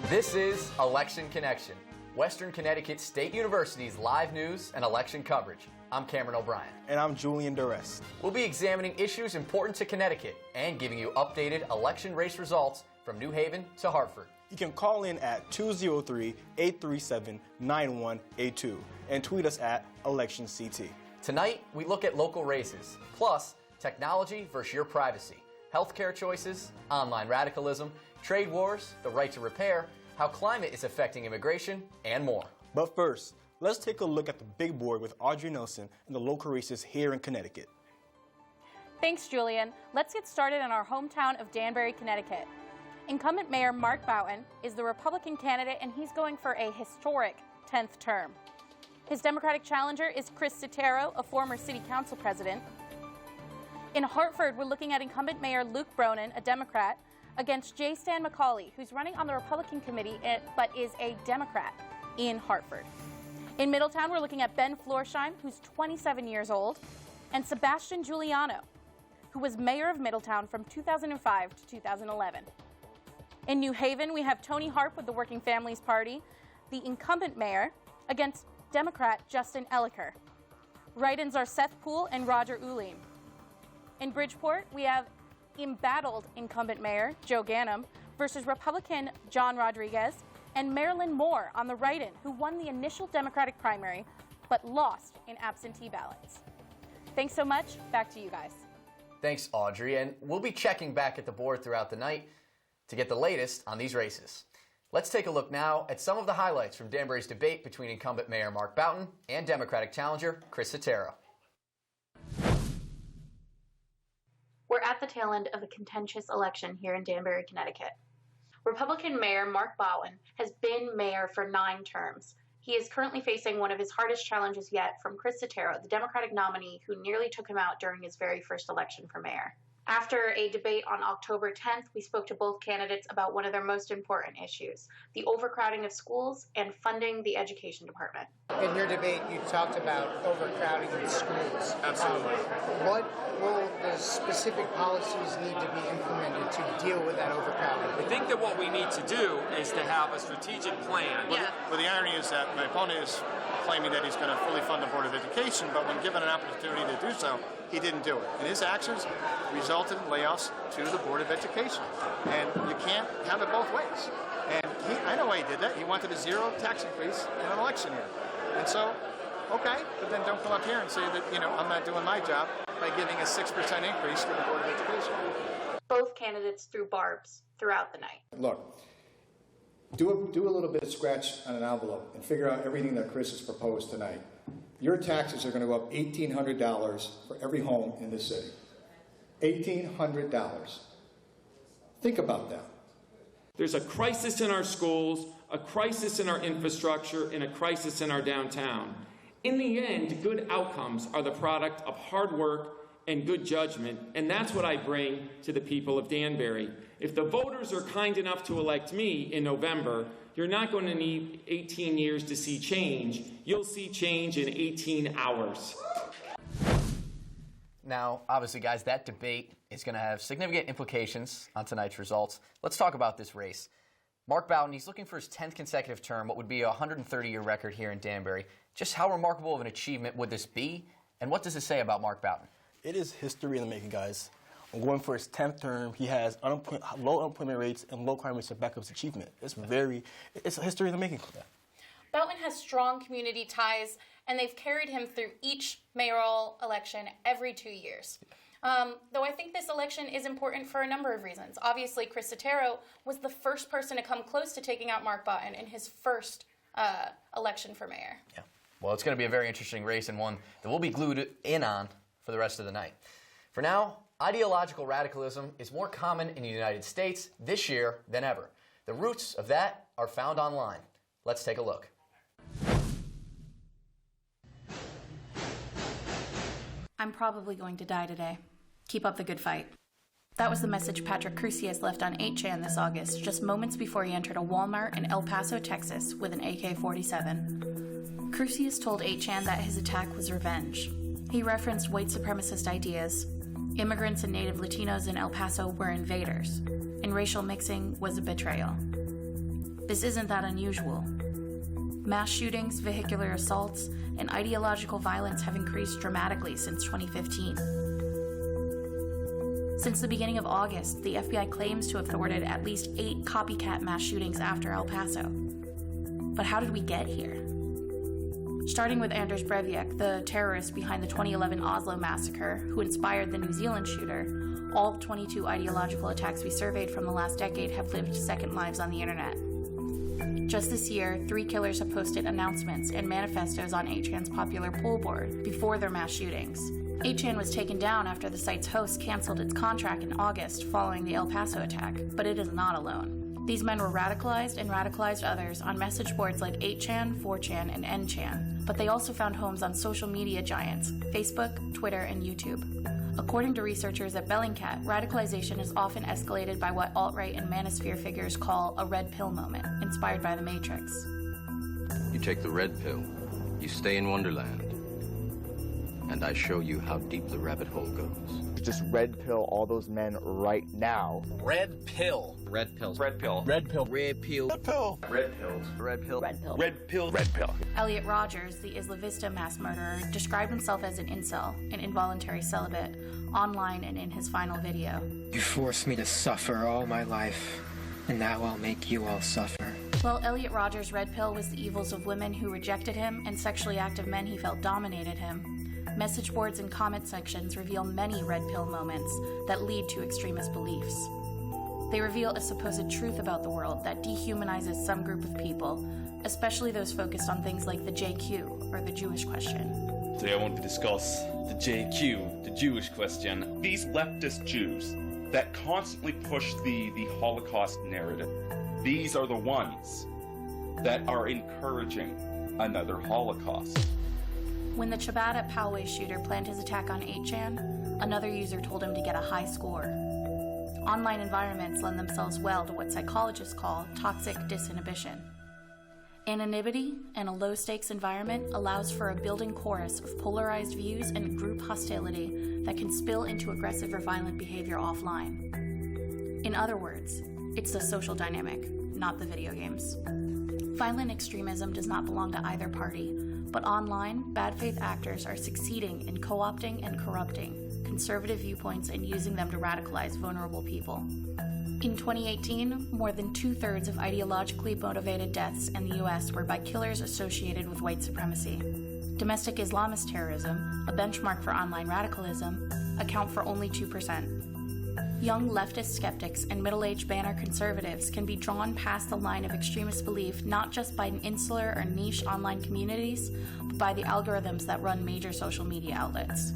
This is Election Connection, Western Connecticut State University's live news and election coverage. I'm Cameron O'Brien. And I'm Julian Duress. We'll be examining issues important to Connecticut and giving you updated election race results from New Haven to Hartford. You can call in at 203-837-9182 and tweet us at ElectionCT. Tonight, we look at local races, plus technology versus your privacy, healthcare choices, online radicalism, trade wars, the right to repair, how climate is affecting immigration, and more. But first, let's take a look at the big board with Audrey Nielsen and the local races here in Connecticut. Thanks, Julian. Let's get started in our hometown of Danbury, Connecticut. Incumbent Mayor Mark Boughton is the Republican candidate, and he's going for a historic 10th term. His Democratic challenger is Chris Sotero, a former city council president. In Hartford, we're looking at incumbent Mayor Luke Bronin, a Democrat, against J. Stan McCauley, who's running on the Republican committee but is a Democrat in Hartford. In Middletown, we're looking at Ben Florsheim, who's 27 years old, and Sebastian Giuliano, who was mayor of Middletown from 2005 to 2011. In New Haven, we have Tony Harp with the Working Families Party, the incumbent mayor, against Democrat Justin Elliker. Write-ins are Seth Poole and Roger Uleem. In Bridgeport, we have embattled incumbent mayor Joe Ganim versus Republican John Rodriguez and Marilyn Moore on the write-in, who won the initial Democratic primary but lost in absentee ballots. Thanks so much. Back to you guys. Thanks, Audrey, and we'll be checking back at the board throughout the night to get the latest on these races. Let's take a look now at some of the highlights from Danbury's debate between incumbent Mayor Mark Boughton and Democratic challenger Chris Sotero. We're at the tail end of a contentious election here in Danbury, Connecticut. Republican Mayor Mark Boughton has been mayor for 9 terms. He is currently facing one of his hardest challenges yet from Chris Sotero, the Democratic nominee who nearly took him out during his very first election for mayor. After a debate on October 10th, we spoke to both candidates about one of their most important issues, the overcrowding of schools and funding the education department. In your debate, you talked about overcrowding in schools. Absolutely. What will the specific policies need to be implemented to deal with that overcrowding? I think that what we need to do is to have a strategic plan. Well, the irony is that my opponent is claiming that he's going to fully fund the Board of Education, but when given an opportunity to do so, he didn't do it. And his actions resulted in layoffs to the Board of Education. And you can't have it both ways. And I know why he did that. He wanted a 0 tax increase in an election year. And so, okay, but then don't come up here and say that, I'm not doing my job by giving a 6% increase to the Board of Education. Both candidates threw barbs throughout the night. Look, do a little bit of scratch on an envelope and figure out everything that Chris has proposed tonight. Your taxes are going to go up $1,800 for every home in this city. $1,800. Think about that. There's a crisis in our schools, a crisis in our infrastructure, and a crisis in our downtown. In the end, good outcomes are the product of hard work and good judgment, and that's what I bring to the people of Danbury. If the voters are kind enough to elect me in November, you're not going to need 18 years to see change. You'll see change in 18 hours. Now, obviously, guys, that debate is going to have significant implications on tonight's results. Let's talk about this race. Mark Boughton, he's looking for his 10th consecutive term, what would be a 130-year record here in Danbury. Just how remarkable of an achievement would this be, and what does it say about Mark Boughton? It is history in the making, guys. Going for his 10th term, he has low unemployment rates and low crime rates to back up his achievement. It's a history in the making. Boughton has strong community ties, and they've carried him through each mayoral election every 2 years. Though I think this election is important for a number of reasons. Obviously, Chris Sotero was the first person to come close to taking out Mark Boughton in his first election for mayor. Yeah. Well, it's going to be a very interesting race and one that we'll be glued in on for the rest of the night. For now, ideological radicalism is more common in the United States this year than ever. The roots of that are found online. Let's take a look. I'm probably going to die today. Keep up the good fight. That was the message Patrick Crusius left on 8chan this August, just moments before he entered a Walmart in El Paso, Texas, with an AK-47. Crusius told 8chan that his attack was revenge. He referenced white supremacist ideas. Immigrants and native Latinos in El Paso were invaders, and racial mixing was a betrayal. This isn't that unusual. Mass shootings, vehicular assaults, and ideological violence have increased dramatically since 2015. Since the beginning of August, the FBI claims to have thwarted at least 8 copycat mass shootings after El Paso. But how did we get here? Starting with Anders Breivik, the terrorist behind the 2011 Oslo massacre, who inspired the New Zealand shooter, all 22 ideological attacks we surveyed from the last decade have lived second lives on the internet. Just this year, 3 killers have posted announcements and manifestos on 8chan's popular poll board before their mass shootings. 8chan was taken down after the site's host canceled its contract in August following the El Paso attack, but it is not alone. These men were radicalized and radicalized others on message boards like 8chan, 4chan, and N-chan, but they also found homes on social media giants, Facebook, Twitter, and YouTube. According to researchers at Bellingcat, radicalization is often escalated by what alt-right and manosphere figures call a red pill moment, inspired by the Matrix. You take the red pill, you stay in Wonderland, and I show you how deep the rabbit hole goes. Just red pill all those men right now. Red pill. Red pills. Red pill. Red pill. Red pill. Red pill. Red pills. Red pill. Red pill. Red pill. Red pill. Elliot Rogers, the Isla Vista mass murderer, described himself as an incel, an involuntary celibate, online and in his final video. You forced me to suffer all my life, and now I'll make you all suffer. While Elliot Rogers' red pill was the evils of women who rejected him and sexually active men he felt dominated him, message boards and comment sections reveal many red pill moments that lead to extremist beliefs. They reveal a supposed truth about the world that dehumanizes some group of people, especially those focused on things like the JQ, or the Jewish question. Today I want to discuss the JQ, the Jewish question. These leftist Jews that constantly push the Holocaust narrative, these are the ones that are encouraging another Holocaust. When the Chabad at Poway shooter planned his attack on 8chan, another user told him to get a high score. Online environments lend themselves well to what psychologists call toxic disinhibition. Anonymity and a low-stakes environment allows for a building chorus of polarized views and group hostility that can spill into aggressive or violent behavior offline. In other words, it's the social dynamic, not the video games. Violent extremism does not belong to either party, but online, bad faith actors are succeeding in co-opting and corrupting conservative viewpoints and using them to radicalize vulnerable people. In 2018, more than 2/3 of ideologically motivated deaths in the US were by killers associated with white supremacy. Domestic Islamist terrorism, a benchmark for online radicalism, account for only 2%. Young leftist skeptics and middle-aged banner conservatives can be drawn past the line of extremist belief not just by insular or niche online communities, but by the algorithms that run major social media outlets.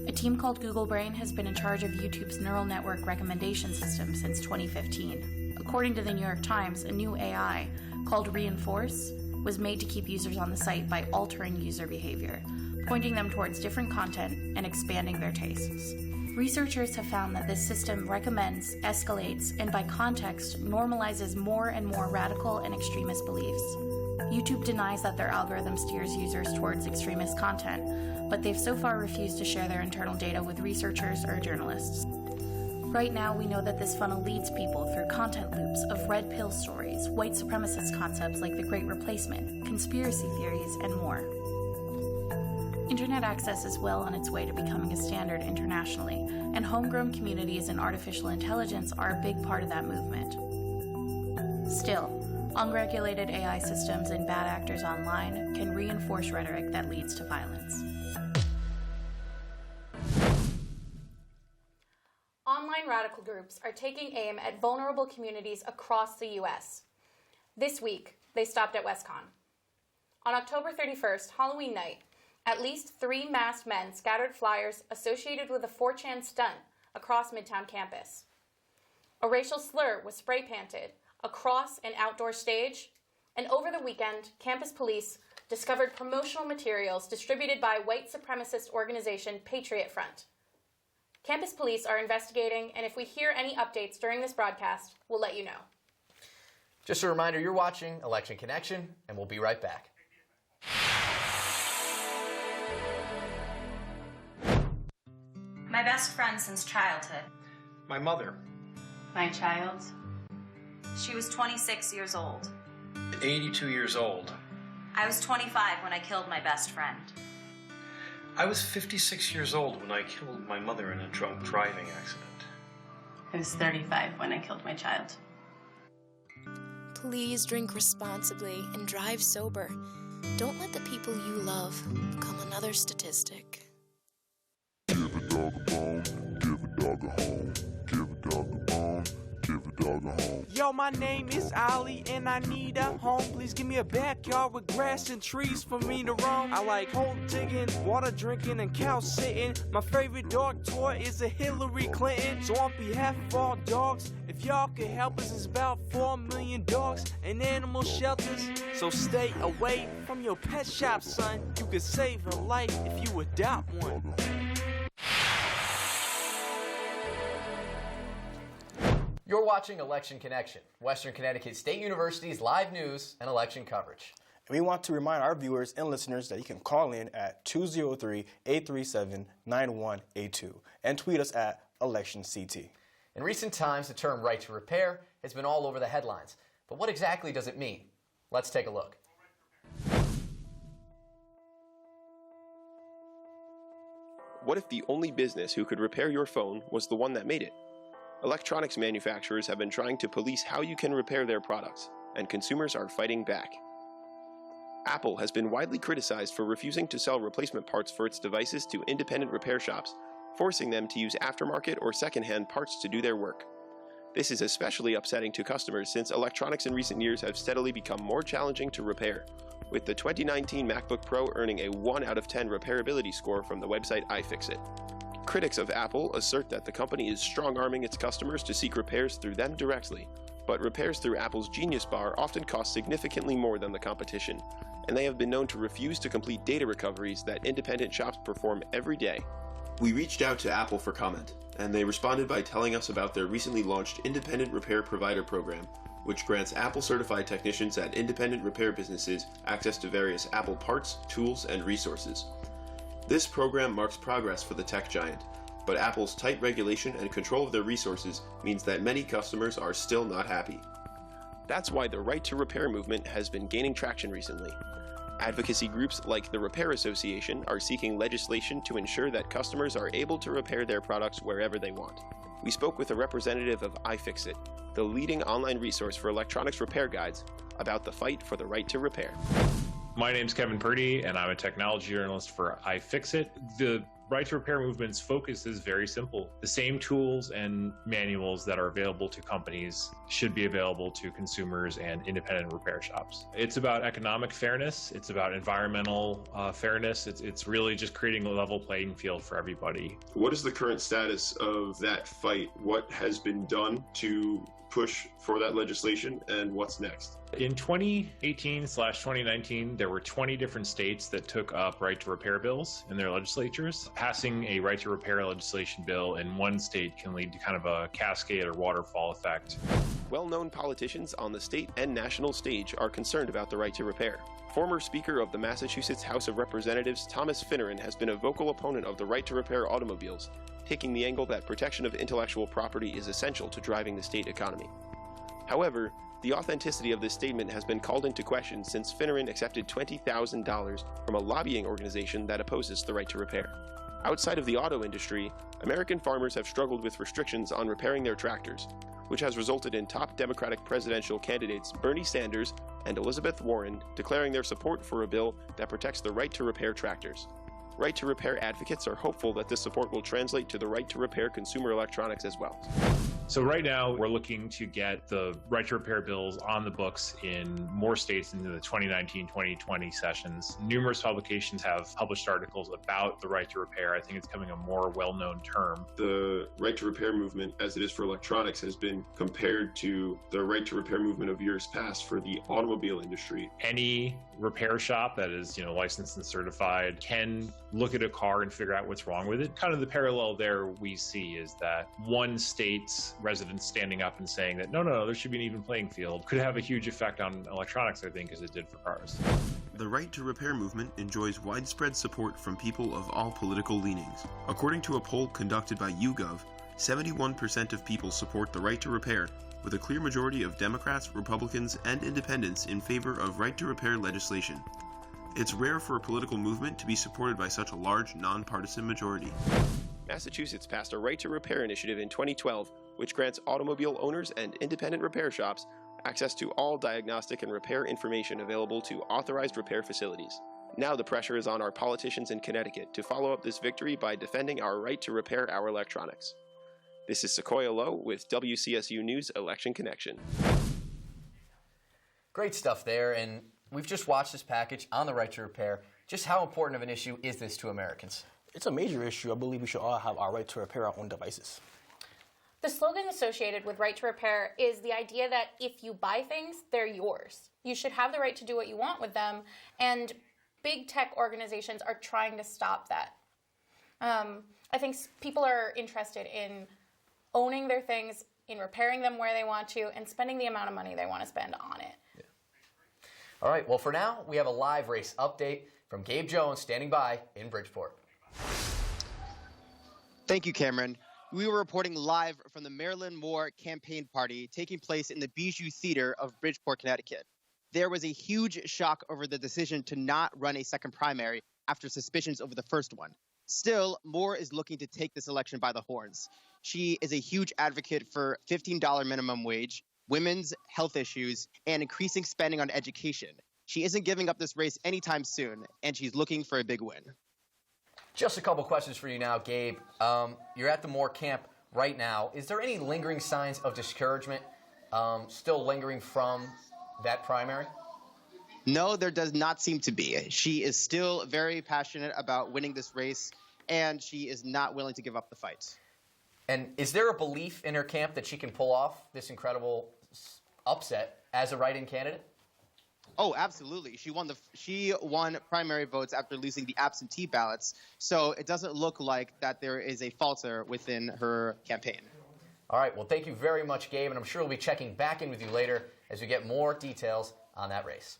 A team called Google Brain has been in charge of YouTube's neural network recommendation system since 2015. According to the New York Times, a new AI, called Reinforce, was made to keep users on the site by altering user behavior, pointing them towards different content and expanding their tastes. Researchers have found that this system recommends, escalates, and by context, normalizes more and more radical and extremist beliefs. YouTube denies that their algorithm steers users towards extremist content, but they've so far refused to share their internal data with researchers or journalists. Right now, we know that this funnel leads people through content loops of red pill stories, white supremacist concepts like the Great Replacement, conspiracy theories, and more. Internet access is well on its way to becoming a standard internationally, and homegrown communities in artificial intelligence are a big part of that movement. Still, unregulated AI systems and bad actors online can reinforce rhetoric that leads to violence. Online radical groups are taking aim at vulnerable communities across the U.S. This week, they stopped at WestCon. On October 31st, Halloween night, at least 3 masked men scattered flyers associated with a 4chan stunt across Midtown campus. A racial slur was spray-painted across an outdoor stage, and over the weekend, campus police discovered promotional materials distributed by white supremacist organization Patriot Front. Campus police are investigating, and if we hear any updates during this broadcast, we'll let you know. Just a reminder, you're watching Election Connection, and we'll be right back. My best friend since childhood. My mother. My child. She was 26 years old. 82 years old. I was 25 when I killed my best friend. I was 56 years old when I killed my mother in a drunk driving accident. I was 35 when I killed my child. Please drink responsibly and drive sober. Don't let the people you love become another statistic. Give a dog a bone, give a dog a home. Give a dog a bone, give a dog a home. Yo, my name is Ali and I need a home. Please give me a backyard with grass and trees for me to roam. I like hole digging, water drinking, and cow sitting. My favorite dog toy is a Hillary Clinton. So on behalf of all dogs, if y'all could help us, it's about 4 million dogs in animal shelters. So stay away from your pet shop, son. You could save a life if you adopt one. You're watching Election Connection, Western Connecticut State University's live news and election coverage. And we want to remind our viewers and listeners that you can call in at 203-837-9182 and tweet us at ElectionCT. In recent times, the term right to repair has been all over the headlines. But what exactly does it mean? Let's take a look. What if the only business who could repair your phone was the one that made it? Electronics manufacturers have been trying to police how you can repair their products, and consumers are fighting back. Apple has been widely criticized for refusing to sell replacement parts for its devices to independent repair shops, forcing them to use aftermarket or secondhand parts to do their work. This is especially upsetting to customers since electronics in recent years have steadily become more challenging to repair, with the 2019 MacBook Pro earning a 1 out of 10 repairability score from the website iFixit. Critics of Apple assert that the company is strong-arming its customers to seek repairs through them directly, but repairs through Apple's Genius Bar often cost significantly more than the competition, and they have been known to refuse to complete data recoveries that independent shops perform every day. We reached out to Apple for comment, and they responded by telling us about their recently launched Independent Repair Provider program, which grants Apple-certified technicians at independent repair businesses access to various Apple parts, tools, and resources. This program marks progress for the tech giant, but Apple's tight regulation and control of their resources means that many customers are still not happy. That's why the right to repair movement has been gaining traction recently. Advocacy groups like the Repair Association are seeking legislation to ensure that customers are able to repair their products wherever they want. We spoke with a representative of iFixit, the leading online resource for electronics repair guides, about the fight for the right to repair. My name's Kevin Purdy, and I'm a technology journalist for iFixit. The right to repair movement's focus is very simple. The same tools and manuals that are available to companies should be available to consumers and independent repair shops. It's about economic fairness. It's about environmental fairness. It's really just creating a level playing field for everybody. What is the current status of that fight? What has been done to push for that legislation, and what's next? In 2018/2019, there were 20 different states that took up right to repair bills in their legislatures. Passing a right to repair legislation bill in one state can lead to kind of a cascade or waterfall effect. Well-known politicians on the state and national stage are concerned about the right to repair. Former Speaker of the Massachusetts House of Representatives Thomas Finneran has been a vocal opponent of the right to repair automobiles, taking the angle that protection of intellectual property is essential to driving the state economy. However, the authenticity of this statement has been called into question since Finneran accepted $20,000 from a lobbying organization that opposes the right to repair. Outside of the auto industry, American farmers have struggled with restrictions on repairing their tractors, which has resulted in top Democratic presidential candidates Bernie Sanders and Elizabeth Warren declaring their support for a bill that protects the right to repair tractors. Right to repair advocates are hopeful that this support will translate to the right to repair consumer electronics as well. So right now, we're looking to get the right to repair bills on the books in more states into the 2019-2020 sessions. Numerous publications have published articles about the right to repair. I think it's becoming a more well-known term. The right to repair movement, as it is for electronics, has been compared to the right to repair movement of years past for the automobile industry. Any repair shop that is, licensed and certified can look at a car and figure out what's wrong with it. Kind of the parallel there we see is that one state's residents standing up and saying that, no, there should be an even playing field could have a huge effect on electronics, I think, as it did for cars. The right to repair movement enjoys widespread support from people of all political leanings. According to a poll conducted by YouGov, 71% of people support the right to repair, with a clear majority of Democrats, Republicans, and Independents in favor of right-to-repair legislation. It's rare for a political movement to be supported by such a large, nonpartisan majority. Massachusetts passed a right-to-repair initiative in 2012, which grants automobile owners and independent repair shops access to all diagnostic and repair information available to authorized repair facilities. Now the pressure is on our politicians in Connecticut to follow up this victory by defending our right to repair our electronics. This is Sequoia Lowe with WCSU News Election Connection. Great stuff there, and we've just watched this package on the right to repair. Just how important of an issue is this to Americans? It's a major issue. I believe we should all have our right to repair our own devices. The slogan associated with right to repair is the idea that if you buy things, they're yours. You should have the right to do what you want with them, and big tech organizations are trying to stop that. I think people are interested in owning their things, in repairing them where they want to, and spending the amount of money they want to spend on it. Yeah. All right, well, for now, we have a live race update from Gabe Jones standing by in Bridgeport. Thank you, Cameron. We were reporting live from the Marilyn Moore campaign party taking place in the Bijou Theater of Bridgeport, Connecticut. There was a huge shock over the decision to not run a second primary after suspicions over the first one. Still, Moore is looking to take this election by the horns. She is a huge advocate for $15 minimum wage, women's health issues, and increasing spending on education. She isn't giving up this race anytime soon, and she's looking for a big win. Just a couple questions for you now, Gabe. You're at the Moore camp right now. Is there any lingering signs of discouragement still lingering from that primary? No, there does not seem to be. She is still very passionate about winning this race, and she is not willing to give up the fight. And is there a belief in her camp that she can pull off this incredible upset as a write-in candidate? Oh, absolutely. She won primary votes after losing the absentee ballots, so it doesn't look like that there is a falter within her campaign. All right. Well, thank you very much, Gabe, and I'm sure we'll be checking back in with you later as we get more details on that race.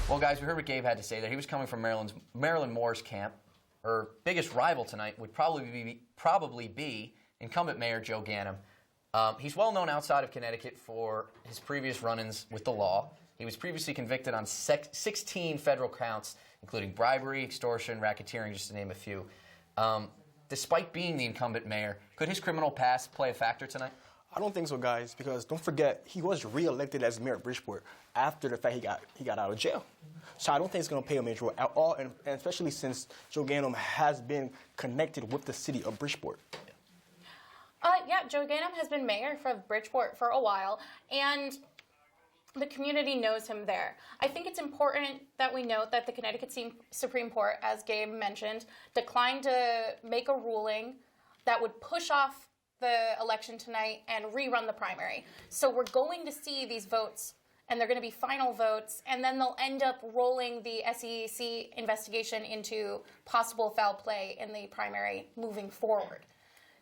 Well, guys, we heard what Gabe had to say there. He was coming from Marilyn Moore's camp. Her biggest rival tonight would probably be incumbent Mayor Joe Ganim. He's well known outside of Connecticut for his previous run-ins with the law. He was previously convicted on 16 federal counts, including bribery, extortion, racketeering, just to name a few. Despite being the incumbent mayor, could his criminal past play a factor tonight? I don't think so, guys, because don't forget, he was re-elected as mayor of Bridgeport after the fact he got out of jail. So I don't think it's going to play a major role at all, and especially since Joe Ganim has been connected with the city of Bridgeport. Yeah, Joe Ganim has been mayor for Bridgeport for a while, and the community knows him there. I think it's important that we note that the Connecticut Supreme Court, as Gabe mentioned, declined to make a ruling that would push off the election tonight and rerun the primary. So we're going to see these votes, and they're going to be final votes, and then they'll end up rolling the SEC investigation into possible foul play in the primary moving forward.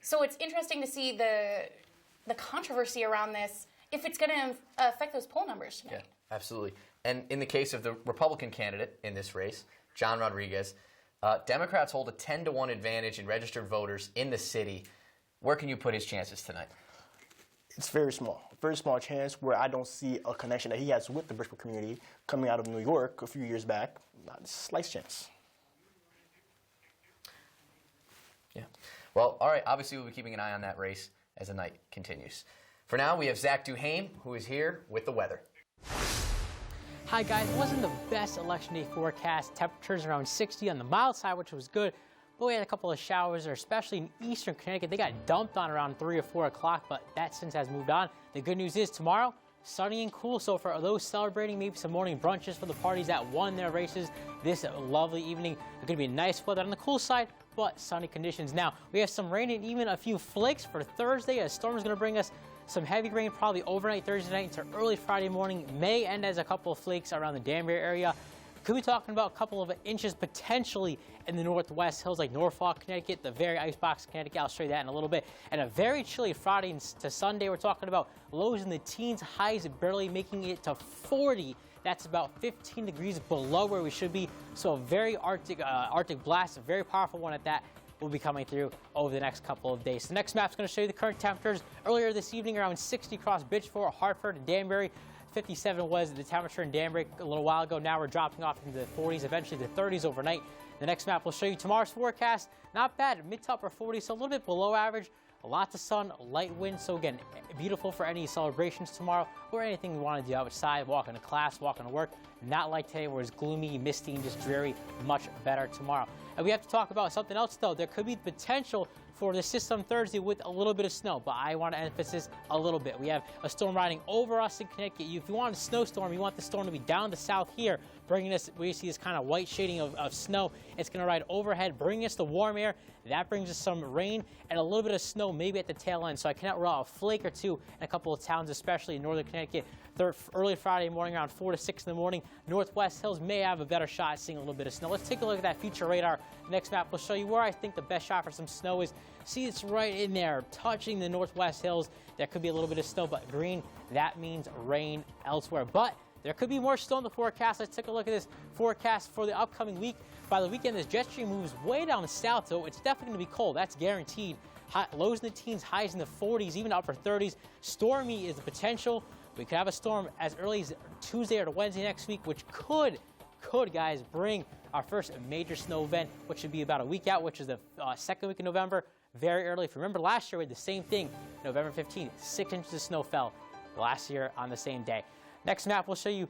So it's interesting to see the controversy around this, if it's going to affect those poll numbers tonight. Yeah, absolutely. And in the case of the Republican candidate in this race, John Rodriguez, Democrats hold a 10-to-1 advantage in registered voters in the city. Where can you put his chances tonight? It's very small chance where I don't see a connection that he has with the Bridgeport community coming out of New York a few years back. Not a slight chance. Yeah. Well, all right, obviously we'll be keeping an eye on that race as the night continues. For now, we have Zach Duhame, who is here with the weather. Hi, guys. It wasn't the best election day forecast. Temperatures around 60 on the mild side, which was good. But we had a couple of showers, especially in eastern Connecticut. They got dumped on around 3 or 4 o'clock, but that since has moved on. The good news is tomorrow, sunny and cool. So for those celebrating maybe some morning brunches for the parties that won their races, this lovely evening, it's going to be nice weather on the cool side, but sunny conditions. Now, we have some rain and even a few flakes for Thursday. A storm is going to bring us some heavy rain probably overnight Thursday night into early Friday morning. May end as a couple of flakes around the Danbury area. Could be talking about a couple of inches potentially in the northwest hills like Norfolk, Connecticut, the very icebox Connecticut. I'll show you that in a little bit. And a very chilly Friday to Sunday. We're talking about lows in the teens, highs barely making it to 40. That's about 15 degrees below where we should be. So a very Arctic blast, a very powerful one at that. will be coming through over the next couple of days. The next map is going to show you the current temperatures. Earlier this evening, around 60 across Bridgeport, Hartford, and Danbury. 57 was the temperature in Danbury a little while ago. Now we're dropping off into the 40s, eventually the 30s overnight. The next map will show you tomorrow's forecast. Not bad, mid to upper 40s, so a little bit below average. Lots of sun, light wind, so again, beautiful for any celebrations tomorrow or anything you want to do outside, walking to class, walking to work. Not like today where it's gloomy, misty, and just dreary. Much better tomorrow. And we have to talk about something else, though. There could be the potential for the system Thursday with a little bit of snow, but I want to emphasize a little bit. We have a storm riding over us in Connecticut. If you want a snowstorm, you want the storm to be down the south here, bringing us, where you see this kind of white shading of snow. It's going to ride overhead, bringing us the warm air. That brings us some rain and a little bit of snow maybe at the tail end. So I cannot rule out a flake or two in a couple of towns, especially in northern Connecticut. Early Friday morning around 4 to 6 in the morning. Northwest Hills may have a better shot at seeing a little bit of snow. Let's take a look at that future radar. Next map will show you where I think the best shot for some snow is. See, it's right in there, touching the Northwest Hills. There could be a little bit of snow, but green, that means rain elsewhere. But there could be more snow in the forecast. Let's take a look at this forecast for the upcoming week. By the weekend, this jet stream moves way down south, so it's definitely going to be cold. That's guaranteed. Lows in the teens, highs in the 40s, even upper 30s. Stormy is the potential. We could have a storm as early as Tuesday or to Wednesday next week, which could, guys, bring our first major snow event, which should be about a week out, which is the second week of November, very early. If you remember last year, we had the same thing, November 15th, 6 inches of snow fell last year on the same day. Next map will show you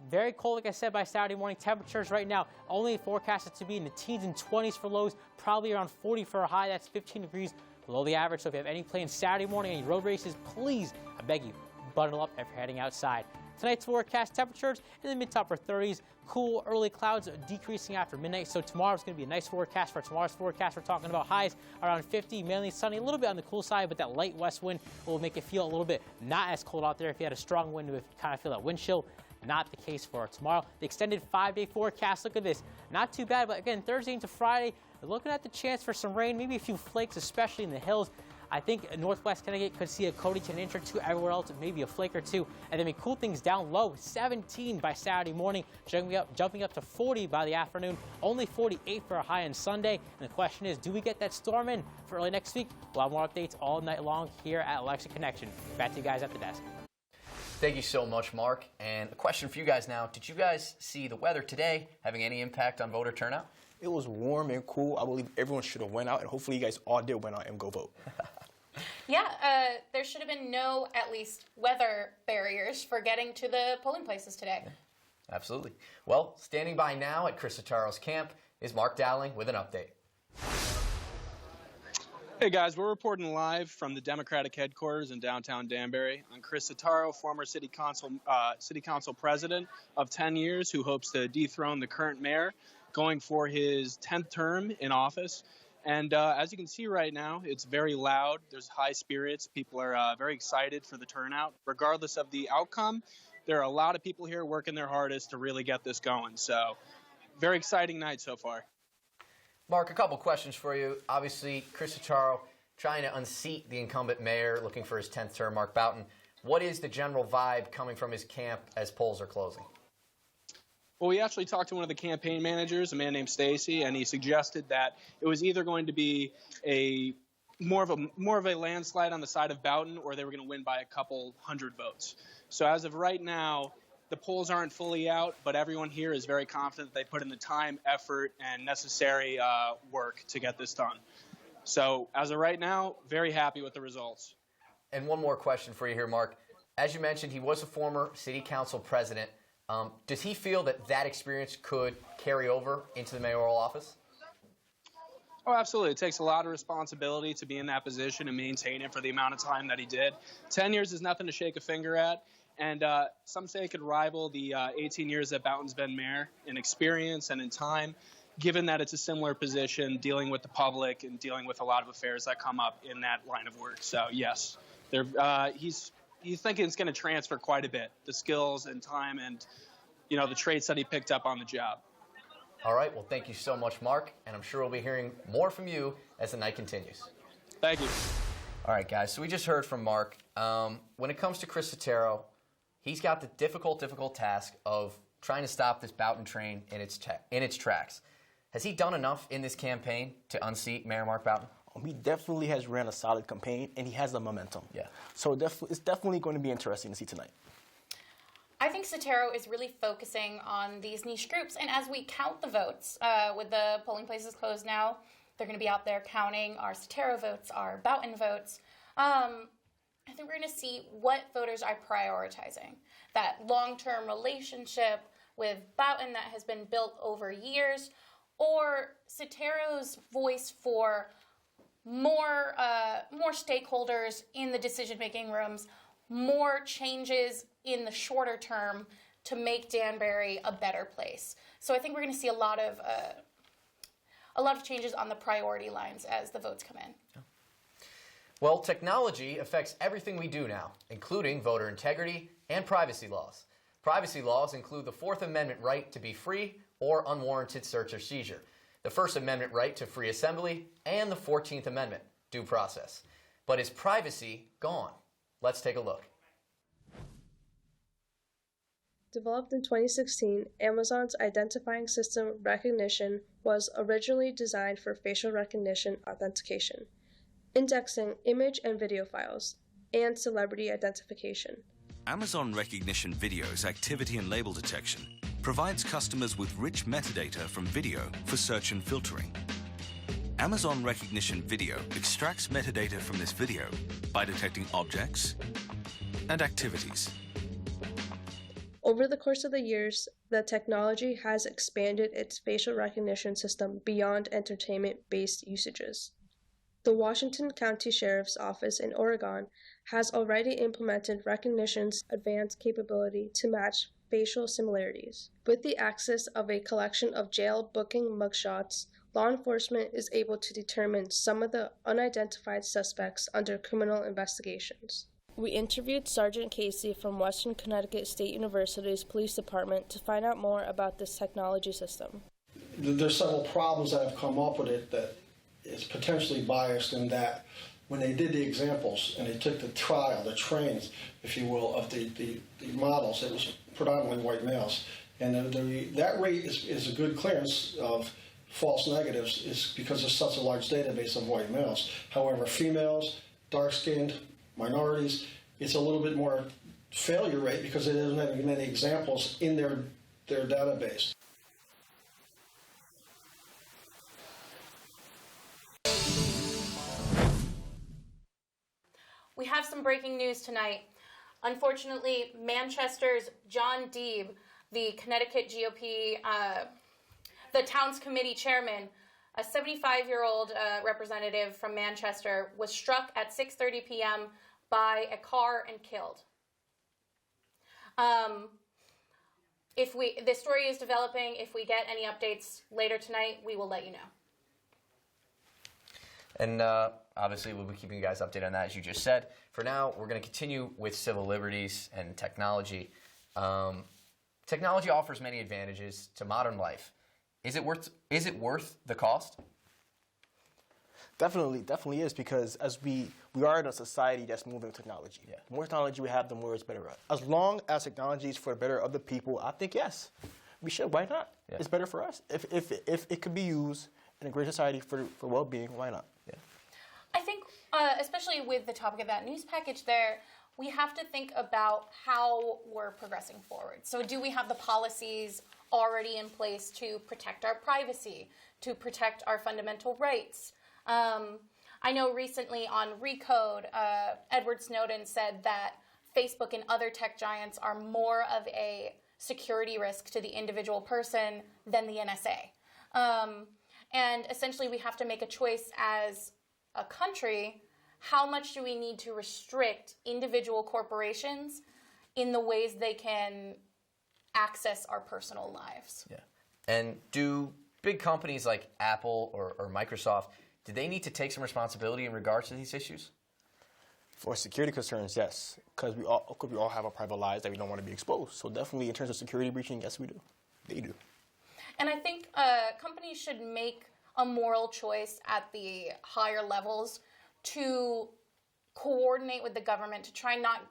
very cold, like I said, by Saturday morning. Temperatures right now only forecasted to be in the teens and 20s for lows, probably around 40 for a high. That's 15 degrees below the average. So if you have any plans Saturday morning, any road races, please, I beg you, bundle up if you're heading outside. Tonight's forecast temperatures in the mid to upper 30s. Cool early clouds decreasing after midnight. So tomorrow's going to be a nice forecast. For tomorrow's forecast, we're talking about highs around 50, mainly sunny, a little bit on the cool side, but that light west wind will make it feel a little bit not as cold out there. If you had a strong wind, you would kind of feel that wind chill. Not the case for tomorrow. The extended 5-day forecast, look at this. Not too bad, but again, Thursday into Friday, we're looking at the chance for some rain, maybe a few flakes, especially in the hills. I think Northwest Connecticut could see a Cody to an inch or two. Everywhere else, maybe a flake or two. And then we cool things down low. 17 by Saturday morning, jumping up to 40 by the afternoon. Only 48 for a high on Sunday. And the question is, do we get that storm in for early next week? We'll have more updates all night long here at Alexa Connection. Back to you guys at the desk. Thank you so much, Mark. And a question for you guys now. Did you guys see the weather today having any impact on voter turnout? It was warm and cool. I believe everyone should have went out, and hopefully you guys all did went out and go vote. Yeah, there should have been no, at least, weather barriers for getting to the polling places today. Yeah, absolutely. Well, standing by now at Chris Sotaro's camp is Mark Dowling with an update. Hey guys, we're reporting live from the Democratic headquarters in downtown Danbury. I'm Chris Sotaro, former City Council president of 10 years, who hopes to dethrone the current mayor, going for his 10th term in office. And as you can see right now, it's very loud. There's high spirits. People are very excited for the turnout. Regardless of the outcome, there are a lot of people here working their hardest to really get this going. So, very exciting night so far. Mark, a couple questions for you. Obviously, Chris Sotaro trying to unseat the incumbent mayor, looking for his 10th term, Mark Boughton. What is the general vibe coming from his camp as polls are closing? Well, we actually talked to one of the campaign managers, a man named Stacy, and he suggested that it was either going to be more of a landslide on the side of Boughton, or they were going to win by a couple hundred votes. So as of right now, the polls aren't fully out, but everyone here is very confident they put in the time, effort, and necessary work to get this done. So as of right now, very happy with the results. And one more question for you here, Mark. As you mentioned, he was a former city council president. Does he feel that experience could carry over into the mayoral office? Oh, absolutely. It takes a lot of responsibility to be in that position and maintain it for the amount of time that he did. 10 years is nothing to shake a finger at. And some say it could rival the 18 years that Boughton's been mayor in experience and in time, given that it's a similar position, dealing with the public and dealing with a lot of affairs that come up in that line of work. So, yes, he's thinking it's going to transfer quite a bit, the skills and time and, the traits that he picked up on the job. All right. Well, thank you so much, Mark. And I'm sure we'll be hearing more from you as the night continues. Thank you. All right, guys. So we just heard from Mark. When it comes to Chris Sotaro, he's got the difficult task of trying to stop this Boughton train in its tracks. Has he done enough in this campaign to unseat Mayor Mark Boughton? He definitely has ran a solid campaign, and he has the momentum. Yeah. So it's definitely going to be interesting to see tonight. I think Sotero is really focusing on these niche groups, and as we count the votes, with the polling places closed now, they're going to be out there counting our Sotero votes, our Boughton votes. I think we're going to see what voters are prioritizing. That long-term relationship with Boughton that has been built over years, or Sotero's voice for more stakeholders in the decision-making rooms, more changes in the shorter term to make Danbury a better place. So I think we're going to see a lot of changes on the priority lines as the votes come in. Well, technology affects everything we do now, including voter integrity and privacy laws. Privacy laws include the Fourth Amendment right to be free or unwarranted search or seizure, the First Amendment right to free assembly, and the 14th Amendment, due process. But is privacy gone? Let's take a look. Developed in 2016, Amazon's identifying system recognition was originally designed for facial recognition authentication, indexing image and video files, and celebrity identification. Amazon Recognition Video's activity and label detection provides customers with rich metadata from video for search and filtering. Amazon Recognition Video extracts metadata from this video by detecting objects and activities. Over the course of the years, the technology has expanded its facial recognition system beyond entertainment-based usages. The Washington County Sheriff's Office in Oregon has already implemented Recognition's advanced capability to match facial similarities. With the access of a collection of jail booking mugshots, law enforcement is able to determine some of the unidentified suspects under criminal investigations. We interviewed Sergeant Casey from Western Connecticut State University's Police Department to find out more about this technology system. There's several problems that have come up with it that is potentially biased in that when they did the examples and they took the trains, if you will, of the models, it was predominantly white males. And that rate is a good clearance of false negatives is because there's such a large database of white males. However, females, dark-skinned, minorities, it's a little bit more failure rate because it doesn't have many examples in their database. We have some breaking news tonight. Unfortunately, Manchester's John Deeb, the Connecticut GOP, the Towns Committee chairman, a 75-year-old representative from Manchester, was struck at 6:30 p.m. by a car and killed. The story is developing. If we get any updates later tonight, we will let you know. And obviously, we'll be keeping you guys updated on that, as you just said. For now, we're going to continue with civil liberties and technology. Technology offers many advantages to modern life. Is it worth the cost? Definitely is, because as we are in a society that's moving with technology. Yeah. The more technology we have, the more it's better. As long as technology is for the better of the people, I think yes, we should. Why not? Yeah. It's better for us. If it could be used in a great society for well-being, why not? Yeah. I think, especially with the topic of that news package there, we have to think about how we're progressing forward. So do we have the policies already in place to protect our privacy, to protect our fundamental rights? I know recently on Recode, Edward Snowden said that Facebook and other tech giants are more of a security risk to the individual person than the NSA. And essentially we have to make a choice as a country. How much do we need to restrict individual corporations in the ways they can access our personal lives? Yeah. And do big companies like Apple or Microsoft, do they need to take some responsibility in regards to these issues? For security concerns, yes, because we all have our private lives that we don't want to be exposed. So definitely in terms of security breaching, yes, we do. They do. And I think companies should make a moral choice at the higher levels to coordinate with the government to try not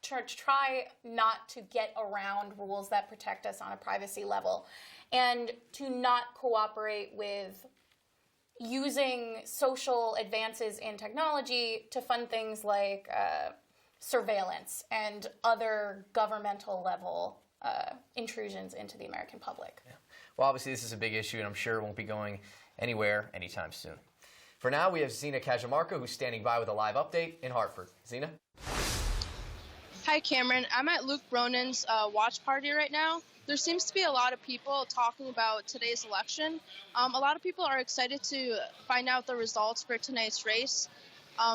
try not to get around rules that protect us on a privacy level, and to not cooperate with using social advances in technology to fund things like surveillance and other governmental level intrusions into the American public. Yeah. Well, obviously this is a big issue, and I'm sure it won't be going anywhere anytime soon. For now, we have Zena Cajamarca, who's standing by with a live update in Hartford. Zena? Hi, Cameron. I'm at Luke Bronin's watch party right now. There seems to be a lot of people talking about today's election. A lot of people are excited to find out the results for tonight's race.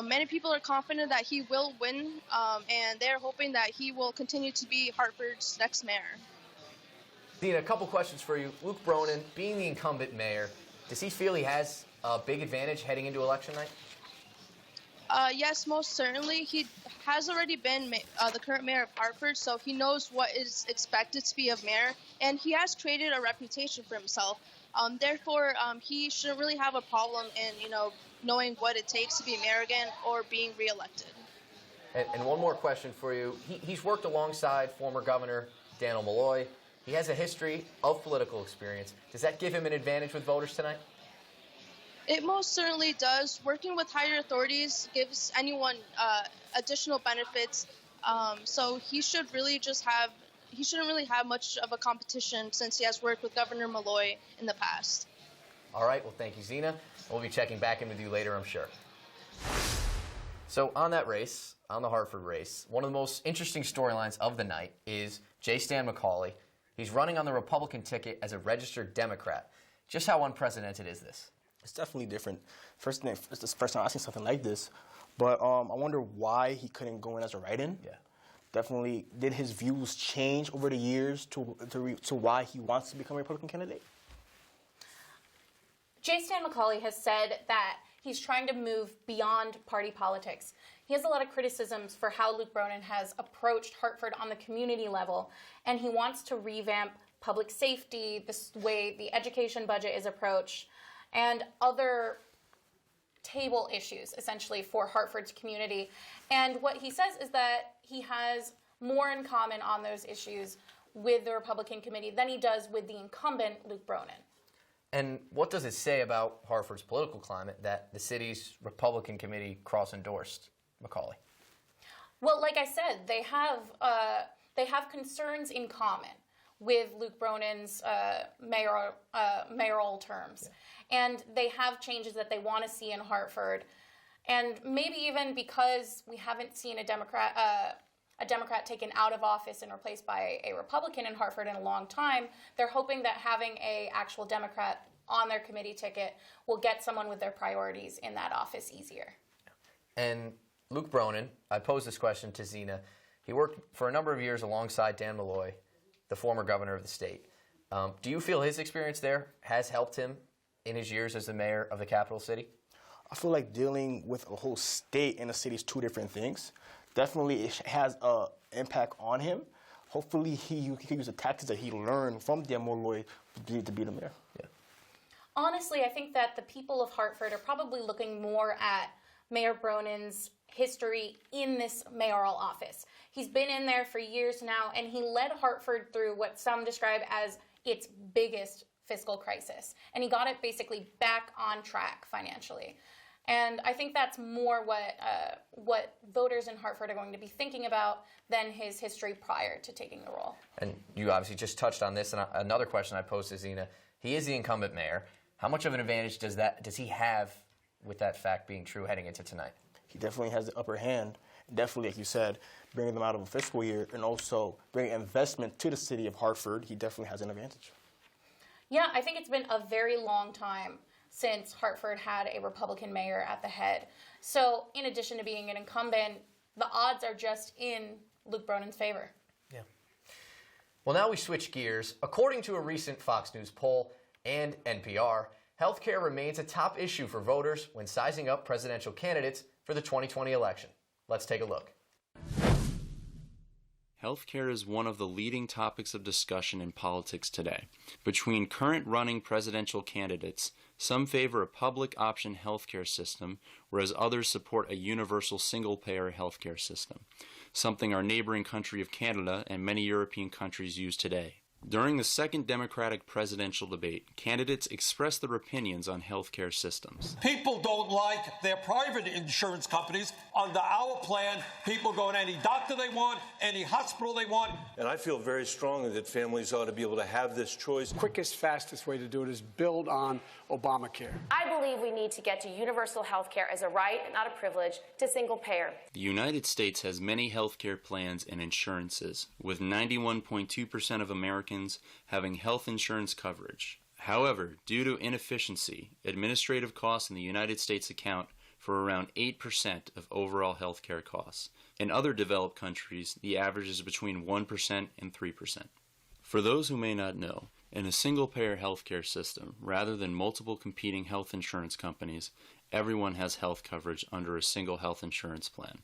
Many people are confident that he will win, and they're hoping that he will continue to be Hartford's next mayor. Zena, a couple questions for you. Luke Bronin, being the incumbent mayor, does he feel he has a big advantage heading into election night? Yes, most certainly. He has already been the current mayor of Hartford, so he knows what is expected to be of mayor, and he has created a reputation for himself. Therefore, he shouldn't really have a problem in, knowing what it takes to be mayor again or being reelected. And one more question for you. He's worked alongside former Governor Daniel Malloy. He has a history of political experience. Does that give him an advantage with voters tonight? It most certainly does. Working with higher authorities gives anyone additional benefits. So he shouldn't really have much of a competition since he has worked with Governor Malloy in the past. All right. Well, thank you, Zena. We'll be checking back in with you later, I'm sure. So on that race, on the Hartford race, one of the most interesting storylines of the night is J. Stan McCauley. He's running on the Republican ticket as a registered Democrat. Just how unprecedented is this? It's definitely different. It's the first time I've seen something like this. But I wonder why he couldn't go in as a write-in. Yeah. Definitely, did his views change over the years to why he wants to become a Republican candidate? J. Stan McCauley has said that he's trying to move beyond party politics. He has a lot of criticisms for how Luke Bronin has approached Hartford on the community level, and he wants to revamp public safety, the way the education budget is approached, and other table issues, essentially, for Hartford's community. And what he says is that he has more in common on those issues with the Republican committee than he does with the incumbent, Luke Bronin. And what does it say about Hartford's political climate that the city's Republican committee cross-endorsed McCauley? Well, like I said, they have concerns in common with Luke Bronin's mayoral terms. Yeah. And they have changes that they want to see in Hartford. And maybe even because we haven't seen a Democrat taken out of office and replaced by a Republican in Hartford in a long time, they're hoping that having an actual Democrat on their committee ticket will get someone with their priorities in that office easier. And Luke Bronin, I posed this question to Zena. He worked for a number of years alongside Dan Malloy, the former governor of the state. Do you feel his experience there has helped him in his years as the mayor of the capital city? I feel like dealing with a whole state and a city is two different things. Definitely it has an impact on him. Hopefully he can use the tactics that he learned from Dan Malloy to be the mayor. Yeah. Honestly, I think that the people of Hartford are probably looking more at Mayor Bronin's history in this mayoral office. He's been in there for years now, and he led Hartford through what some describe as its biggest fiscal crisis. And he got it basically back on track financially. And I think that's more what voters in Hartford are going to be thinking about than his history prior to taking the role. And you obviously just touched on this, and another question I posed to Zena. He is the incumbent mayor. How much of an advantage does he have with that fact being true heading into tonight? He definitely has the upper hand. Definitely, like you said, bringing them out of a fiscal year and also bringing investment to the city of Hartford, he definitely has an advantage. Yeah, I think it's been a very long time since Hartford had a Republican mayor at the head. So in addition to being an incumbent, the odds are just in Luke Bronin's favor. Yeah. Well, now we switch gears. According to a recent Fox News poll and NPR, healthcare remains a top issue for voters when sizing up presidential candidates for the 2020 election. Let's take a look. Healthcare is one of the leading topics of discussion in politics today. Between current running presidential candidates, Some favor a public option healthcare system, whereas others support a universal single-payer healthcare system, something our neighboring country of Canada and many European countries use today. During the second Democratic presidential debate, candidates expressed their opinions on healthcare systems. People don't like their private insurance companies. Under our plan, people go to any doctor they want, any hospital they want. And I feel very strongly that families ought to be able to have this choice. Quickest, fastest way to do it is build on Obamacare. I believe we need to get to universal health care as a right and not a privilege to single payer. The United States has many healthcare plans and insurances, with 91.2% of Americans having health insurance coverage. However, due to inefficiency, administrative costs in the United States account for around 8% of overall healthcare costs. In other developed countries, the average is between 1% and 3%. For those who may not know, in a single-payer healthcare system, rather than multiple competing health insurance companies, everyone has health coverage under a single health insurance plan,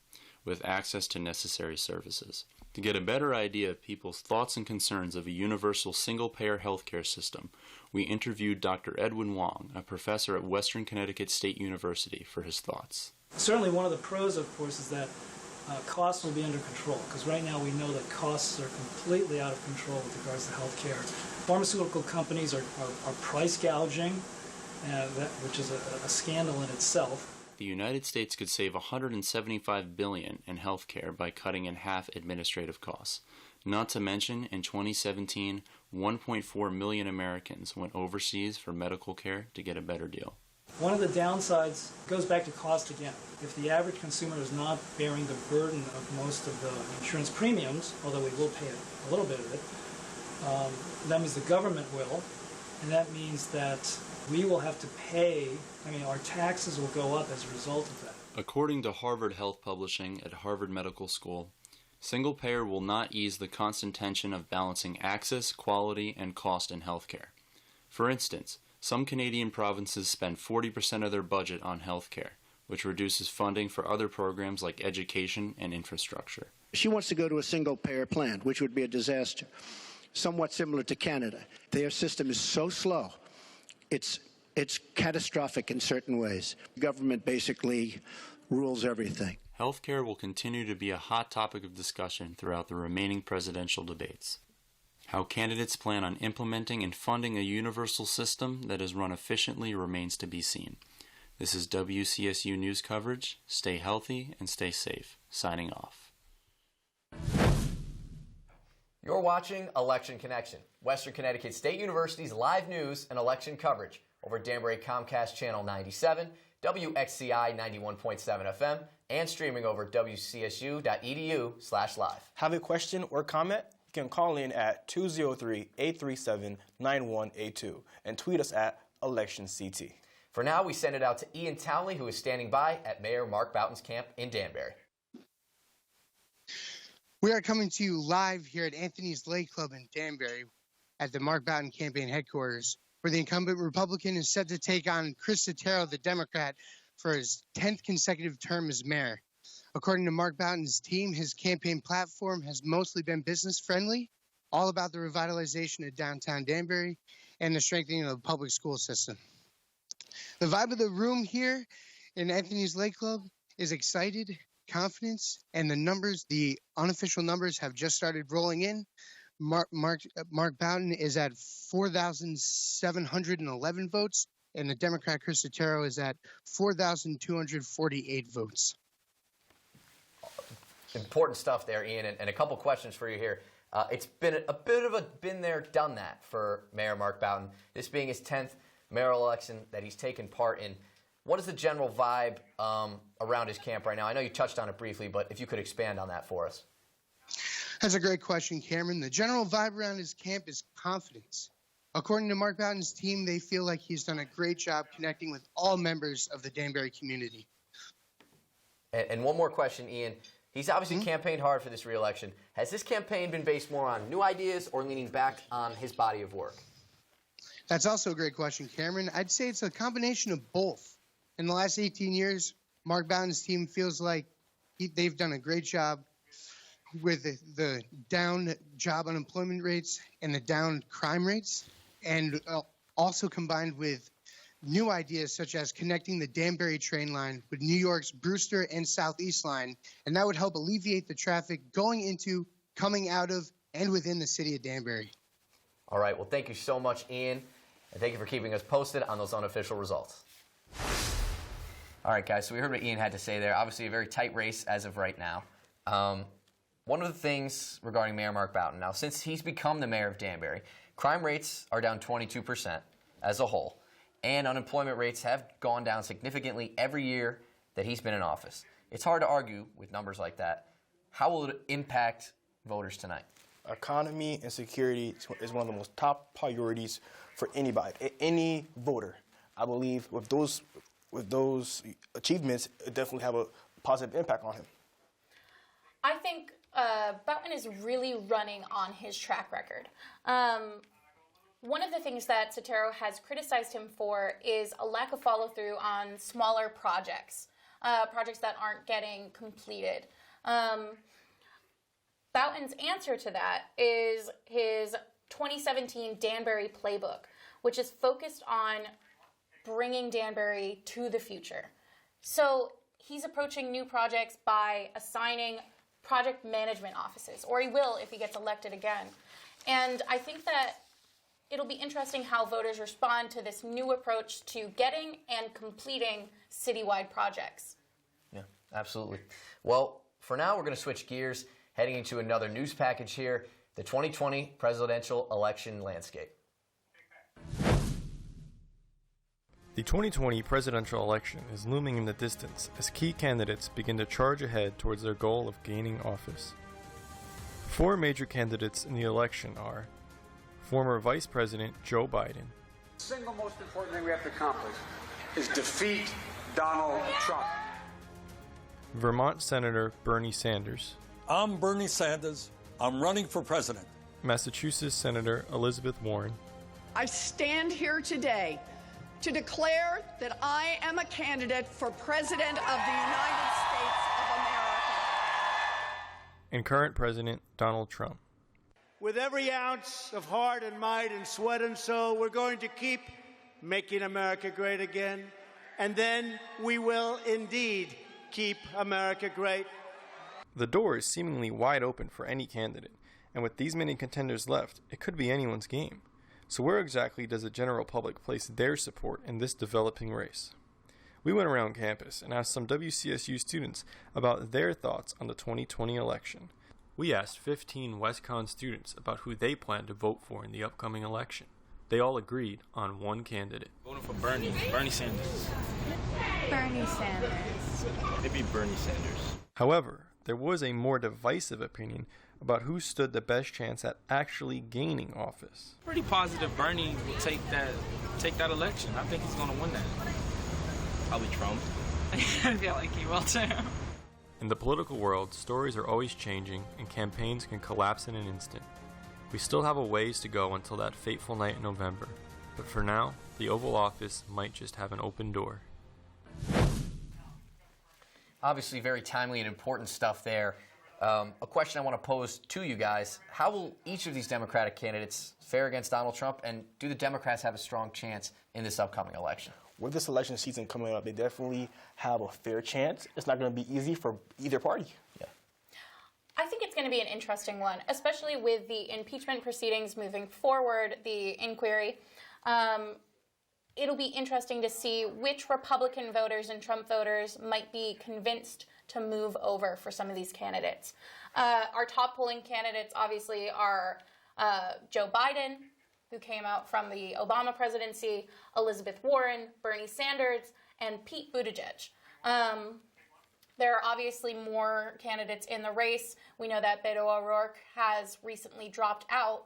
with access to necessary services. To get a better idea of people's thoughts and concerns of a universal single-payer healthcare system, we interviewed Dr. Edwin Wong, a professor at Western Connecticut State University, for his thoughts. Certainly one of the pros, of course, is that costs will be under control, because right now we know that costs are completely out of control with regards to health care. Pharmaceutical companies are price gouging, which is a scandal in itself. The United States could save $175 billion in health care by cutting in half administrative costs. Not to mention, in 2017, 1.4 million Americans went overseas for medical care to get a better deal. One of the downsides goes back to cost again. If the average consumer is not bearing the burden of most of the insurance premiums, although we will pay a little bit of it, that means the government will, and that means that we will have to pay, our taxes will go up as a result of that. According to Harvard Health Publishing at Harvard Medical School, single payer will not ease the constant tension of balancing access, quality, and cost in healthcare. For instance, some Canadian provinces spend 40% of their budget on healthcare, which reduces funding for other programs like education and infrastructure. She wants to go to a single-payer plan, which would be a disaster, somewhat similar to Canada. Their system is so slow, it's catastrophic in certain ways. Government basically rules everything. Healthcare will continue to be a hot topic of discussion throughout the remaining presidential debates. How candidates plan on implementing and funding a universal system that is run efficiently remains to be seen. This is WCSU News Coverage. Stay healthy and stay safe. Signing off. You're watching Election Connection, Western Connecticut State University's live news and election coverage over Danbury Comcast Channel 97, WXCI 91.7 FM, and streaming over wcsu.edu/live. Have a question or comment? You can call in at 203-837-9182 and tweet us at ElectionCT. For now, we send it out to Ian Townley, who is standing by at Mayor Mark Boughton's camp in Danbury. We are coming to you live here at Anthony's Lake Club in Danbury at the Mark Boughton campaign headquarters, where the incumbent Republican is set to take on Chris Sotero, the Democrat, for his 10th consecutive term as mayor. According to Mark Boughton's team, his campaign platform has mostly been business-friendly, all about the revitalization of downtown Danbury and the strengthening of the public school system. The vibe of the room here in Anthony's Lake Club is excited, confidence, and the numbers, the unofficial numbers, have just started rolling in. Mark Boughton is at 4,711 votes, and the Democrat Chris Sotero is at 4,248 votes. Important stuff there, Ian, and a couple questions for you here. It's been a bit of a been there, done that for Mayor Mark Boughton, this being his 10th mayoral election that he's taken part in. What is the general vibe around his camp right now? I know you touched on it briefly, but if you could expand on that for us. That's a great question, Cameron. The general vibe around his camp is confidence. According to Mark Boughton's team, they feel like he's done a great job connecting with all members of the Danbury community. And one more question, Ian. He's obviously campaigned hard for this re-election. Has this campaign been based more on new ideas or leaning back on his body of work? That's also a great question, Cameron. I'd say it's a combination of both. In the last 18 years, Mark Boughton's team feels like they've done a great job with the down job unemployment rates and the down crime rates, and also combined with new ideas such as connecting the Danbury train line with New York's Brewster and Southeast line, and that would help alleviate the traffic going into, coming out of, and within the city of Danbury. All right, well, thank you so much, Ian, and thank you for keeping us posted on those unofficial results. All right, guys, so we heard what Ian had to say there. Obviously, a very tight race as of right now. One of the things regarding Mayor Mark Boughton, now, since he's become the mayor of Danbury, crime rates are down 22% as a whole, and unemployment rates have gone down significantly every year that he's been in office. It's hard to argue with numbers like that. How will it impact voters tonight? Economy and security is one of the most top priorities for anybody, any voter. I believe with those achievements, it definitely have a positive impact on him. I think Boughton is really running on his track record. One of the things that Sotero has criticized him for is a lack of follow-through on smaller projects, projects that aren't getting completed. Boughton's answer to that is his 2017 Danbury Playbook, which is focused on bringing Danbury to the future. So he's approaching new projects by assigning project management offices, or he will if he gets elected again. And I think that it'll be interesting how voters respond to this new approach to getting and completing citywide projects. Yeah, absolutely. Well, for now, we're going to switch gears, heading into another news package here, the 2020 presidential election landscape. The 2020 presidential election is looming in the distance as key candidates begin to charge ahead towards their goal of gaining office. Four major candidates in the election are former Vice President Joe Biden. The single most important thing we have to accomplish is defeat Donald Trump. Vermont Senator Bernie Sanders. I'm Bernie Sanders. I'm running for president. Massachusetts Senator Elizabeth Warren. I stand here today to declare that I am a candidate for President of the United States of America. And current President Donald Trump. With every ounce of heart and might and sweat and soul, we're going to keep making America great again. And then we will indeed keep America great. The door is seemingly wide open for any candidate, and with these many contenders left, it could be anyone's game. So where exactly does the general public place their support in this developing race? We went around campus and asked some WCSU students about their thoughts on the 2020 election. We asked 15 WestCon students about who they plan to vote for in the upcoming election. They all agreed on one candidate. Voting for Bernie Sanders. Bernie Sanders. Maybe Bernie Sanders. However, there was a more divisive opinion about who stood the best chance at actually gaining office. Pretty positive Bernie will take that election. I think he's going to win that. Probably Trump. I feel like he will too. In the political world, stories are always changing and campaigns can collapse in an instant. We still have a ways to go until that fateful night in November, but for now, the Oval Office might just have an open door. Obviously, very timely and important stuff there. A question I want to pose to you guys: how will each of these Democratic candidates fare against Donald Trump, and do the Democrats have a strong chance in this upcoming election? With this election season coming up, they definitely have a fair chance. It's not going to be easy for either party. Yeah. I think it's going to be an interesting one, especially with the impeachment proceedings moving forward, the inquiry. It'll be interesting to see which Republican voters and Trump voters might be convinced to move over for some of these candidates. Our top polling candidates obviously are Joe Biden, who came out from the Obama presidency, Elizabeth Warren, Bernie Sanders, and Pete Buttigieg. There are obviously more candidates in the race. We know that Beto O'Rourke has recently dropped out,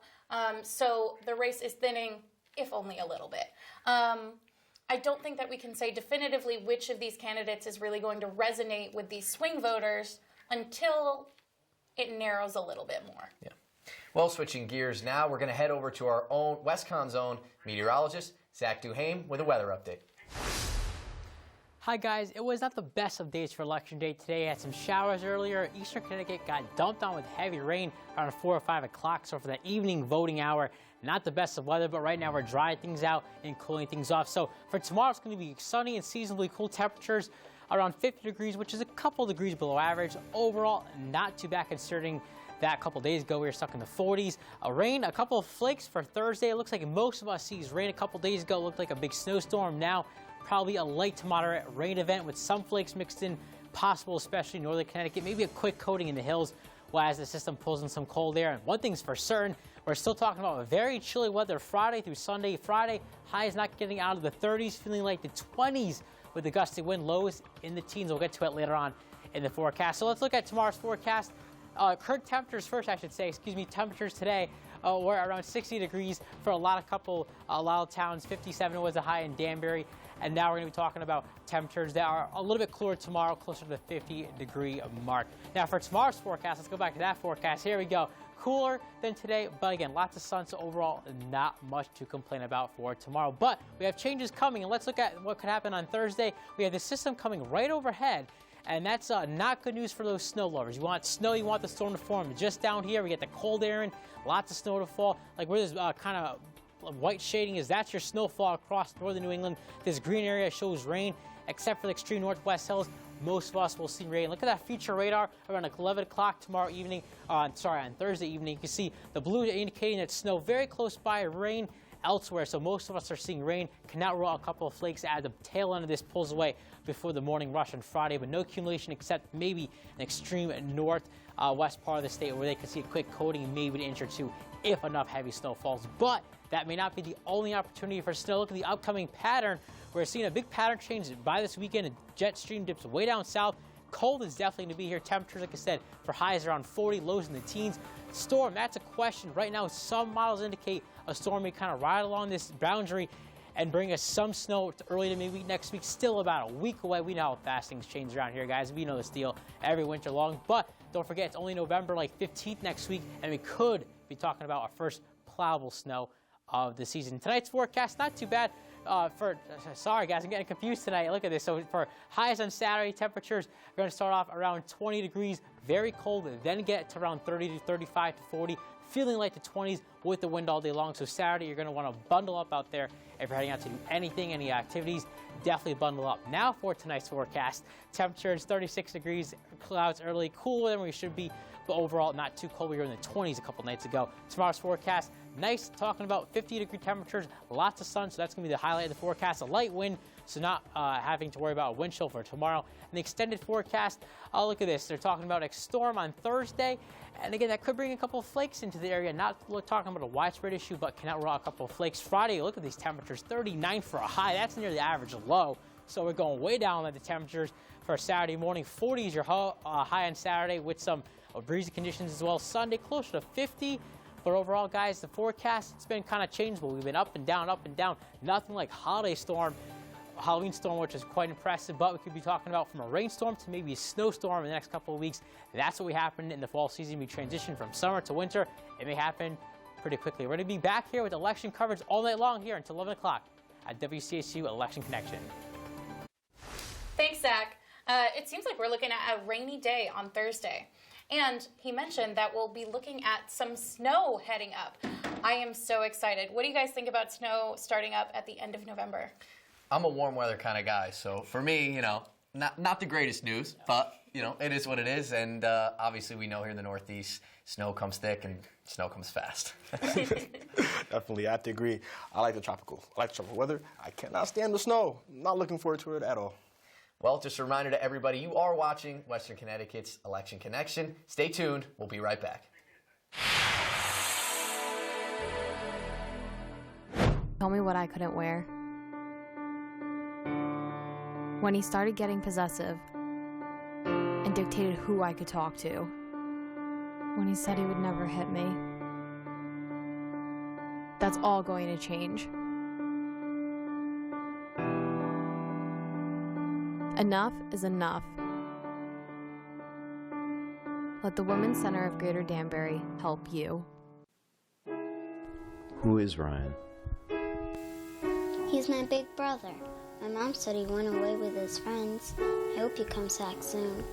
so the race is thinning, if only a little bit. I don't think that we can say definitively which of these candidates is really going to resonate with these swing voters until it narrows a little bit more. Yeah. Well, switching gears now, we're going to head over to our own WestCon's own meteorologist, Zach Duhame, with a weather update. Hi guys, it was not the best of days for Election Day today. Had some showers earlier. Eastern Connecticut got dumped on with heavy rain around 4 or 5 o'clock. So for that evening voting hour, not the best of weather, but right now we're drying things out and cooling things off. So for tomorrow, it's going to be sunny and seasonably cool temperatures around 50 degrees, which is a couple degrees below average. Overall, not too bad considering that a couple days ago we were stuck in the 40s. Rain, a couple of flakes for Thursday. It looks like most of us sees rain. A couple days ago, it looked like a big snowstorm. Now, probably a light to moderate rain event with some flakes mixed in, possible especially in northern Connecticut, maybe a quick coating in the hills as the system pulls in some cold air. And one thing's for certain, we're still talking about very chilly weather Friday through Sunday. Friday, highs not getting out of the 30s, feeling like the 20s with the gusty wind, lows in the teens. We'll get to it later on in the forecast. So let's look at tomorrow's forecast. Current temperatures first, I should say. Temperatures today were around 60 degrees for a lot of towns. 57 was a high in Danbury. And now we're going to be talking about temperatures that are a little bit cooler tomorrow, closer to the 50-degree mark. Now, for tomorrow's forecast, let's go back to that forecast. Here we go. Cooler than today, but again, lots of sun, so overall, not much to complain about for tomorrow. But we have changes coming, and let's look at what could happen on Thursday. We have the system coming right overhead, and that's not good news for those snow lovers. You want snow, you want the storm to form. Just down here, we get the cold air in, lots of snow to fall. Like where this kind of white shading is, that's your snowfall across northern New England. This green area shows rain, except for the extreme northwest hills. Most of us will see rain. Look at that future radar around like 11 o'clock tomorrow evening. On Thursday evening. You can see the blue indicating that snow very close by, rain elsewhere. So most of us are seeing rain. Cannot rule out a couple of flakes as the tail end of this pulls away before the morning rush on Friday, but no accumulation except maybe an extreme northwest part of the state where they can see a quick coating, maybe an inch or two if enough heavy snow falls. But that may not be the only opportunity for snow. Look at the upcoming pattern. We're seeing a big pattern change by this weekend. A jet stream dips way down south. Cold is definitely going to be here. Temperatures, like I said, for highs around 40, lows in the teens. Storm, that's a question. Right now, some models indicate a storm may kind of ride along this boundary and bring us some snow early to maybe next week. Still about a week away. We know how fast things change around here, guys. We know this deal every winter long. But don't forget, it's only November like 15th next week, and we could be talking about our first plowable snow of the season. Tonight's forecast, not too bad. Sorry guys, I'm getting confused tonight. Look at this. So for highs on Saturday, temperatures are going to start off around 20 degrees, very cold, then get to around 30 to 35 to 40, feeling like the 20s with the wind all day long. So Saturday, you're going to want to bundle up out there. If you're heading out to do anything, any activities, definitely bundle up. Now for tonight's forecast, temperatures 36 degrees, clouds early, cooler than we should be, but overall not too cold. We were in the 20s a couple nights ago. Tomorrow's forecast, nice, talking about 50-degree temperatures, lots of sun, so that's going to be the highlight of the forecast. A light wind, so not having to worry about a wind chill for tomorrow. And the extended forecast, look at this. They're talking about a storm on Thursday, and again, that could bring a couple of flakes into the area. Not talking about a widespread issue, but cannot rule out a couple of flakes. Friday, look at these temperatures, 39 for a high. That's near the average low, so we're going way down at the temperatures for Saturday morning. 40 is your high on Saturday with some breezy conditions as well. Sunday, closer to 50. But overall, guys, the forecast, it's been kind of changeable. We've been up and down, up and down. Nothing like Halloween storm, which is quite impressive. But we could be talking about from a rainstorm to maybe a snowstorm in the next couple of weeks. That's what we happen in the fall season. We transition from summer to winter. It may happen pretty quickly. We're going to be back here with election coverage all night long here until 11 o'clock at WCSU Election Connection. Thanks, Zach. It seems like we're looking at a rainy day on Thursday. And he mentioned that we'll be looking at some snow heading up. I am so excited. What do you guys think about snow starting up at the end of November? I'm a warm weather kind of guy, so for me, not the greatest news, but, it is what it is. And obviously we know here in the Northeast, snow comes thick and snow comes fast. Definitely, I have to agree. I like the tropical weather. I cannot stand the snow. I'm not looking forward to it at all. Well, just a reminder to everybody, you are watching Western Connecticut's Election Connection. Stay tuned. We'll be right back. Told me what I couldn't wear. When he started getting possessive and dictated who I could talk to. When he said he would never hit me. That's all going to change. Enough is enough. Let the Women's Center of Greater Danbury help you. Who is Ryan? He's my big brother. My mom said he went away with his friends. I hope he comes back soon.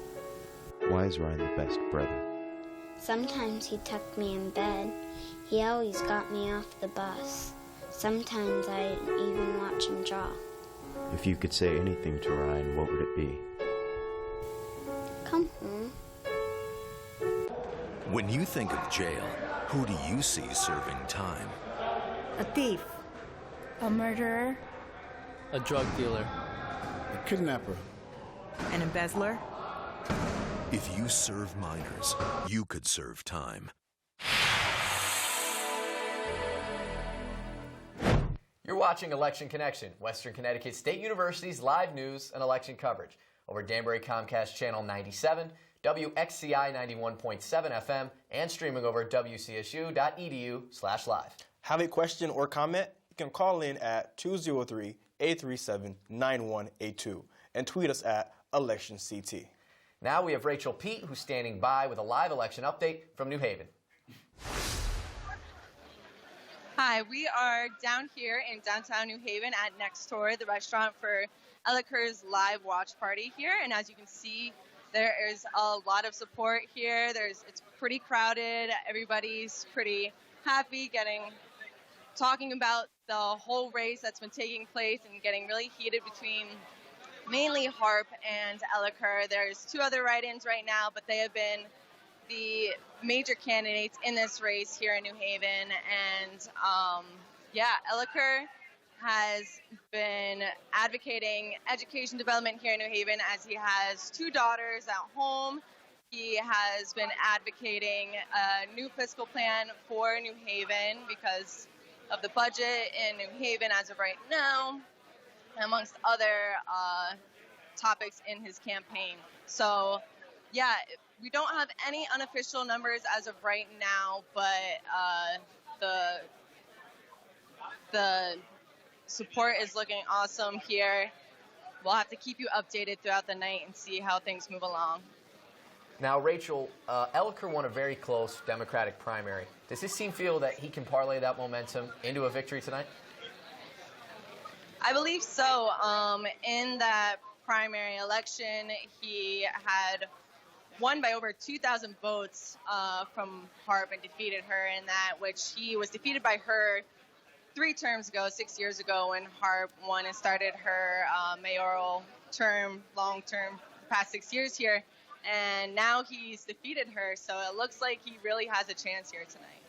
Why is Ryan the best brother? Sometimes he tucked me in bed. He always got me off the bus. Sometimes I even watch him draw. If you could say anything to Ryan, what would it be? Come home. When you think of jail, who do you see serving time? A thief. A murderer. A drug dealer. A kidnapper. An embezzler. If you serve minors, you could serve time. You're watching Election Connection, Western Connecticut State University's live news and election coverage over Danbury Comcast Channel 97, WXCI 91.7 FM, and streaming over at wcsu.edu/live. Have a question or comment? You can call in at 203-837-9182 and tweet us at ElectionCT. Now we have Rachel Pete, who's standing by with a live election update from New Haven. Hi, we are down here in downtown New Haven at Next Door, the restaurant for Elliker's live watch party here. And as you can see, there is a lot of support here. It's pretty crowded. Everybody's pretty happy, talking about the whole race that's been taking place and getting really heated between mainly Harp and Elliker. There's two other write-ins right now, but they have been the major candidates in this race here in New Haven. And Elliker has been advocating education development here in New Haven as he has two daughters at home. He has been advocating a new fiscal plan for New Haven because of the budget in New Haven as of right now, amongst other topics in his campaign. So, we don't have any unofficial numbers as of right now, but the support is looking awesome here. We'll have to keep you updated throughout the night and see how things move along. Now, Rachel, Elliker won a very close Democratic primary. Does his team feel that he can parlay that momentum into a victory tonight? I believe so. In that primary election, he had won by over 2,000 votes from Harp and defeated her in that, which he was defeated by her 3 terms ago, 6 years ago, when Harp won and started her mayoral term, long-term, the past 6 years here. And now he's defeated her, so it looks like he really has a chance here tonight.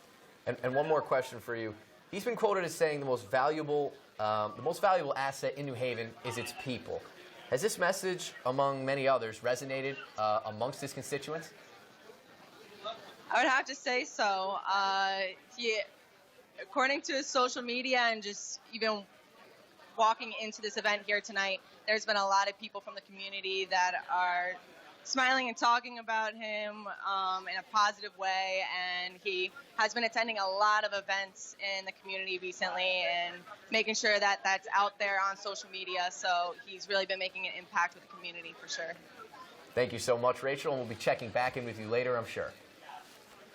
And one more question for you. He's been quoted as saying the most valuable asset in New Haven is its people. Has this message, among many others, resonated amongst his constituents? I would have to say so. According to his social media and just even walking into this event here tonight, there's been a lot of people from the community that are smiling and talking about him in a positive way, and he has been attending a lot of events in the community recently and making sure that that's out there on social media, so he's really been making an impact with the community for sure. Thank you so much, Rachel, and we'll be checking back in with you later, I'm sure.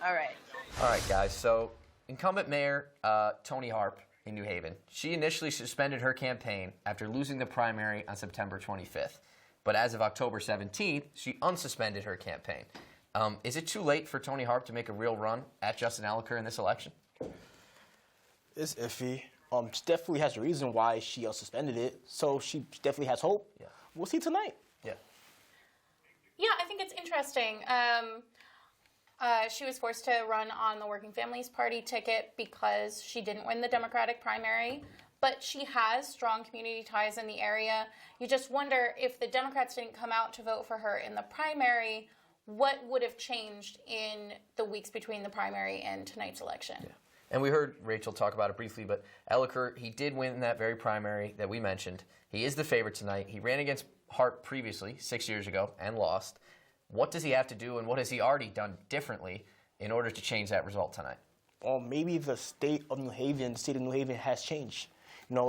All right. All right, guys, so incumbent Mayor Toni Harp in New Haven, she initially suspended her campaign after losing the primary on September 25th. But as of October 17th, she unsuspended her campaign. Is it too late for Toni Harp to make a real run at Justin Elliker in this election? It's iffy. She definitely has a reason why she unsuspended it, so she definitely has hope. Yeah. We'll see tonight. Yeah, I think it's interesting. She was forced to run on the Working Families Party ticket because she didn't win the Democratic primary. But she has strong community ties in the area. You just wonder if the Democrats didn't come out to vote for her in the primary, what would have changed in the weeks between the primary and tonight's election? Yeah. And we heard Rachel talk about it briefly, but Elliker, he did win that very primary that we mentioned. He is the favorite tonight. He ran against Harp previously, 6 years ago, and lost. What does he have to do, and what has he already done differently in order to change that result tonight? Well, maybe the state of New Haven has changed.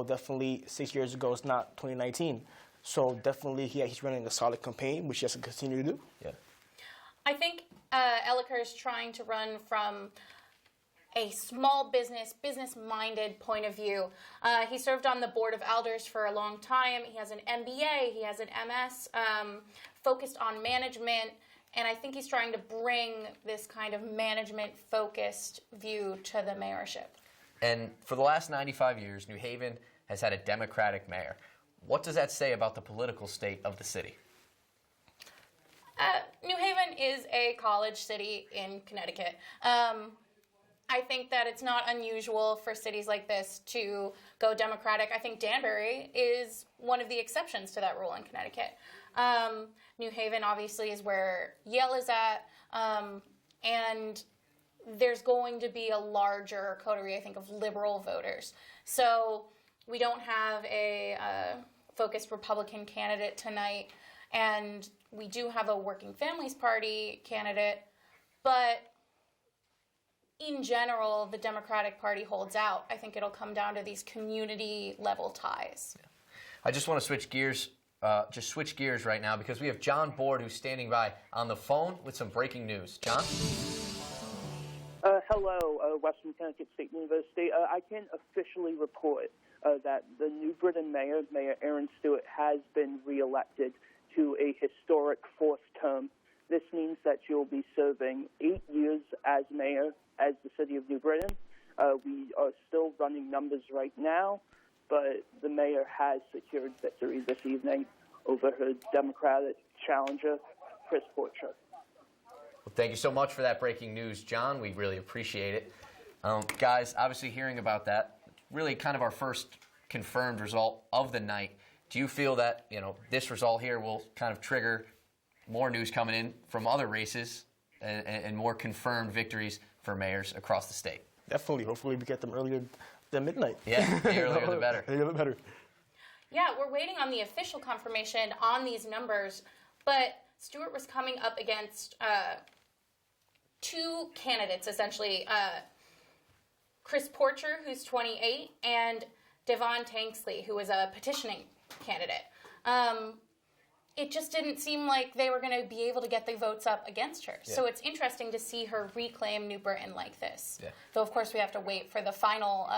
Definitely 6 years ago, it's not 2019. So definitely he's running a solid campaign, which he has to continue to do. Yeah. I think Elliker is trying to run from a small business-minded point of view. He served on the board of elders for a long time. He has an MBA, he has an MS, focused on management, and I think he's trying to bring this kind of management-focused view to the mayorship. And for the last 95 years, New Haven has had a Democratic mayor. What does that say about the political state of the city? New Haven is a college city in Connecticut. I think that it's not unusual for cities like this to go Democratic. I think Danbury is one of the exceptions to that rule in Connecticut. New Haven obviously is where Yale is at, and there's going to be a larger coterie, I think, of liberal voters. So we don't have a focused Republican candidate tonight, and we do have a Working Families Party candidate, but in general, the Democratic Party holds out. I think it'll come down to these community-level ties. Yeah. I just want to switch gears right now because we have John Board who's standing by on the phone with some breaking news. John? Hello, Western Connecticut State University. I can officially report that the New Britain mayor, Mayor Aaron Stewart, has been reelected to a historic fourth term. This means that she'll be serving 8 years as mayor as the city of New Britain. We are still running numbers right now, but the mayor has secured victory this evening over her Democratic challenger, Chris Porcher. Well, thank you so much for that breaking news, John. We really appreciate it. Guys, obviously hearing about that, really kind of our first confirmed result of the night. Do you feel that, this result here will kind of trigger more news coming in from other races and more confirmed victories for mayors across the state? Definitely. Hopefully we get them earlier than midnight. Yeah, the earlier the better. The earlier the better. Yeah, we're waiting on the official confirmation on these numbers, but Stewart was coming up against two candidates, essentially. Chris Porcher, who's 28, and Devon Tanksley, who was a petitioning candidate. It just didn't seem like they were going to be able to get the votes up against her. Yeah. So it's interesting to see her reclaim New Britain like this. Yeah. Though, of course, we have to wait for the final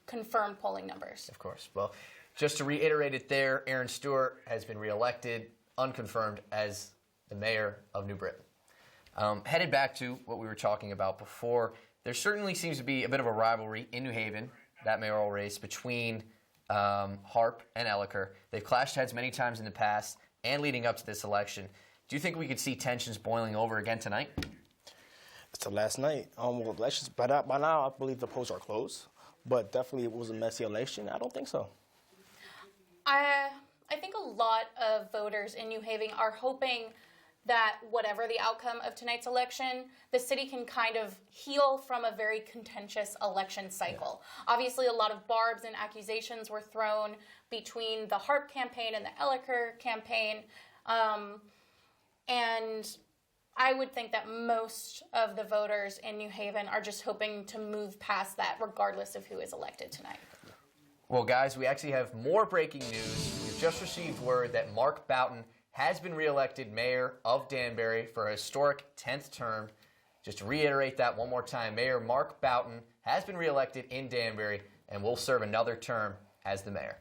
confirmed polling numbers. Of course. Well, just to reiterate it there, Aaron Stewart has been reelected, unconfirmed, as the mayor of New Britain. Headed back to what we were talking about before, there certainly seems to be a bit of a rivalry in New Haven, that mayoral race, between Harp and Elliker. They've clashed heads many times in the past and leading up to this election. Do you think we could see tensions boiling over again tonight? It's the last night. Elections, by now, I believe the polls are closed, but definitely it was a messy election. I don't think so. I think a lot of voters in New Haven are hoping that whatever the outcome of tonight's election, the city can kind of heal from a very contentious election cycle. Yeah. Obviously, a lot of barbs and accusations were thrown between the Harp campaign and the Elliker campaign. And I would think that most of the voters in New Haven are just hoping to move past that regardless of who is elected tonight. Well, guys, we actually have more breaking news. We've just received word that Mark Boughton has been reelected mayor of Danbury for a historic 10th term. Just to reiterate that one more time, Mayor Mark Boughton has been reelected in Danbury and will serve another term as the mayor.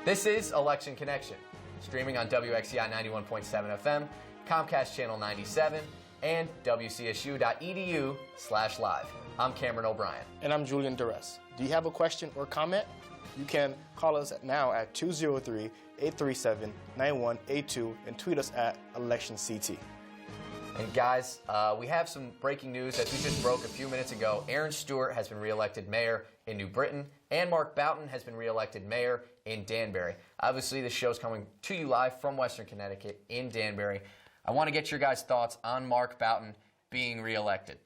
This is Election Connection, streaming on WXCI 91.7 FM, Comcast Channel 97, and WCSU.edu/live. I'm Cameron O'Brien. And I'm Julian Duress. Do you have a question or comment? You can call us now at 203-837-9182 and tweet us at ElectionCT. And guys, we have some breaking news that we just broke a few minutes ago. Aaron Stewart has been reelected mayor in New Britain, and Mark Boughton has been reelected mayor in Danbury. Obviously, this show's coming to you live from Western Connecticut in Danbury. I want to get your guys' thoughts on Mark Boughton being reelected.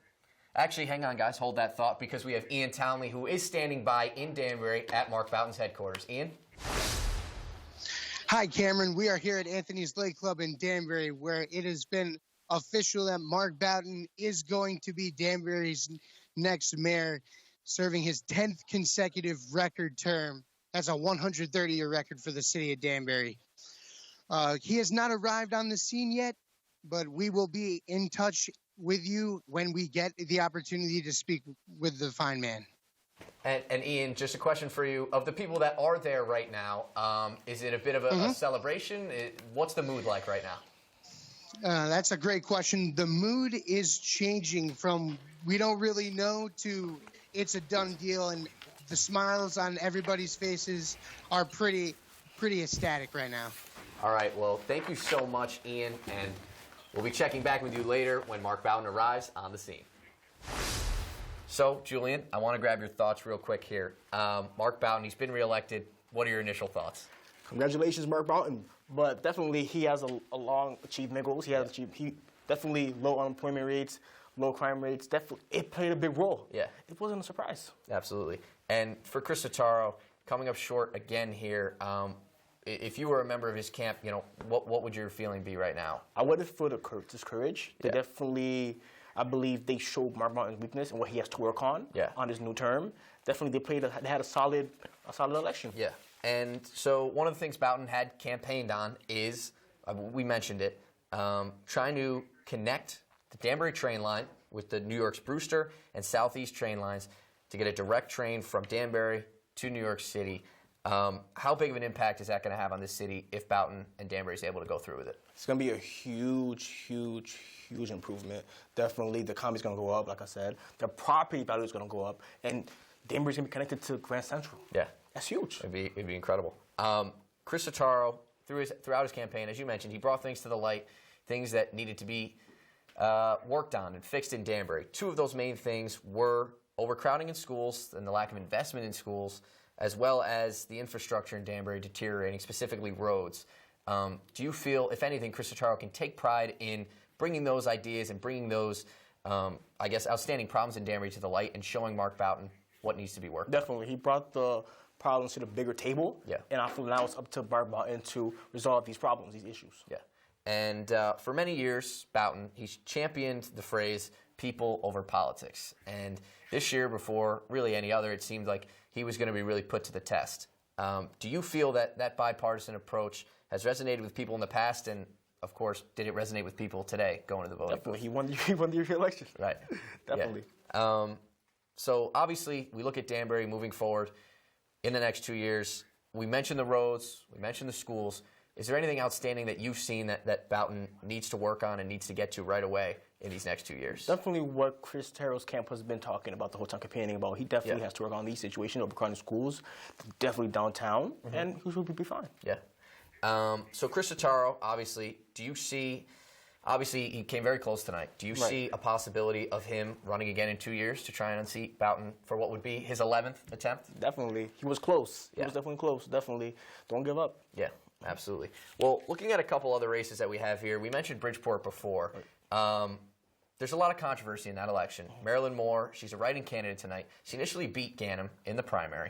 Actually, hang on, guys. Hold that thought because we have Ian Townley, who is standing by in Danbury at Mark Boughton's headquarters. Ian? Hi, Cameron. We are here at Anthony's Lake Club in Danbury, where it has been official that Mark Boughton is going to be Danbury's next mayor, serving his 10th consecutive record term. That's a 130-year record for the city of Danbury. He has not arrived on the scene yet, but we will be in touch with you when we get the opportunity to speak with the fine man. And Ian, just a question for you. Of the people that are there right now, is it a bit of a celebration? What's the mood like right now? That's a great question. The mood is changing from we don't really know to it's a done deal, and the smiles on everybody's faces are pretty ecstatic right now. All right, well, thank you so much, Ian, and we'll be checking back with you later when Mark Boughton arrives on the scene. So, Julian, I want to grab your thoughts real quick here. Mark Boughton, he's been reelected. What are your initial thoughts? Congratulations, Mark Boughton. But definitely, he has a long achievement goals. He definitely low unemployment rates, low crime rates. Definitely, it played a big role. Yeah, it wasn't a surprise. Absolutely. And for Chris Totaro, coming up short again here. If you were a member of his camp, you know, what would your feeling be right now? I would have feel this courage. They definitely, I believe, they showed Mark Boughton's weakness and what he has to work on his new term. Definitely, they had a solid election. Yeah. And so one of the things Boughton had campaigned on is, we mentioned it, trying to connect the Danbury train line with the New York's Brewster and Southeast train lines to get a direct train from Danbury to New York City. How big of an impact is that going to have on this city if Boughton and Danbury is able to go through with it? It's going to be a huge improvement. Definitely, the economy's going to go up, like I said. The property value is going to go up, and Danbury's going to be connected to Grand Central. Yeah. That's huge. It'd be incredible. Chris Totaro, throughout his campaign, as you mentioned, he brought things to the light, things that needed to be worked on and fixed in Danbury. Two of those main things were overcrowding in schools and the lack of investment in schools, as well as the infrastructure in Danbury deteriorating, specifically roads. Do you feel, if anything, Chris Totaro can take pride in bringing those ideas and bringing those, I guess, outstanding problems in Danbury to the light and showing Mark Boughton what needs to be worked on? Definitely. He brought the problems to the bigger table. Yeah. And I feel now it's up to Mark Boughton to resolve these problems, these issues. Yeah. And for many years, Boughton, he's championed the phrase people over politics. And this year, before really any other, it seemed like he was going to be really put to the test. Do you feel that that bipartisan approach has resonated with people in the past? And, of course, did it resonate with people today going to the voting? Definitely. He won the election. Right. Definitely. Yeah. So, obviously, we look at Danbury moving forward in the next 2 years. We mentioned the roads. We mentioned the schools. Is there anything outstanding that you've seen that Boughton needs to work on and needs to get to right away in these next 2 years? Definitely what Chris Totaro's camp has been talking about the whole time, campaigning about. He definitely has to work on these situations, overcrowding schools, definitely downtown, and he should be fine. Yeah. So Chris Totaro, obviously, do you see... Obviously, he came very close tonight. Do you see a possibility of him running again in 2 years to try and unseat Boughton for what would be his 11th attempt? Definitely. He was close. He was definitely close. Definitely. Don't give up. Yeah, absolutely. Well, looking at a couple other races that we have here, we mentioned Bridgeport before. There's a lot of controversy in that election. Marilyn Moore, she's a write-in candidate tonight. She initially beat Ganem in the primary.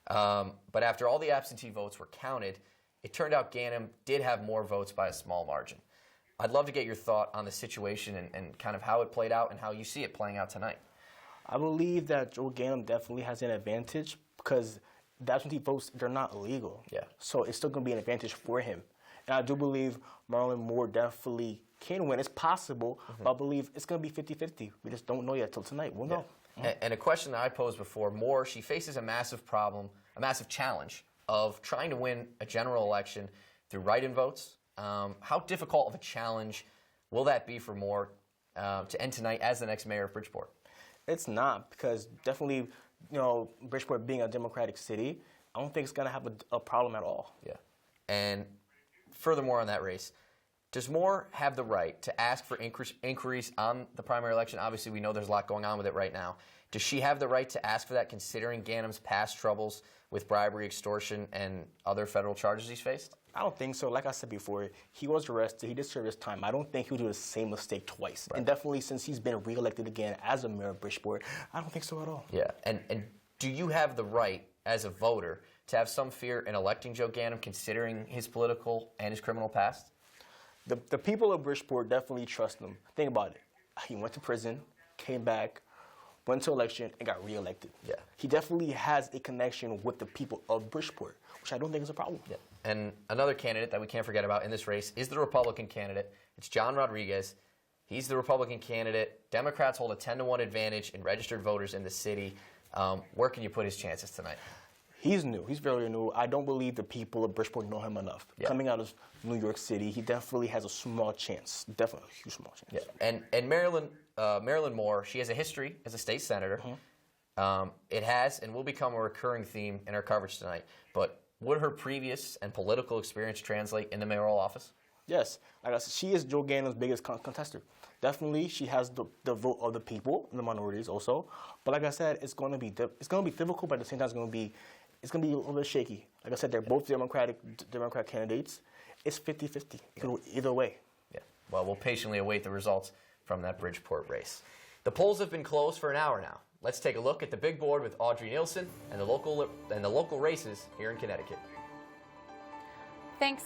But after all the absentee votes were counted, it turned out Ganem did have more votes by a small margin. I'd love to get your thought on the situation and kind of how it played out and how you see it playing out tonight. I believe that Joe Ganem definitely has an advantage because the absentee votes, they're not illegal. Yeah. So it's still going to be an advantage for him. And I do believe Marilyn Moore definitely can win. It's possible, but I believe it's going to be 50-50. We just don't know yet till tonight. We'll know. And a question that I posed before, Moore, she faces a massive problem, a massive challenge of trying to win a general election through write-in votes. How difficult of a challenge will that be for Moore to end tonight as the next mayor of Bridgeport? It's not, because definitely, Bridgeport being a Democratic city, I don't think it's going to have a problem at all. Yeah. And furthermore on that race, does Moore have the right to ask for inquiries on the primary election? Obviously, we know there's a lot going on with it right now. Does she have the right to ask for that, considering Ganem's past troubles with bribery, extortion, and other federal charges he's faced? I don't think so. Like I said before, he was arrested. He did serve his time. I don't think he'll do the same mistake twice. And definitely, since he's been reelected again as a mayor of Bridgeport, I don't think so at all. Yeah. And do you have the right, as a voter, to have some fear in electing Joe Ganim, considering his political and his criminal past? The people of Bridgeport definitely trust him. Think about it. He went to prison, came back, went to election, and got reelected. Yeah. He definitely has a connection with the people of Bridgeport, which I don't think is a problem. Yeah. And another candidate that we can't forget about in this race is the Republican candidate. It's John Rodriguez. He's the Republican candidate. Democrats hold a 10-1 advantage in registered voters in the city. Where can you put his chances tonight? He's new. He's very new. I don't believe the people of Bridgeport know him enough. Yeah. Coming out of New York City, he definitely has a small chance. Definitely a huge small chance. Yeah. And Marilyn Moore, she has a history as a state senator. It has and will become a recurring theme in our coverage tonight. But would her previous and political experience translate in the mayoral office? Yes. Like I said, she is Joe Ganim's biggest contester. Definitely, she has the vote of the people and the minorities also. But like I said, it's going to be difficult, but at the same time, it's going to be a little bit shaky. Like I said, they're both Democrat candidates. It's 50-50. It could go either way. Yeah. Well, we'll patiently await the results from that Bridgeport race. The polls have been closed for an hour now. Let's take a look at the big board with Audrey Nielsen and the local races here in Connecticut. Thanks,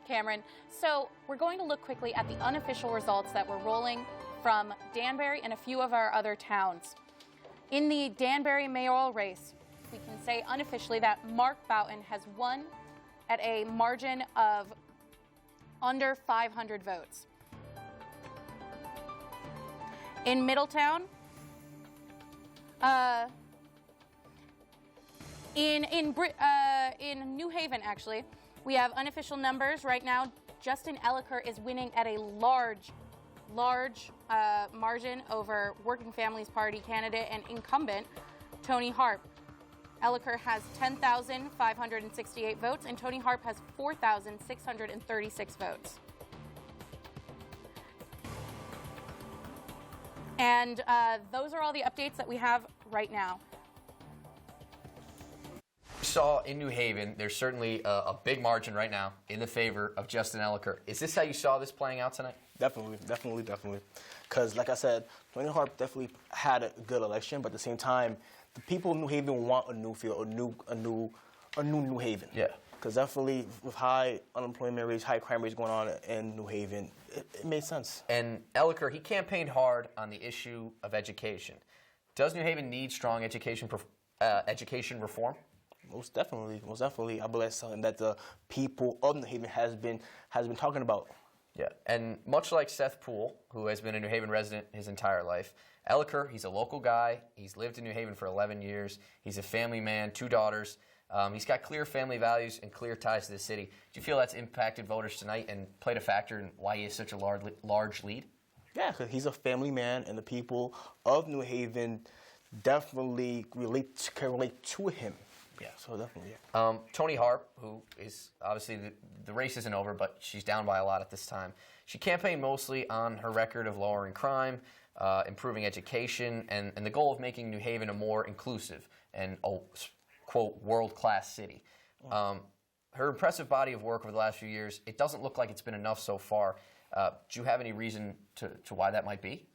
Cameron. So we're going to look quickly at the unofficial results that were rolling from Danbury and a few of our other towns. In the Danbury mayoral race, we can say unofficially that Mark Boughton has won at a margin of under 500 votes. In Middletown, in New Haven, actually, we have unofficial numbers right now. Justin Elliker is winning at a large margin over Working Families Party candidate and incumbent Tony Harp. Elliker has 10,568 votes, and Tony Harp has 4,636 votes. And those are all the updates that we have right now. We saw in New Haven, there's certainly a big margin right now in the favor of Justin Elliker. Is this how you saw this playing out tonight? Definitely. Because, like I said, Tony Harp definitely had a good election, but at the same time, the people of New Haven want a new feel, a new New Haven. Yeah. Because definitely with high unemployment rates, high crime rates going on in New Haven, it made sense. And Elliker, he campaigned hard on the issue of education. Does New Haven need strong education reform? Most definitely. I believe that's something that the people of New Haven has been talking about. Yeah, and much like Seth Poole, who has been a New Haven resident his entire life, Elliker, he's a local guy. He's lived in New Haven for 11 years. He's a family man, 2 daughters. He's got clear family values and clear ties to the city. Do you feel that's impacted voters tonight and played a factor in why he has such a large lead? Yeah, because he's a family man, and the people of New Haven definitely can relate to him. Yeah, so definitely. Yeah. Tony Harp, who is obviously the race isn't over, but she's down by a lot at this time. She campaigned mostly on her record of lowering crime, improving education, and the goal of making New Haven a more inclusive and quote world-class city. Her impressive body of work over the last few years, it doesn't look like it's been enough so far. Do you have any reason to why that might be?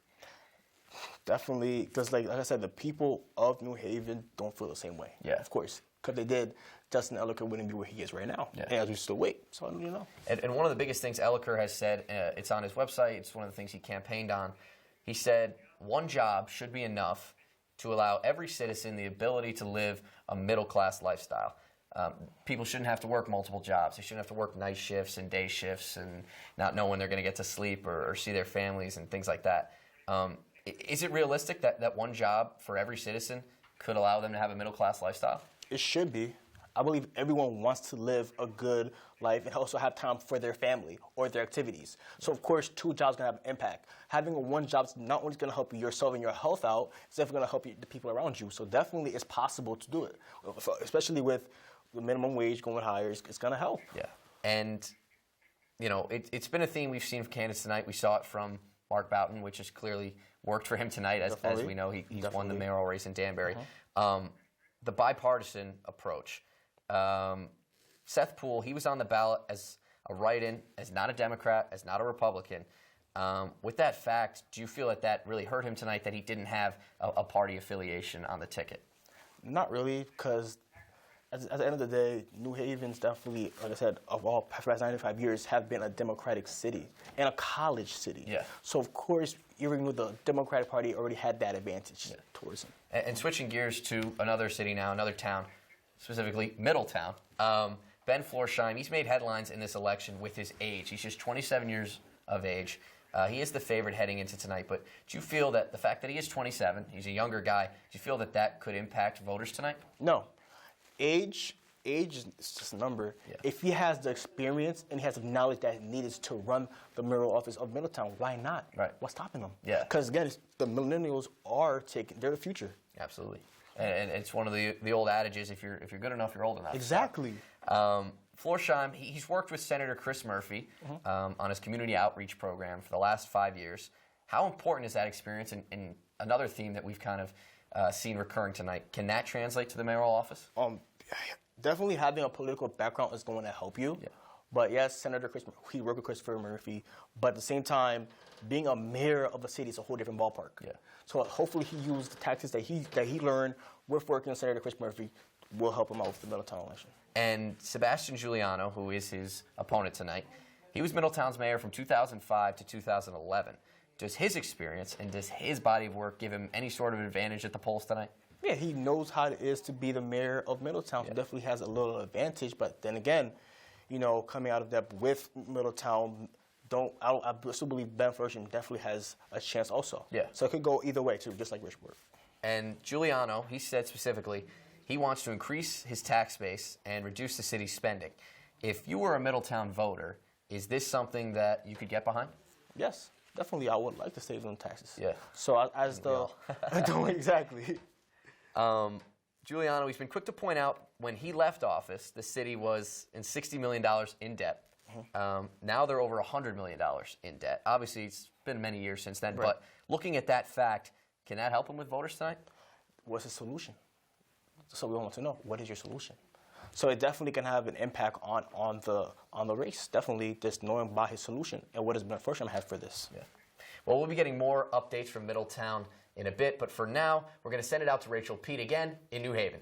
Definitely, because like I said, the people of New Haven don't feel the same way. Yeah, of course. Because they did, Justin Elliker wouldn't be where he is right now. Yeah. And as we still wait, so I don't know. And one of the biggest things Elliker has said, it's on his website, it's one of the things he campaigned on. He said, one job should be enough to allow every citizen the ability to live a middle-class lifestyle. People shouldn't have to work multiple jobs. They shouldn't have to work night shifts and day shifts and not know when they're going to get to sleep or see their families and things like that. Is it realistic that one job for every citizen could allow them to have a middle-class lifestyle? It should be. I believe everyone wants to live a good life and also have time for their family or their activities. So, of course, 2 jobs are going to have an impact. Having one job is not only going to help yourself and your health out, it's definitely going to help the people around you. So definitely it's possible to do it, especially with the minimum wage going higher. It's going to help. Yeah. And, you know, it's been a theme we've seen from candidates tonight. We saw it from Mark Boughton, which has clearly worked for him tonight. As we know, he's won the mayoral race in Danbury. The bipartisan approach. Seth Poole, he was on the ballot as a write-in, as not a Democrat, as not a Republican. With that fact, do you feel that really hurt him tonight, that he didn't have a party affiliation on the ticket? Not really, because at the end of the day, New Haven's definitely, like I said, of all past 95 years, have been a Democratic city and a college city. Yeah. So, of course, even with the Democratic Party already had that advantage towards them. And switching gears to another city now, another town, specifically Middletown. Ben Florsheim, he's made headlines in this election with his age. He's just 27 years of age. He is the favorite heading into tonight, but do you feel that the fact that he is 27, he's a younger guy, do you feel that that could impact voters tonight? No. Age is just a number. Yeah. If he has the experience and he has the knowledge that he needs to run the mayoral office of Middletown, why not? Right. What's stopping him? Yeah. Because, again, the millennials they're the future. Absolutely. And it's one of the old adages, if you're good enough, you're old enough. Exactly. Florsheim, he's worked with Senator Chris Murphy on his community outreach program for the last 5 years. How important is that experience? And another theme that we've kind of seen recurring tonight, can that translate to the mayoral office? Definitely having a political background is going to help you. Yeah. But yes, Senator Chris, he worked with Christopher Murphy. But at the same time, being a mayor of a city is a whole different ballpark. Yeah. So hopefully he used the tactics that he learned with working with Senator Chris Murphy will help him out with the Middletown election. And Sebastian Giuliano, who is his opponent tonight, he was Middletown's mayor from 2005 to 2011. Does his experience and does his body of work give him any sort of advantage at the polls tonight? Yeah, he knows how it is to be the mayor of Middletown. Yeah. So definitely has a little advantage. But then again, coming out of that with Middletown, I still believe Ben Florsheim definitely has a chance also. Yeah. So it could go either way too, just like Richport. And Giuliano, he said specifically, he wants to increase his tax base and reduce the city's spending. If you were a Middletown voter, is this something that you could get behind? Yes, definitely. I would like to save on taxes. Yeah. So as the exactly. Giuliano, he's been quick to point out when he left office, the city was in $60 million in debt. Now they're over $100 million in debt. Obviously, it's been many years since then, right. But looking at that fact, can that help him with voters tonight? What's his solution? So we want to know, what is your solution? So it definitely can have an impact on the race. Definitely just knowing about his solution and what does Ben Florsheim have for this. Yeah. Well, we'll be getting more updates from Middletown in a bit, but for now, we're going to send it out to Rachel Pete again in New Haven.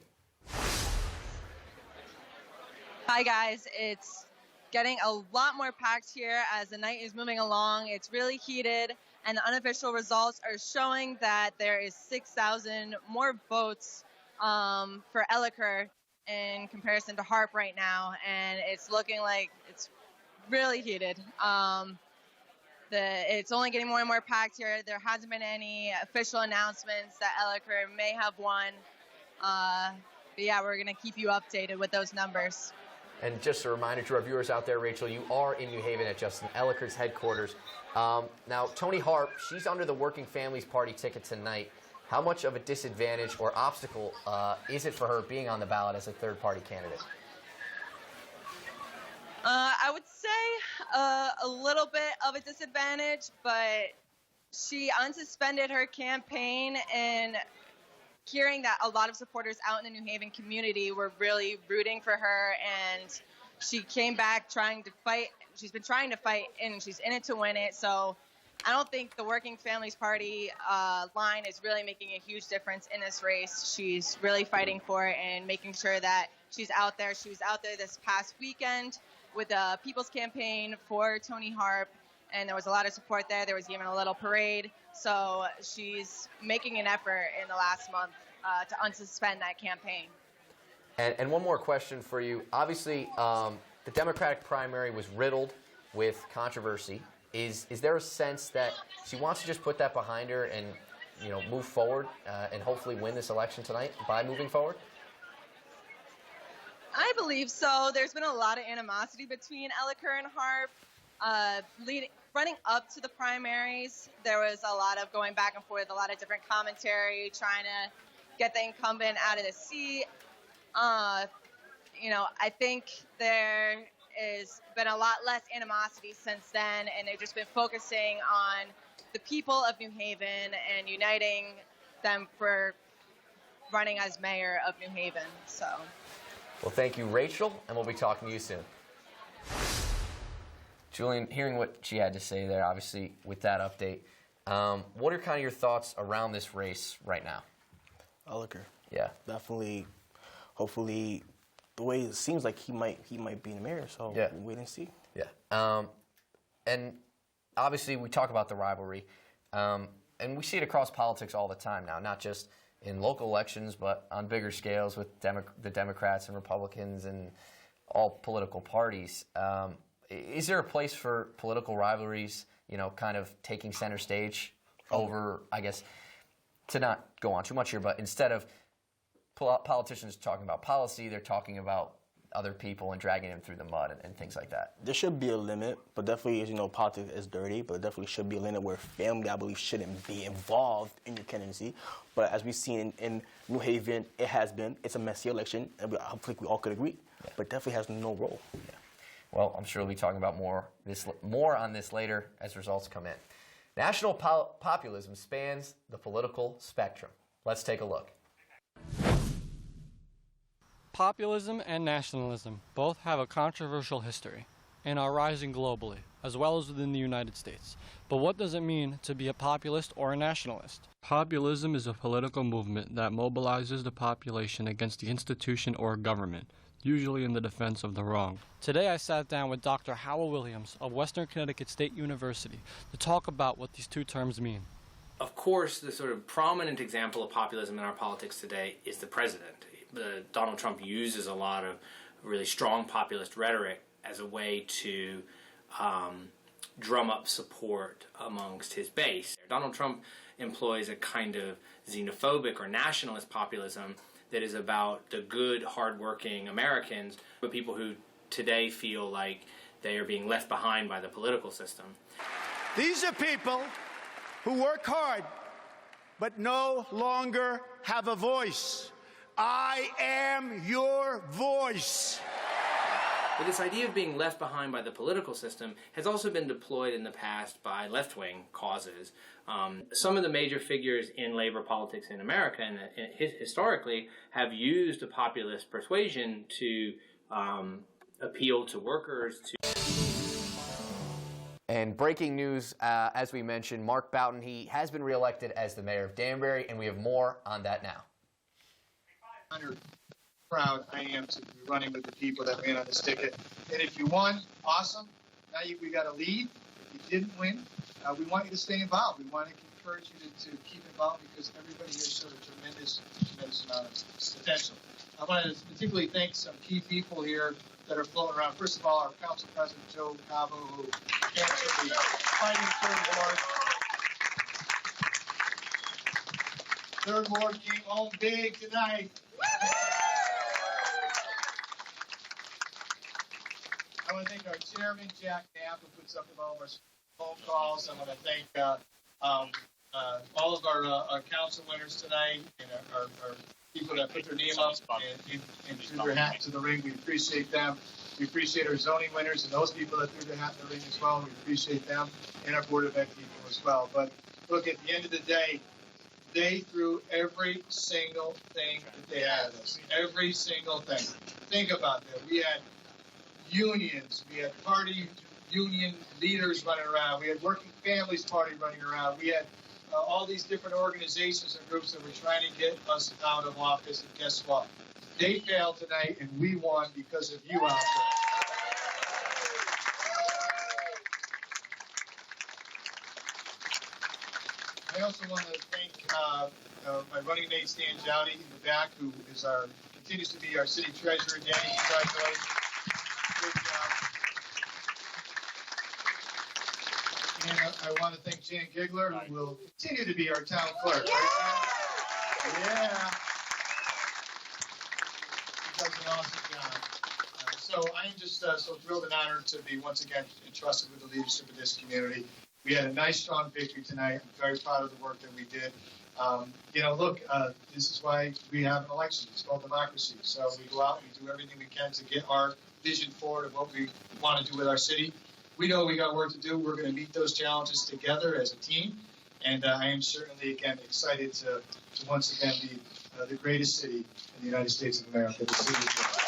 Hi, guys. It's getting a lot more packed here as the night is moving along. It's really heated, and the unofficial results are showing that there is 6,000 more votes for Ellicott in comparison to Harp right now, and it's looking like it's really heated. It's only getting more and more packed here. There hasn't been any official announcements that Ellicott may have won. But yeah, we're going to keep you updated with those numbers. And just a reminder to our viewers out there, Rachel, you are in New Haven at Justin Ellicott's headquarters. Now, Toni Harp, she's under the Working Families Party ticket tonight. How much of a disadvantage or obstacle is it for her being on the ballot as a third-party candidate? I would say a little bit of a disadvantage, but she unsuspended her campaign, and hearing that a lot of supporters out in the New Haven community were really rooting for her, and she came back trying to fight. She's been trying to fight, and she's in it to win it. So I don't think the Working Families Party line is really making a huge difference in this race. She's really fighting for it and making sure that she's out there. She was out there this past weekend with the People's Campaign for Toni Harp, and there was a lot of support there. There was even a little parade. So she's making an effort in the last month to unsuspend that campaign. And one more question for you. Obviously, the Democratic primary was riddled with controversy. Is there a sense that she wants to just put that behind her and move forward and hopefully win this election tonight by moving forward? I believe so. There's been a lot of animosity between Ellicott and Harp. Running up to the primaries, there was a lot of going back and forth, a lot of different commentary, trying to get the incumbent out of the seat. I think there has been a lot less animosity since then, and they've just been focusing on the people of New Haven and uniting them for running as mayor of New Haven. So. Well, thank you, Rachel, and we'll be talking to you soon. Julian, hearing what she had to say there, obviously, with that update, what are kind of your thoughts around this race right now? Ellicott. Yeah. Definitely, hopefully, the way it seems like he might be the mayor. So Yeah. we'll wait and see. Yeah. And obviously we talk about the rivalry, and we see it across politics all the time now, not just in local elections, but on bigger scales with the Democrats and Republicans and all political parties. Is there a place for political rivalries, kind of taking center stage over, I guess, to not go on too much here, but instead of politicians talking about policy, they're talking about other people and dragging them through the mud and things like that? There should be a limit, but definitely, as you know, politics is dirty, but there definitely should be a limit where family, I believe, shouldn't be involved in your candidacy. But as we've seen in New Haven, it's a messy election, and hopefully we all could agree, but definitely has no role. Yeah. Well, I'm sure we'll be talking about more on this later as results come in. National populism spans the political spectrum. Let's take a look. Populism and nationalism both have a controversial history and are rising globally, as well as within the United States. But what does it mean to be a populist or a nationalist? Populism is a political movement that mobilizes the population against the institution or government, usually in the defense of the wrong. Today I sat down with Dr. Howell Williams of Western Connecticut State University to talk about what these two terms mean. Of course, the sort of prominent example of populism in our politics today is the president. Donald Trump uses a lot of really strong populist rhetoric as a way to drum up support amongst his base. Donald Trump employs a kind of xenophobic or nationalist populism that is about the good, hardworking Americans, but people who today feel like they are being left behind by the political system. These are people who work hard but no longer have a voice. I am your voice. But this idea of being left behind by the political system has also been deployed in the past by left-wing causes. Some of the major figures in labor politics in America and historically have used a populist persuasion to appeal to workers. And breaking news, as we mentioned, Mark Boughton, he has been reelected as the mayor of Danbury, and we have more on that now. Proud I am to be running with the people that ran on this ticket. And if you won, awesome. Now we got a lead. If you didn't win, we want you to stay involved. We want to encourage you to keep involved because everybody here showed a tremendous amount of potential. I want to particularly thank some key people here that are floating around. First of all, our Council President, Joe Cabo, who answered the fighting third ward. Third ward came home big tonight. I want to thank our chairman, Jack Knapp, who puts up with all of our phone calls. I want to thank all of our council winners tonight and our people that put their name up and threw their hat to the ring. We appreciate them. We appreciate our zoning winners and those people that threw their hat in the ring as well. We appreciate them and our Board of Ed people as well. But look, at the end of the day, they threw every single thing that they had at us. Every single thing. Think about that. We had unions. We had party union leaders running around. We had Working Families Party running around. We had all these different organizations and groups that were trying to get us out of office. And guess what? They failed tonight, and we won because of you out there. I also want to thank my running mate Stan Jowdy in the back, who is continues to be our city treasurer. Danny, congratulations. Good job. And I want to thank Jan Gigler, who will continue to be our town clerk. Yeah. Right? Yeah. He does an awesome job. So I am just so thrilled and honored to be once again entrusted with the leadership of this community. We had a nice, strong victory tonight. I'm very proud of the work that we did. This is why we have an election. It's called democracy. So we go out and we do everything we can to get our vision forward of what we want to do with our city. We know we got work to do. We're going to meet those challenges together as a team. And I am certainly, again, excited to once again be the greatest city in the United States of America, the city of Danbury.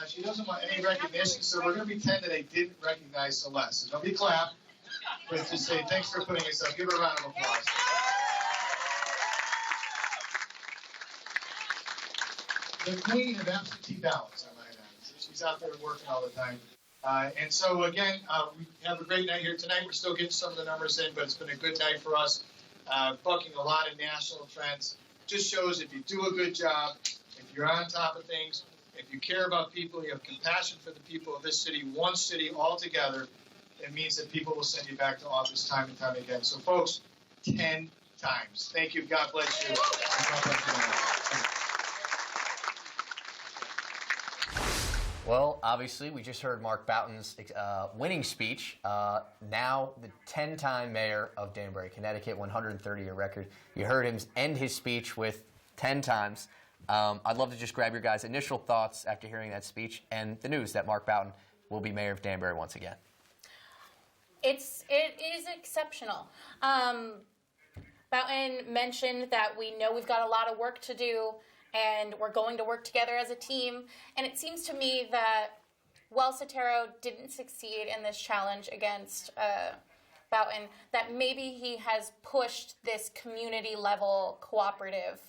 She doesn't want any recognition, so we're going to pretend that they didn't recognize Celeste. So nobody clap. but to say thanks for putting us up. Give her a round of applause. The queen of absentee ballots, I might add. She's out there working all the time. And so, again, we have a great night here tonight. We're still getting some of the numbers in, but it's been a good night for us, bucking a lot of national trends. Just shows if you do a good job, if you're on top of things, if you care about people, you have compassion for the people of this city, one city all together, it means that people will send you back to office time and time again. So, folks, 10 times. Thank you. God bless you. And God bless you. Well, obviously, we just heard Mark Boughton's winning speech. Now the 10-time mayor of Danbury, Connecticut, 130-year record. You heard him end his speech with 10 times. I'd love to just grab your guys' initial thoughts after hearing that speech and the news that Mark Boughton will be mayor of Danbury once again. It is exceptional. Boughton mentioned that we know we've got a lot of work to do, and we're going to work together as a team. And it seems to me that while Sotero didn't succeed in this challenge against Boughton, that maybe he has pushed this community-level cooperative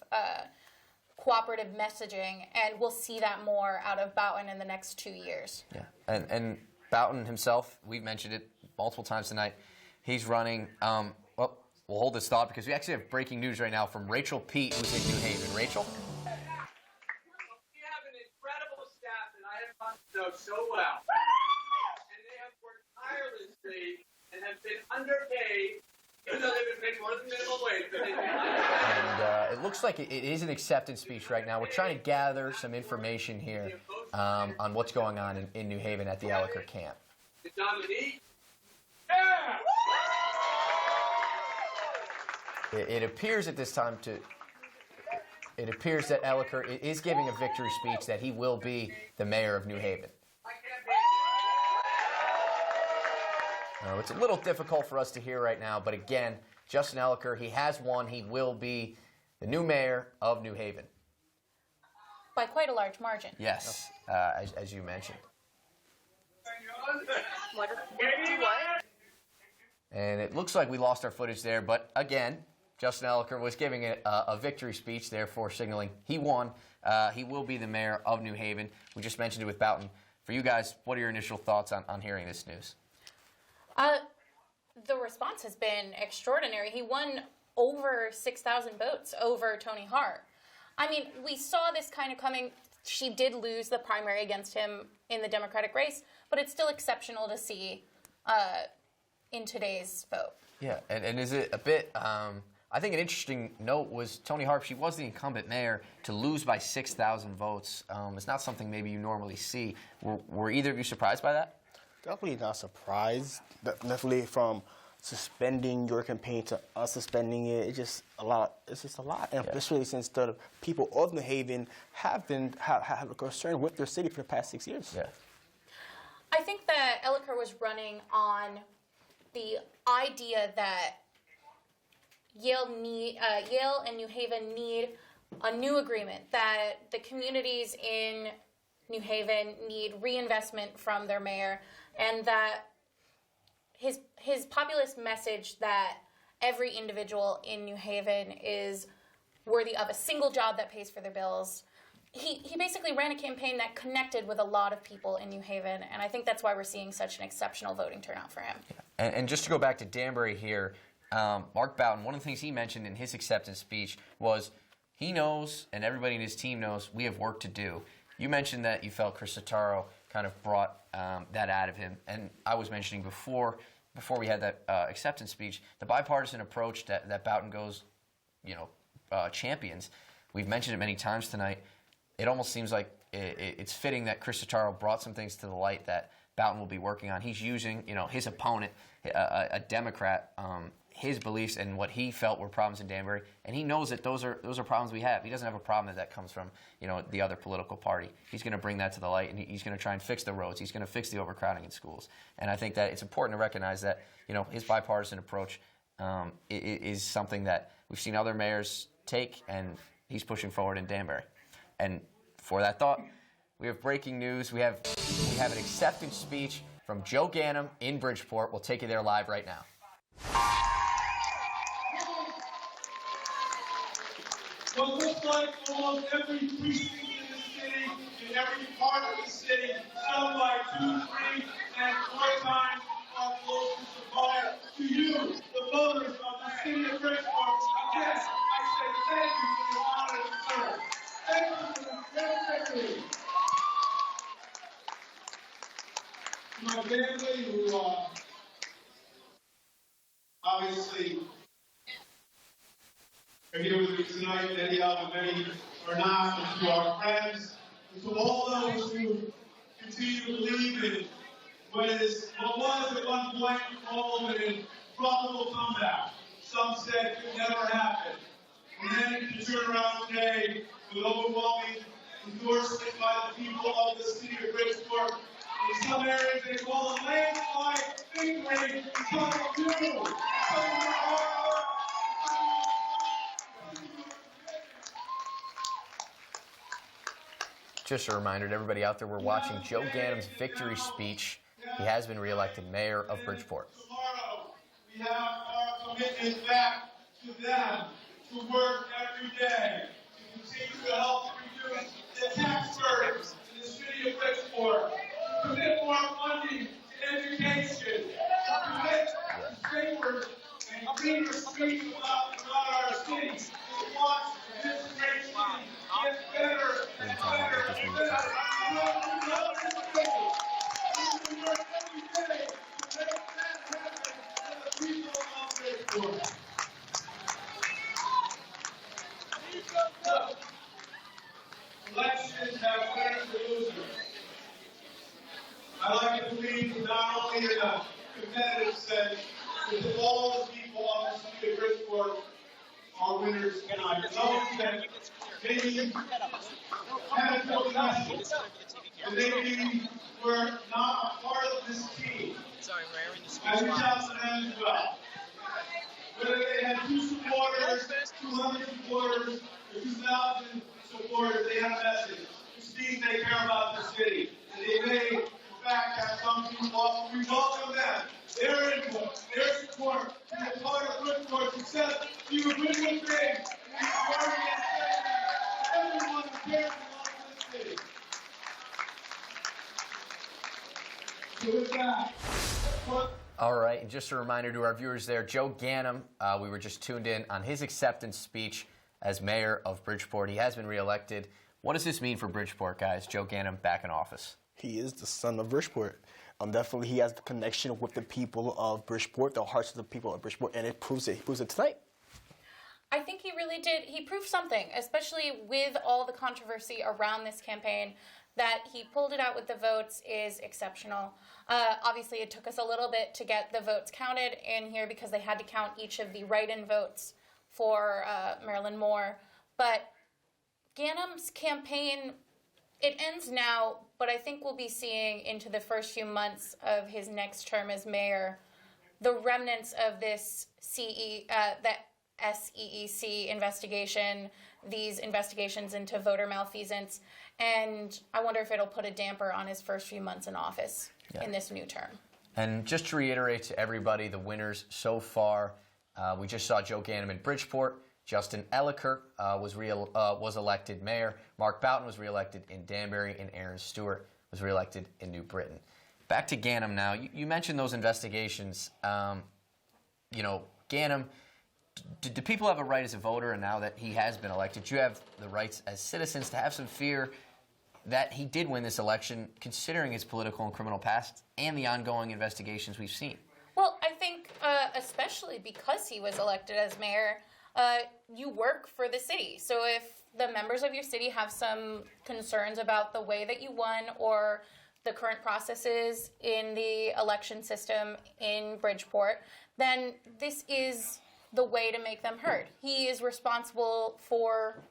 messaging, and we'll see that more out of Boughton in the next 2 years. Yeah, and Boughton himself, we've mentioned it multiple times tonight, he's running, well, we'll hold this thought because we actually have breaking news right now from Rachel Pete, who's in New Haven. Rachel? Know so well, and they have worked tirelessly and have been underpaid, even though they've been paid more than minimum wage. But they've been underpaid. And it looks like it is an acceptance speech right now. We're trying to gather some information here on what's going on in New Haven at the Ellicott camp. The nominee. Yeah. It appears at this time It appears that Ellicott is giving a victory speech that he will be the mayor of New Haven. It's a little difficult for us to hear right now, but again, Justin Ellicott, he has won. He will be the new mayor of New Haven. By quite a large margin. Yes, as you mentioned. What? And it looks like we lost our footage there, but again, Justin Ellicott was giving a victory speech, therefore signaling he won. He will be the mayor of New Haven. We just mentioned it with Boughton. For you guys, what are your initial thoughts on hearing this news? The response has been extraordinary. He won over 6,000 votes over Tony Hart. I mean, we saw this kind of coming. She did lose the primary against him in the Democratic race, but it's still exceptional to see in today's vote. Yeah, and is it a bit... I think an interesting note was Tony Hart, she was the incumbent mayor, to lose by 6,000 votes. It's not something maybe you normally see. Were either of you surprised by that? Definitely not surprised. Definitely from suspending your campaign to us suspending it, it's just a lot. It's just a lot, and especially since the people of New Haven have a concern with their city for the past 6 years. Yeah. I think that Ellicott was running on the idea that Yale and New Haven need a new agreement, that the communities in New Haven need reinvestment from their mayor, and that his populist message that every individual in New Haven is worthy of a single job that pays for their bills. He basically ran a campaign that connected with a lot of people in New Haven, and I think that's why we're seeing such an exceptional voting turnout for him. Yeah. And just to go back to Danbury here, Mark Boughton, one of the things he mentioned in his acceptance speech was he knows, and everybody in his team knows, we have work to do. You mentioned that you felt Chris Sotero kind of brought that out of him, and I was mentioning before we had that acceptance speech, the bipartisan approach that Boughton goes, champions. We've mentioned it many times tonight. It almost seems like it's fitting that Chris Sotero brought some things to the light that Boughton will be working on. He's using, his opponent, a Democrat, his beliefs and what he felt were problems in Danbury, and he knows that those are problems we have. He doesn't have a problem that comes from the other political party. He's going to bring that to the light, and he's going to try and fix the roads. He's going to fix the overcrowding in schools, and I think that it's important to recognize that his bipartisan approach is something that we've seen other mayors take, and he's pushing forward in Danbury. And for that thought, we have breaking news. We have an acceptance speech from Joe Ganim in Bridgeport. We'll take you there live right now. What looks like almost every precinct in the city, in every part of the city, some by 2, 3, and 4 times are close to supply to you, the voters of the city of Bridgeport. Again, I say thank you for the honor to serve. Thank you for the great victory. My family, who obviously are here with me tonight, many of them, many are not, and to our friends, and to all those who continue to believe in what was at one point called an improbable comeback. Some said could never happen. And then to turn around today with overwhelming endorsement by the people of the city of Bridgeport. In some areas they call a landslide victory because of you. Because of your hard work. Just a reminder to everybody out there, we're watching Joe Ganem's victory speech. He has been reelected mayor of Bridgeport. Tomorrow, we have our commitment back to them to work every day to continue to help reduce the tax burdens in the city of Bridgeport, to commit more funding to education, to commit to safer and cleaner streets throughout our city, to watch this great city get better and better and better. Elections have winners and losers. I like to believe not only in a competitive sense, but that all the people of the city of Bridgeport are winners tonight. Those that maybe haven't felt message, and maybe were not a part of this team. I reach out to them as well. Whether they had 2 supporters, 200 supporters, or 2,000 supporters, they have a message. Which means they care about the city. And they may, in fact, have some people off. We welcome them, their input, their support, to be a part of Bridgeport's success. You agree with me? We are everyone who cares about this city. So with that, All right, and just a reminder to our viewers there, Joe Ganem, we were just tuned in on his acceptance speech as mayor of Bridgeport. He has been reelected. What does this mean for Bridgeport, guys? Joe Ganem back in office. He is the son of Bridgeport. Definitely he has the connection with the people of Bridgeport, the hearts of the people of Bridgeport, and it proves it. He proves it tonight. I think he really did. He proved something, especially with all the controversy around this campaign. That he pulled it out with the votes is exceptional. Obviously, it took us a little bit to get the votes counted in here because they had to count each of the write-in votes for Marilyn Moore. But Ganem's campaign, it ends now, but I think we'll be seeing into the first few months of his next term as mayor the remnants of this SEEC investigation, these investigations into voter malfeasance, and I wonder if it'll put a damper on his first few months in office in this new term. And just to reiterate to everybody, the winners so far, we just saw Joe Ganem in Bridgeport. Justin Elliker was elected mayor. Mark Boughton was reelected in Danbury, and Aaron Stewart was reelected in New Britain. Back to Ganem now. You mentioned those investigations. Ganem, do people have a right as a voter, and now that he has been elected, you have the rights as citizens to have some fear that he did win this election, considering his political and criminal past and the ongoing investigations we've seen? Well, I think especially because he was elected as mayor, you work for the city. So if the members of your city have some concerns about the way that you won or the current processes in the election system in Bridgeport, then this is the way to make them heard. He is responsible for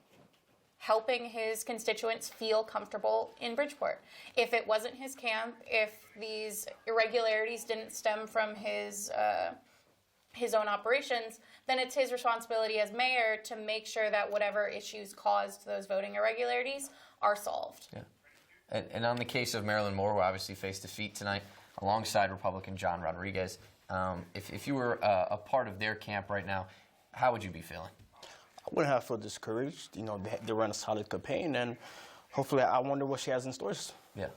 helping his constituents feel comfortable in Bridgeport. If it wasn't his camp, if these irregularities didn't stem from his own operations, then it's his responsibility as mayor to make sure that whatever issues caused those voting irregularities are solved. Yeah. And on the case of Marilyn Moore, who obviously faced defeat tonight, alongside Republican John Rodriguez, If you were a part of their camp right now, how would you be feeling? I wouldn't have felt discouraged. You know, they run a solid campaign, and hopefully, I wonder what she has in store. Yeah.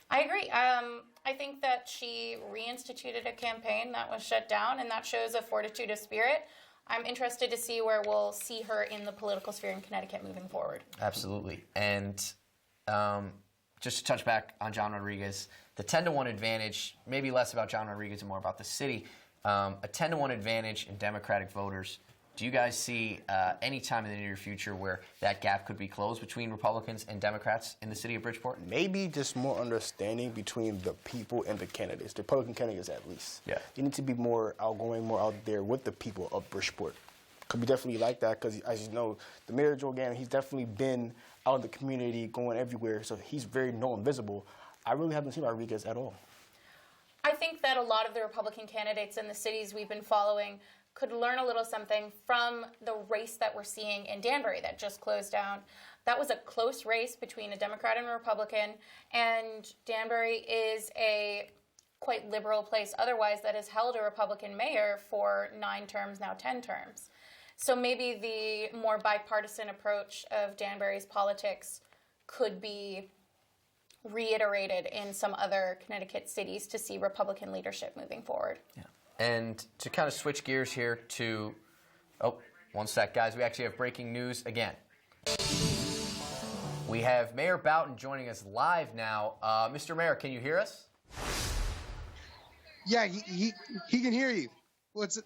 I agree. I think that she reinstituted a campaign that was shut down, and that shows a fortitude of spirit. I'm interested to see where we'll see her in the political sphere in Connecticut moving forward. Absolutely. And just to touch back on John Rodriguez, the 10-to-1 advantage, maybe less about John Rodriguez and more about the city, a 10-to-1 advantage in Democratic voters. Do you guys see any time in the near future where that gap could be closed between Republicans and Democrats in the city of Bridgeport? Maybe just more understanding between the people and the candidates, the Republican candidates at least. Yeah. They need to be more outgoing, more out there with the people of Bridgeport. Could be definitely like that because, as you know, the mayor, Joe Gannon, he's definitely been out in the community, going everywhere, so he's very known and visible. I really haven't seen Rodriguez at all. I think that a lot of the Republican candidates in the cities we've been following could learn a little something from the race that we're seeing in Danbury that just closed down. That was a close race between a Democrat and a Republican, and Danbury is a quite liberal place otherwise that has held a Republican mayor for 9 terms, now 10 terms. So maybe the more bipartisan approach of Danbury's politics could be reiterated in some other Connecticut cities to see Republican leadership moving forward. Yeah. And to kind of switch gears here to, oh, one sec, guys. We actually have breaking news again. We have Mayor Boughton joining us live now. Mr. Mayor, can you hear us? Yeah, he can hear you. What's it?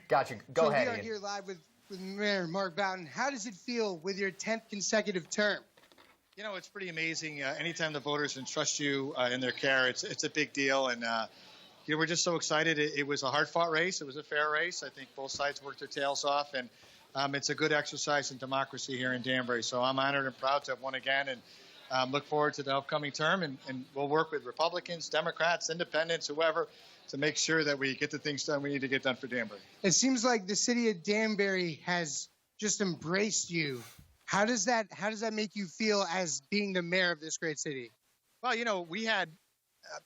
Gotcha. Go ahead. We are here live with Mayor Mark Boughton. How does it feel with your 10th consecutive term? You know, it's pretty amazing. Anytime the voters entrust you in their care, it's a big deal. And, you know, we're just so excited. It was a hard-fought race. It was a fair race. I think both sides worked their tails off. And it's a good exercise in democracy here in Danbury. So I'm honored and proud to have won again and look forward to the upcoming term. And we'll work with Republicans, Democrats, Independents, whoever, to make sure that we get the things done we need to get done for Danbury. It seems like the city of Danbury has just embraced you. How does that make you feel as being the mayor of this great city? Well, you know, we had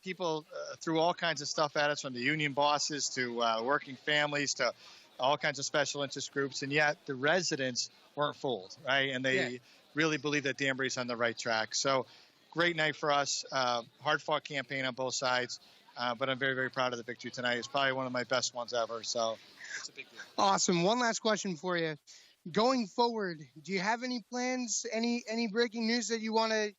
people threw all kinds of stuff at us, from the union bosses to working families to all kinds of special interest groups, and yet the residents weren't fooled, right? And they really believe that Danbury's on the right track. So great night for us, hard-fought campaign on both sides, but I'm very, very proud of the victory tonight. It's probably one of my best ones ever, so it's a big deal. Awesome. One last question for you. Going forward, do you have any plans, any breaking news that you want to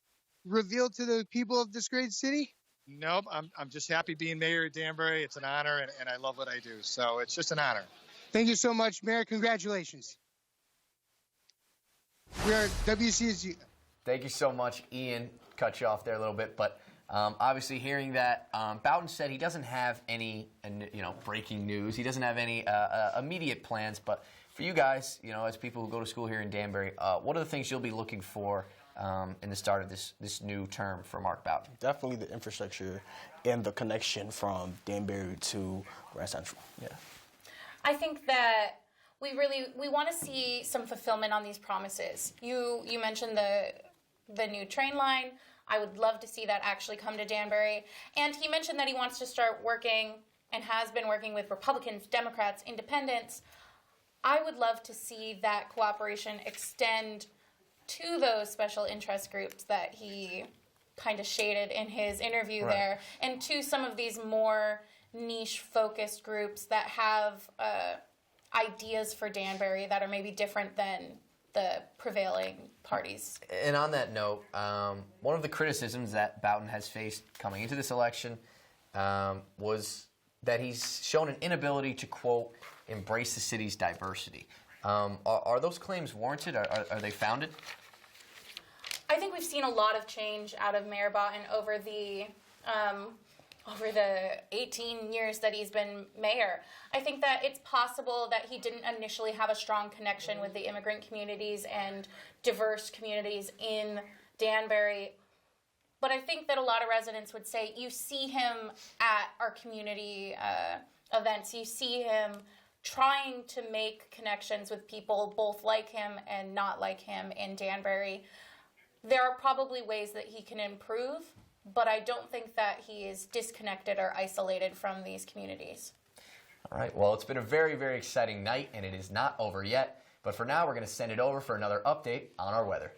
reveal to the people of this great city? Nope. I'm just happy being mayor of Danbury. It's an honor, and I love what I do. So it's just an honor. Thank you so much, Mayor. Congratulations. We are WCSU. Thank you so much, Ian. Cut you off there a little bit, but obviously hearing that, Boughton said he doesn't have any, breaking news. He doesn't have any immediate plans, but for you guys, as people who go to school here in Danbury, what are the things you'll be looking for in the start of this new term for Mark Boughton? Definitely the infrastructure and the connection from Danbury to Grand Central. Yeah. I think that we want to see some fulfillment on these promises. You mentioned the new train line. I would love to see that actually come to Danbury. And he mentioned that he wants to start working and has been working with Republicans, Democrats, Independents. I would love to see that cooperation extend to those special interest groups that he kind of shaded in his interview there, and to some of these more niche-focused groups that have ideas for Danbury that are maybe different than the prevailing parties. And on that note, one of the criticisms that Boughton has faced coming into this election was that he's shown an inability to, quote, embrace the city's diversity. Are those claims warranted? Are they founded? I think we've seen a lot of change out of Mayor Boughton over the 18 years that he's been mayor. I think that it's possible that he didn't initially have a strong connection with the immigrant communities and diverse communities in Danbury. But I think that a lot of residents would say you see him at our community events. You see him trying to make connections with people both like him and not like him in Danbury. There are probably ways that he can improve but I don't think that he is disconnected or isolated from these communities. All right, well, it's been a very, very exciting night, and it is not over yet. But for now, we're going to send it over for another update on our weather.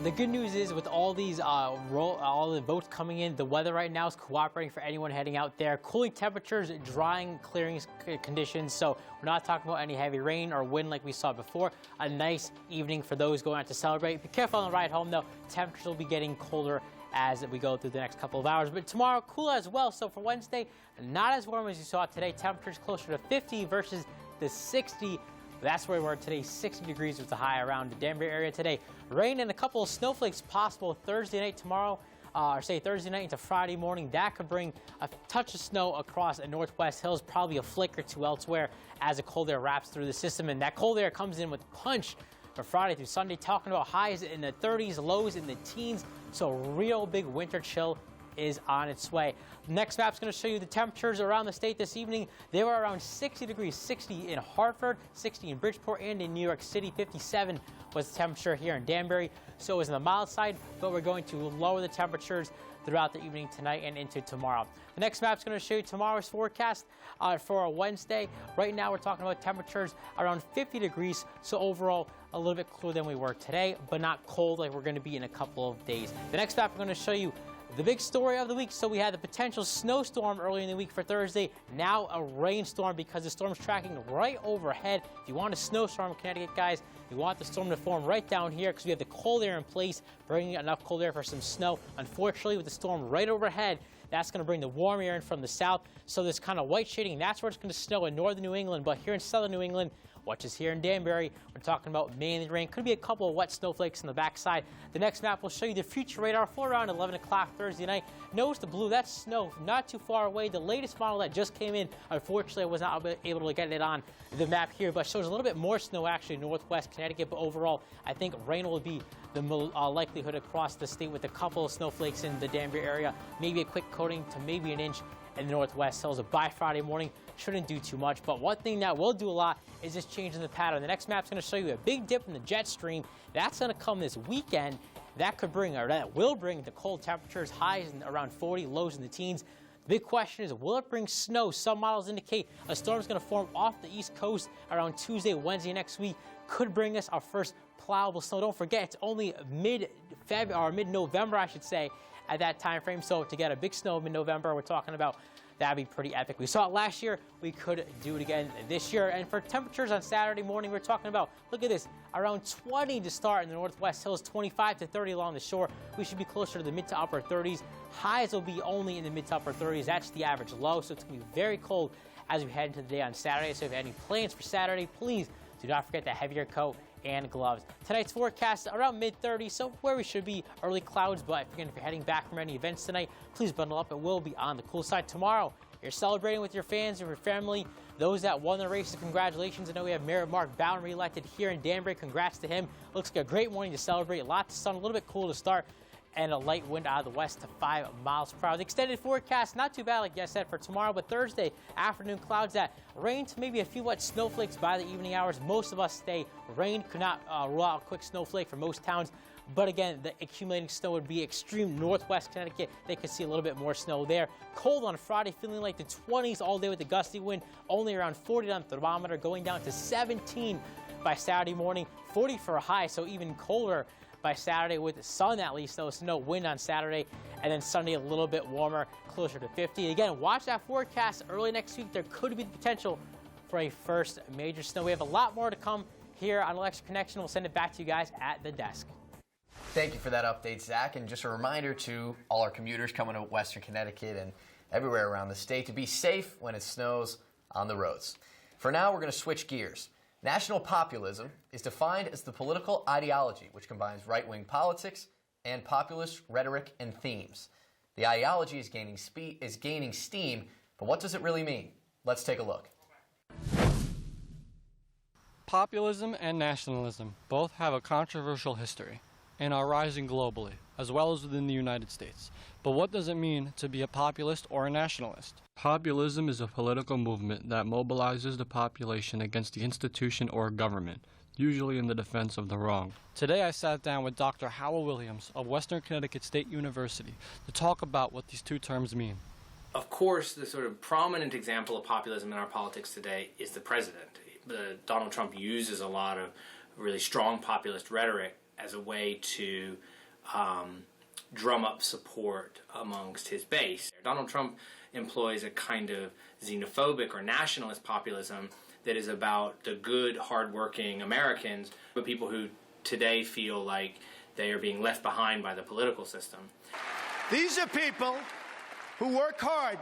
The good news is with all these all the votes coming in, the weather right now is cooperating for anyone heading out there. Cooling temperatures, drying, clearing conditions. So we're not talking about any heavy rain or wind like we saw before. A nice evening for those going out to celebrate. Be careful on the ride home, though. Temperatures will be getting colder as we go through the next couple of hours. But tomorrow, cool as well. So for Wednesday, not as warm as you saw today. Temperatures closer to 50 versus the 60. That's where we were today, 60 degrees with the high around the Denver area today. Rain and a couple of snowflakes possible Thursday night tomorrow, or say Thursday night into Friday morning. That could bring a touch of snow across the northwest hills, probably a flake or two elsewhere as the cold air wraps through the system. And that cold air comes in with punch for Friday through Sunday, talking about highs in the 30s, lows in the teens. So real big winter chill is on its way. Next map's going to show you the temperatures around the state this evening. They were around 60 degrees, 60 in Hartford, 60 in Bridgeport, and in New York City. 57 was the temperature here in Danbury. So it was on the mild side, but we're going to lower the temperatures throughout the evening tonight and into tomorrow. The next map's going to show you tomorrow's forecast for a Wednesday. Right now we're talking about temperatures around 50 degrees, so overall a little bit cooler than we were today, but not cold like we're going to be in a couple of days. The next map we're going to show you the big story of the week. So we had the potential snowstorm early in the week for Thursday. Now a rainstorm because the storm's tracking right overhead. If you want a snowstorm in Connecticut, guys, you want the storm to form right down here because we have the cold air in place, bringing enough cold air for some snow. Unfortunately, with the storm right overhead, that's going to bring the warm air in from the south. So this kind of white shading, that's where it's going to snow in northern New England. But here in southern New England, watch us here in Danbury, we're talking about mainly rain. Could be a couple of wet snowflakes on the backside. The next map will show you the future radar for around 11 o'clock Thursday night. Notice the blue, that's snow not too far away. The latest model that just came in, unfortunately, I was not able to get it on the map here, but shows a little bit more snow actually in northwest Connecticut. But overall, I think rain will be the likelihood across the state with a couple of snowflakes in the Danbury area, maybe a quick coating to maybe an inch in the northwest hills. By Friday morning, shouldn't do too much. But one thing that will do a lot is just changing the pattern. The next map's going to show you a big dip in the jet stream. That's going to come this weekend. That could bring, or that will bring, the cold temperatures, highs in around 40, lows in the teens. The big question is, will it bring snow? Some models indicate a storm is going to form off the East Coast around Tuesday, Wednesday next week. Could bring us our first plowable snow. Don't forget, it's only mid-February or mid-November, I should say, at that time frame. So to get a big snow mid-November, we're talking about, that'd be pretty epic. We saw it last year. We could do it again this year. And for temperatures on Saturday morning, we're talking about, look at this, around 20 to start in the northwest hills, 25 to 30 along the shore. We should be closer to the mid to upper 30s. Highs will be only in the mid to upper 30s. That's the average low. So it's going to be very cold as we head into the day on Saturday. So if you have any plans for Saturday, please do not forget the heavier coat and gloves. Tonight's forecast around mid-30s, so where we should be, early clouds. But if you're heading back from any events tonight, please bundle up. It will be on the cool side. Tomorrow, you're celebrating with your fans or your family. Those that won the races, congratulations. I know we have Mayor Mark Bowden reelected here in Danbury. Congrats to him. Looks like a great morning to celebrate. Lots of sun, a little bit cool to start, and a light wind out of the west to 5 miles per hour. The extended forecast, not too bad, like I said, for tomorrow, but Thursday, afternoon clouds that rain to maybe a few wet snowflakes by the evening hours. Most of us stay rain. Could not rule out a quick snowflake for most towns. But again, the accumulating snow would be extreme northwest Connecticut. They could see a little bit more snow there. Cold on Friday, feeling like the 20s all day with the gusty wind, only around 40 on the thermometer, going down to 17 by Saturday morning, 40 for a high, so even colder by Saturday with the sun at least, though. So no wind on Saturday, and then Sunday a little bit warmer, closer to 50. Again, watch that forecast. Early next week, there could be the potential for a first major snow. We have a lot more to come here on Electric Connection. We'll send it back to you guys at the desk. Thank you for that update, Zach. And just a reminder to all our commuters coming to Western Connecticut and everywhere around the state to be safe when it snows on the roads. For now, we're going to switch gears. National populism is defined as the political ideology which combines right-wing politics and populist rhetoric and themes. The ideology is gaining steam, but what does it really mean? Let's take a look. Populism and nationalism both have a controversial history and are rising globally, as well as within the United States. But what does it mean to be a populist or a nationalist? Populism is a political movement that mobilizes the population against the institution or government usually in the defense of the wrong. Today I sat down with Dr. Howell Williams of Western Connecticut State University to talk about what these two terms mean. Of course, the sort of prominent example of populism in our politics today is the president. Donald Trump uses a lot of really strong populist rhetoric as a way to drum up support amongst his base. Donald Trump employs a kind of xenophobic or nationalist populism that is about the good, hardworking Americans, but people who today feel like they are being left behind by the political system. These are people who work hard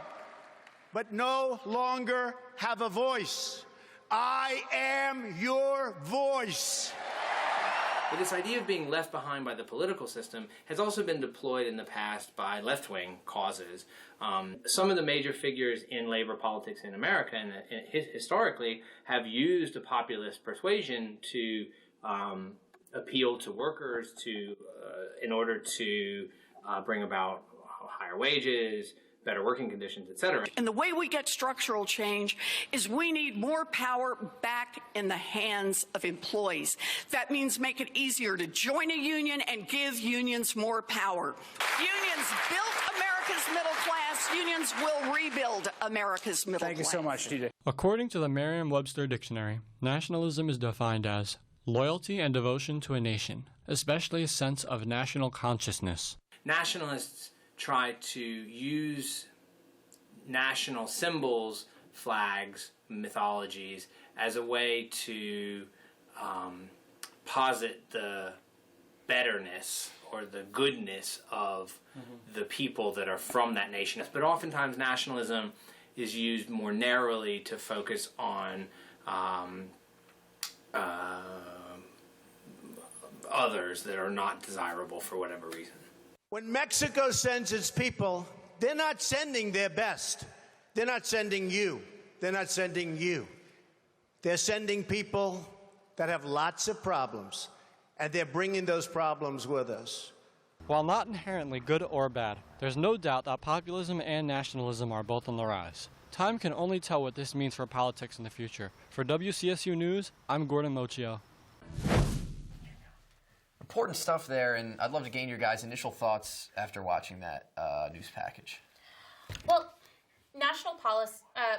but no longer have a voice. I am your voice. But this idea of being left behind by the political system has also been deployed in the past by left-wing causes. Some of the major figures in labor politics in America and historically have used a populist persuasion to appeal to workers in order to bring about higher wages, better working conditions, etc. And the way we get structural change is we need more power back in the hands of employees. That means make it easier to join a union and give unions more power. Unions built America's middle class. Unions will rebuild America's middle class. Thank you so much, TJ. According to the Merriam-Webster Dictionary, nationalism is defined as loyalty and devotion to a nation, especially a sense of national consciousness. Nationalists try to use national symbols, flags, mythologies, as a way to posit the betterness or the goodness of the people that are from that nation. But oftentimes nationalism is used more narrowly to focus on others that are not desirable for whatever reason. When Mexico sends its people, they're not sending their best. They're not sending you. They're not sending you. They're sending people that have lots of problems, and they're bringing those problems with us. While not inherently good or bad, there's no doubt that populism and nationalism are both on the rise. Time can only tell what this means for politics in the future. For WCSU News, I'm Gordon Mochio. Important stuff there, and I'd love to gain your guys' initial thoughts after watching that news package. Well, national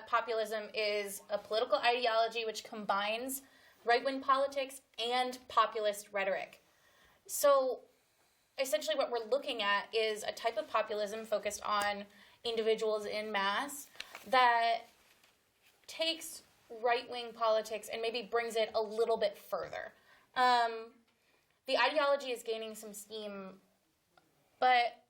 populism is a political ideology which combines right-wing politics and populist rhetoric. So essentially what we're looking at is a type of populism focused on individuals in mass that takes right-wing politics and maybe brings it a little bit further. The ideology is gaining some steam, but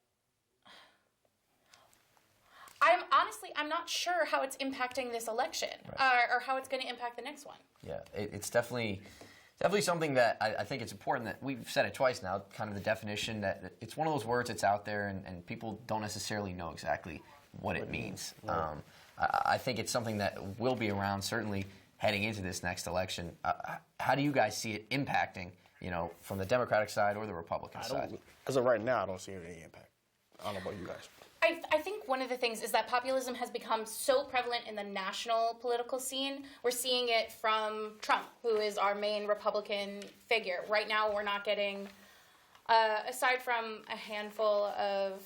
I'm not sure how it's impacting this election, or how it's going to impact the next one. Yeah, it's definitely something that I think it's important that we've said it twice now, kind of the definition that it's one of those words that's out there and people don't necessarily know exactly what it means. I think it's something that will be around certainly heading into this next election. How do you guys see it impacting, from the Democratic side or the Republican side? As of right now, I don't see any impact. I don't know about you guys. I think one of the things is that populism has become so prevalent in the national political scene. We're seeing it from Trump, who is our main Republican figure. Right now, we're not getting, aside from a handful of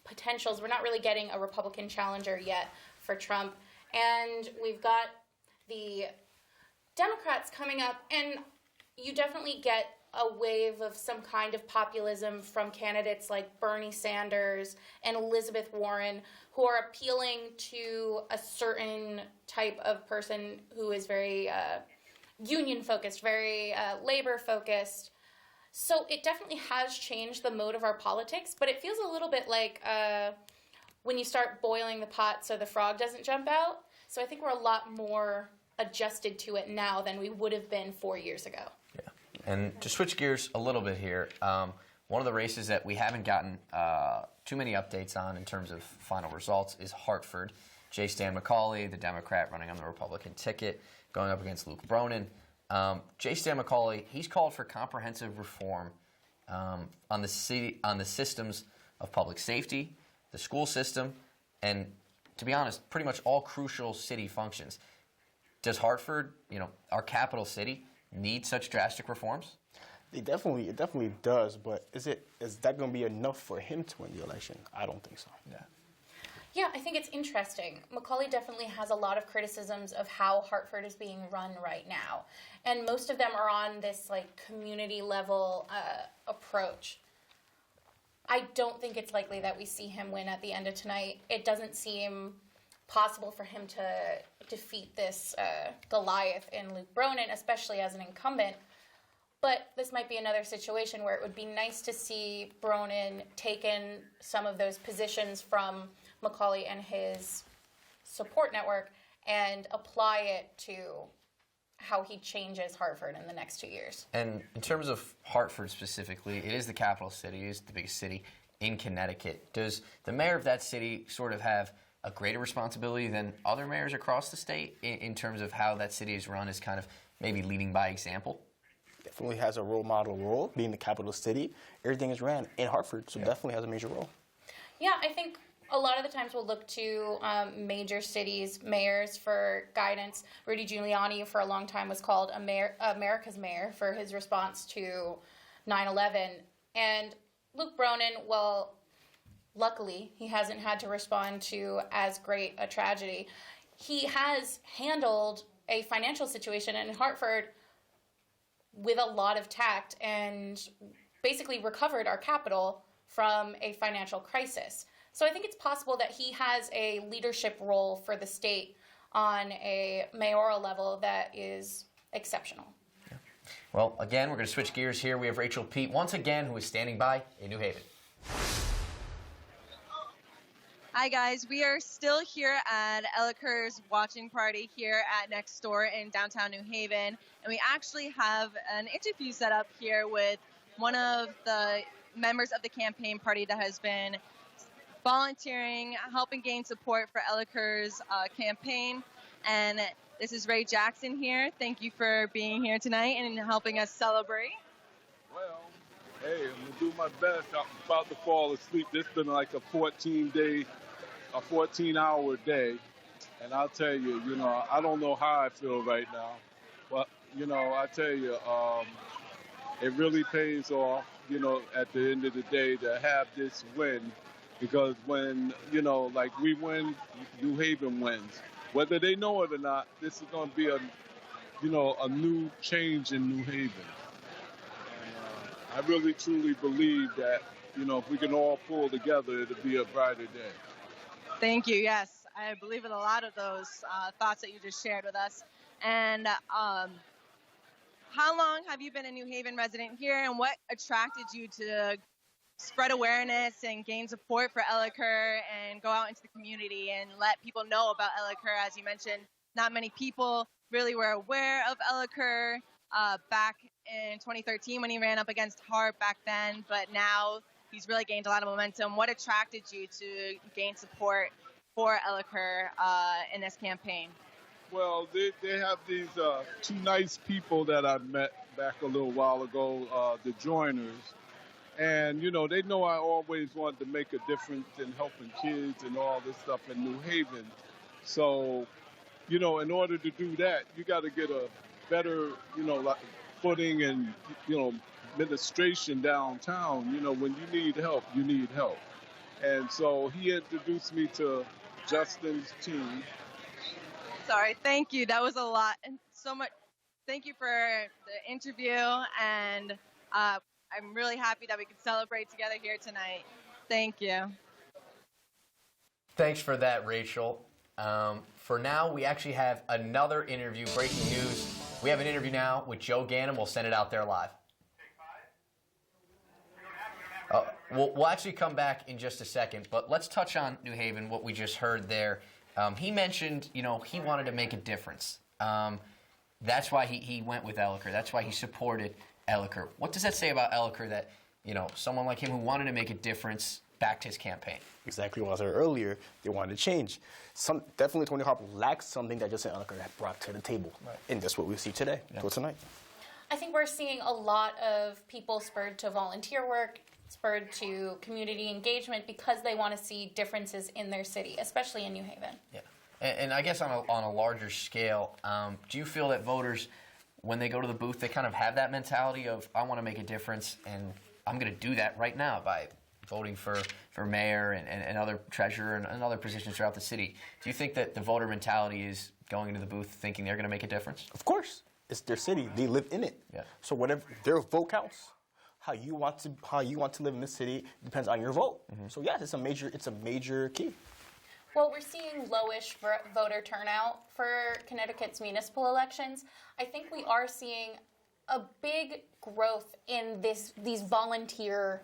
potentials, we're not really getting a Republican challenger yet for Trump. And we've got the Democrats coming up, and you definitely get a wave of some kind of populism from candidates like Bernie Sanders and Elizabeth Warren, who are appealing to a certain type of person who is very union-focused, very labor-focused. So it definitely has changed the mode of our politics, but it feels a little bit like when you start boiling the pot so the frog doesn't jump out. So I think we're a lot more adjusted to it now than we would have been 4 years ago. And to switch gears a little bit here, one of the races that we haven't gotten too many updates on in terms of final results is Hartford. J. Stan McCauley, the Democrat running on the Republican ticket, going up against Luke Bronin. J. Stan McCauley, he's called for comprehensive reform on the systems of public safety, the school system, and, to be honest, pretty much all crucial city functions. Does Hartford, our capital city, need such drastic reforms? It definitely does, but is that going to be enough for him to win the election? I don't think so. Yeah, I think it's interesting. Macaulay definitely has a lot of criticisms of how Hartford is being run right now. And most of them are on this community level approach. I don't think it's likely that we see him win at the end of tonight. It doesn't seem possible for him to defeat this Goliath in Luke Bronin, especially as an incumbent. But this might be another situation where it would be nice to see Bronin taken some of those positions from Macaulay and his support network and apply it to how he changes Hartford in the next 2 years. And in terms of Hartford specifically, it is the capital city, it is the biggest city in Connecticut. Does the mayor of that city sort of have a greater responsibility than other mayors across the state in terms of how that city is run, as kind of maybe leading by example? Definitely has a role model role, being the capital city. Everything is ran in Hartford, so definitely has a major role. Yeah, I think a lot of the times we'll look to major cities' mayors for guidance. Rudy Giuliani, for a long time, was called America's mayor for his response to 9/11. And Luke Bronin, well, luckily, he hasn't had to respond to as great a tragedy. He has handled a financial situation in Hartford with a lot of tact and basically recovered our capital from a financial crisis. So I think it's possible that he has a leadership role for the state on a mayoral level that is exceptional. Yeah. Well, again, we're going to switch gears here. We have Rachel Pete once again, who is standing by in New Haven. Hi guys, we are still here at Elliker's watching party here at Next Door in downtown New Haven, and we actually have an interview set up here with one of the members of the campaign party that has been volunteering, helping gain support for Elliker's campaign. And this is Ray Jackson here. Thank you for being here tonight and helping us celebrate. Well, hey, I'm going to do my best. I'm about to fall asleep. This has been like a 14-hour day. And I'll tell you, I don't know how I feel right now. But, I tell you, it really pays off, at the end of the day to have this win. Because when, we win, New Haven wins. Whether they know it or not, this is going to be a new change in New Haven. And, I really, truly believe that, if we can all pull together, it'll be a brighter day. Thank you. Yes, I believe in a lot of those thoughts that you just shared with us. And how long have you been a New Haven resident here, and what attracted you to spread awareness and gain support for Elliker and go out into the community and let people know about Elliker? As you mentioned, not many people really were aware of Elliker back in 2013 when he ran up against Hart back then, but now he's really gained a lot of momentum. What attracted you to gain support for Elliker in this campaign? Well, they have these two nice people that I met back a little while ago, the joiners. And, they know I always wanted to make a difference in helping kids and all this stuff in New Haven. So, in order to do that, you got to get a better, footing and, administration downtown. When you need help, you need help. And so he introduced me to Justin's team. Sorry, thank you. That was a lot. And so much. Thank you for the interview. And I'm really happy that we could celebrate together here tonight. Thank you. Thanks for that, Rachel. For now, we actually have another interview. Breaking news. We have an interview now with Joe Ganim. We'll send it out there live. We'll actually come back in just a second, but let's touch on New Haven, what we just heard there. He mentioned, he wanted to make a difference. That's why he went with Elliker. That's why he supported Elliker. What does that say about Elliker that, someone like him who wanted to make a difference backed his campaign? Exactly what I said earlier. They wanted to change. Definitely Tony Harper lacked something that Justin Elliker had brought to the table. Right. And that's what we see today, tonight. I think we're seeing a lot of people spurred to volunteer work, spurred to community engagement because they want to see differences in their city, especially in New Haven. Yeah. And I guess on a larger scale, do you feel that voters when they go to the booth, they kind of have that mentality of, I want to make a difference, and I'm going to do that right now by voting for mayor and other treasurer and other positions throughout the city. Do you think that the voter mentality is going into the booth thinking they're going to make a difference? Of course. It's their city. They live in it. Yeah. So whatever their vote counts. How you want to live in this city depends on your vote. So yes, it's a major key. Well, we're seeing lowish voter turnout for Connecticut's municipal elections. I think we are seeing a big growth in these volunteer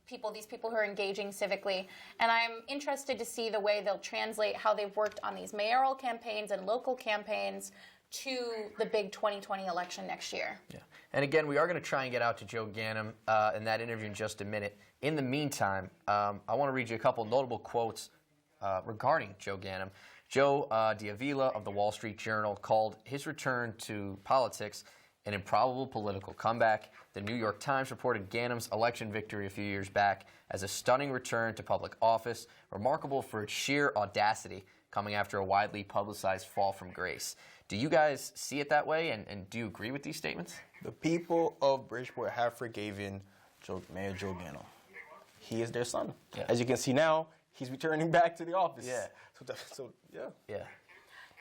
people, these people who are engaging civically. And I'm interested to see the way they'll translate how they've worked on these mayoral campaigns and local campaigns to the big 2020 election next year. Yeah. And again, we are going to try and get out to Joe Ganim in that interview in just a minute. In the meantime, I want to read you a couple notable quotes regarding Joe Ganim. Joe Diavila of the Wall Street Journal called his return to politics an improbable political comeback. The New York Times reported Ganim's election victory a few years back as a stunning return to public office, remarkable for its sheer audacity, coming after a widely publicized fall from grace. Do you guys see it that way, and do you agree with these statements? The people of Bridgeport have forgiven Mayor Joe Ganim. He is their son. Yeah. As you can see now, he's returning back to the office. Yeah. Yeah.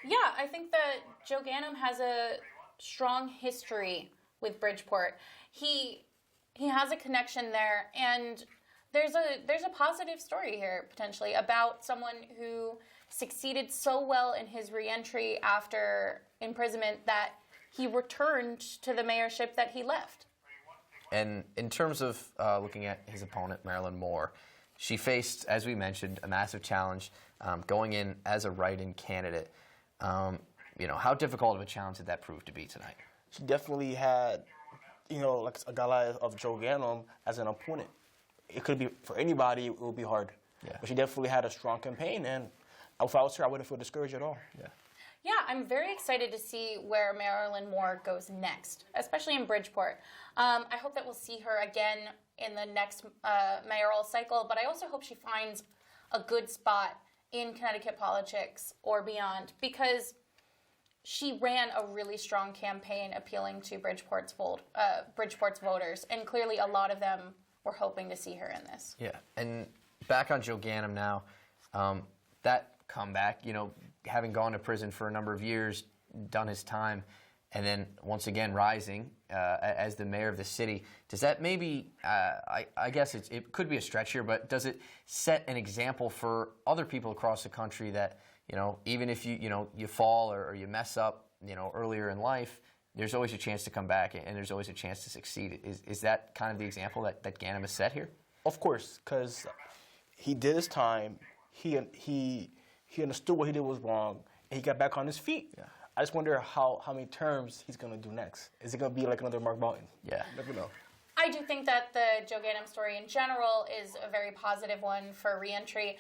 Yeah, I think that Joe Ganim has a strong history with Bridgeport. He has a connection there, and there's a positive story here potentially about someone who succeeded so well in his reentry after imprisonment that he returned to the mayorship that he left. And in terms of looking at his opponent, Marilyn Moore, she faced, as we mentioned, a massive challenge going in as a write-in candidate. How difficult of a challenge did that prove to be tonight? She definitely had, like a guy of Joe Ganim as an opponent. It could be, for anybody, it would be hard. Yeah. But she definitely had a strong campaign, and if I was her, I wouldn't feel discouraged at all. Yeah. Yeah, I'm very excited to see where Marilyn Moore goes next, especially in Bridgeport. I hope that we'll see her again in the next mayoral cycle, but I also hope she finds a good spot in Connecticut politics or beyond, because she ran a really strong campaign appealing to Bridgeport's voters, and clearly a lot of them were hoping to see her in this. Yeah, and back on Joe Ganim now, that comeback, having gone to prison for a number of years, done his time, and then once again rising as the mayor of the city, does that maybe, I guess it could be a stretch here, but does it set an example for other people across the country that, even if you fall or you mess up, earlier in life, there's always a chance to come back and there's always a chance to succeed. Is that kind of the example that Ganim has set here? Of course, because he did his time, he understood what he did was wrong, and he got back on his feet. Yeah. I just wonder how many terms he's going to do next. Is it going to be like another Mark Boughton? Yeah. Never know. I do think that the Joe Ganim story in general is a very positive one for reentry.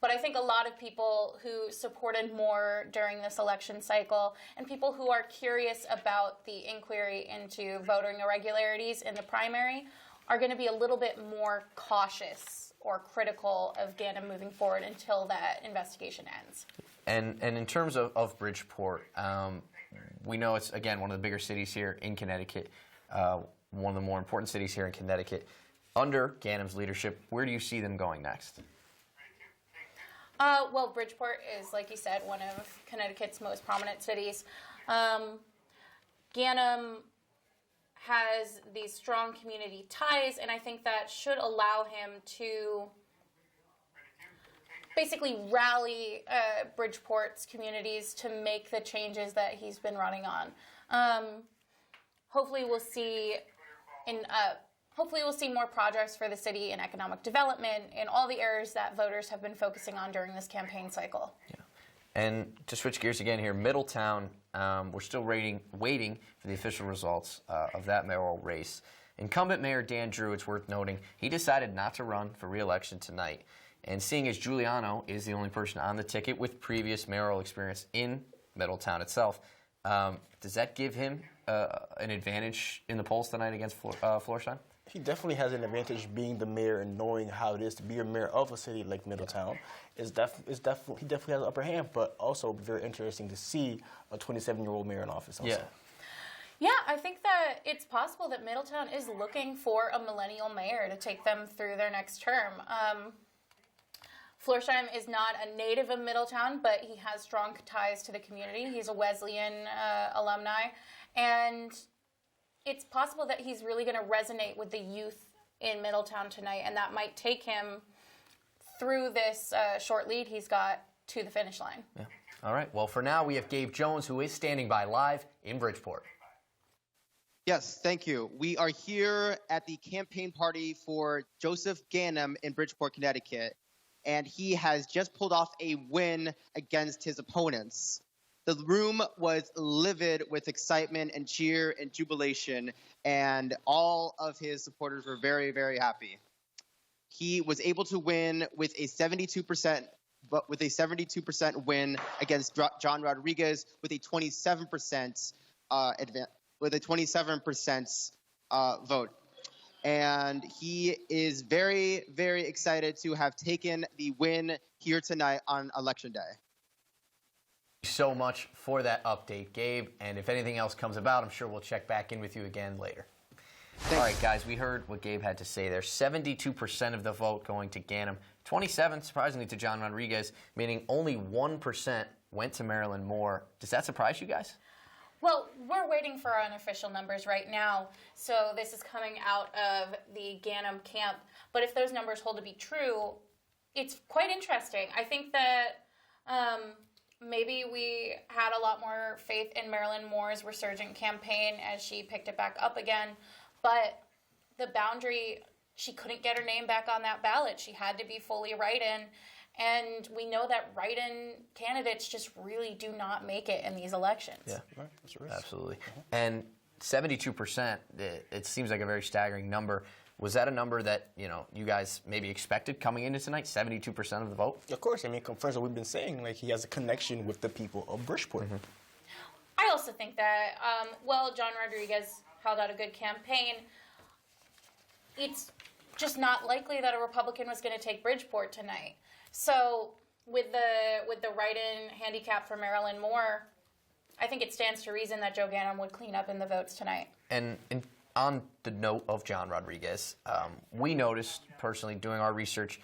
But I think a lot of people who supported Moore during this election cycle and people who are curious about the inquiry into voting irregularities in the primary are going to be a little bit more cautious or critical of Ganim moving forward until that investigation ends. And in terms of Bridgeport, we know it's, again, one of the bigger cities here in Connecticut, one of the more important cities here in Connecticut. Under Ganim's leadership, where do you see them going next? Well, Bridgeport is, like you said, one of Connecticut's most prominent cities. Ganim has these strong community ties, and I think that should allow him to basically rally Bridgeport's communities to make the changes that he's been running on. Hopefully we'll see more projects for the city in economic development in all the areas that voters have been focusing on during this campaign cycle. Yeah. And to switch gears again here, Middletown, we're still waiting for the official results of that mayoral race. Incumbent Mayor Dan Drew, it's worth noting, he decided not to run for re-election tonight. And seeing as Giuliano is the only person on the ticket with previous mayoral experience in Middletown itself, does that give him an advantage in the polls tonight against Flourstein? He definitely has an advantage being the mayor and knowing how it is to be a mayor of a city like Middletown. He definitely has an upper hand, but also very interesting to see a 27-year-old mayor in office also. Yeah. Yeah, I think that it's possible that Middletown is looking for a millennial mayor to take them through their next term. Florsheim is not a native of Middletown, but he has strong ties to the community. He's a Wesleyan alumni, and it's possible that he's really going to resonate with the youth in Middletown tonight, and that might take him through this short lead he's got to the finish line. Yeah. All right. Well, for now, we have Gabe Jones, who is standing by live in Bridgeport. Yes, thank you. We are here at the campaign party for Joseph Ganim in Bridgeport, Connecticut, and he has just pulled off a win against his opponents. The room was livid with excitement and cheer and jubilation, and all of his supporters were very, very happy. He was able to win with a 72%, but with a 72% win against John Rodriguez with a 27% with a 27% vote. And he is very, very excited to have taken the win here tonight on Election Day. Thank you so much for that update, Gabe. And if anything else comes about, I'm sure we'll check back in with you again later. All right, guys, we heard what Gabe had to say there. 72% of the vote going to Ganim. 27%, surprisingly, to John Rodriguez, meaning only 1% went to Marilyn Moore. Does that surprise you guys? Well, we're waiting for our unofficial numbers right now, so this is coming out of the Ganim camp. But if those numbers hold to be true, it's quite interesting. I think that maybe we had a lot more faith in Marilyn Moore's resurgent campaign as she picked it back up again. But the boundary, she couldn't get her name back on that ballot. She had to be fully write-in. And we know that write-in candidates just really do not make it in these elections. Yeah, absolutely. And 72%, it seems like a very staggering number. Was that a number that, you guys maybe expected coming into tonight, 72% of the vote? Of course. I mean, it confirms what we've been saying. Like, he has a connection with the people of Bridgeport. Mm-hmm. I also think that, John Rodriguez held out a good campaign. It's just not likely that a Republican was going to take Bridgeport tonight. So with the write-in handicap for Marilyn Moore, I think it stands to reason that Joe Ganim would clean up in the votes tonight. And on the note of John Rodriguez, we noticed personally doing our research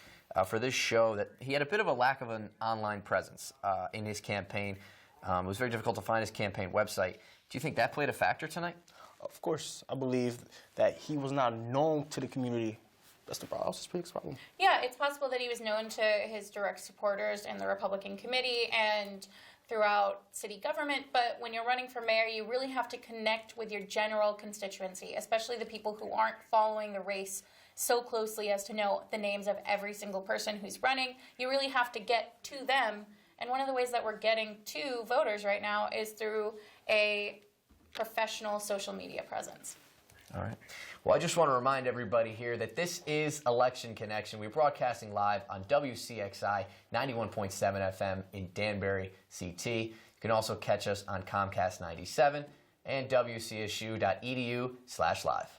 for this show that he had a bit of a lack of an online presence in his campaign. It was very difficult to find his campaign website. Do you think that played a factor tonight? Of course. I believe that he was not known to the community. That's the biggest problem. Yeah, it's possible that he was known to his direct supporters in the Republican committee and throughout city government, but when you're running for mayor, you really have to connect with your general constituency, especially the people who aren't following the race so closely as to know the names of every single person who's running. You really have to get to them, and one of the ways that we're getting to voters right now is through a professional social media presence. All right. Well, I just want to remind everybody here that this is Election Connection. We're broadcasting live on WCXI 91.7 FM in Danbury, CT. You can also catch us on Comcast 97 and WCSU.edu/live.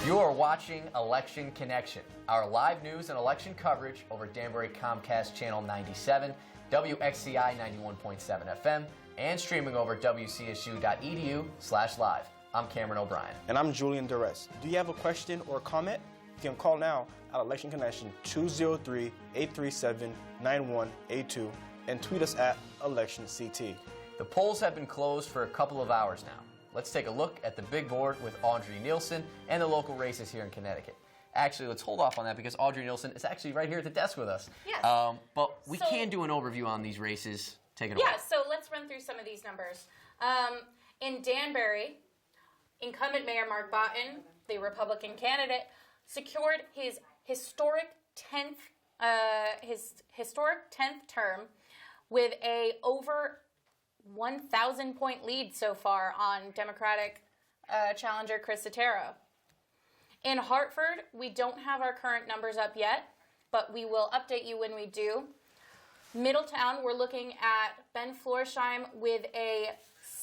You are watching Election Connection, our live news and election coverage over Danbury Comcast Channel 97, WXCI 91.7 FM, and streaming over WCSU.edu/live. I'm Cameron O'Brien. And I'm Julian Durez. Do you have a question or comment? You can call now at Election Connection 203-837-9182 and tweet us at ElectionCT. The polls have been closed for a couple of hours now. Let's take a look at the big board with Audrey Nielsen and the local races here in Connecticut. Actually, let's hold off on that because Audrey Nielsen is actually right here at the desk with us. Yes. But we can do an overview on these races. Take it away. Yeah, so let's run through some of these numbers. In Danbury, incumbent Mayor Mark Boughton, the Republican candidate, secured his historic 10th term with a over 1,000-point lead so far on Democratic challenger Chris Sotero. In Hartford, we don't have our current numbers up yet, but we will update you when we do. Middletown, we're looking at Ben Florsheim with a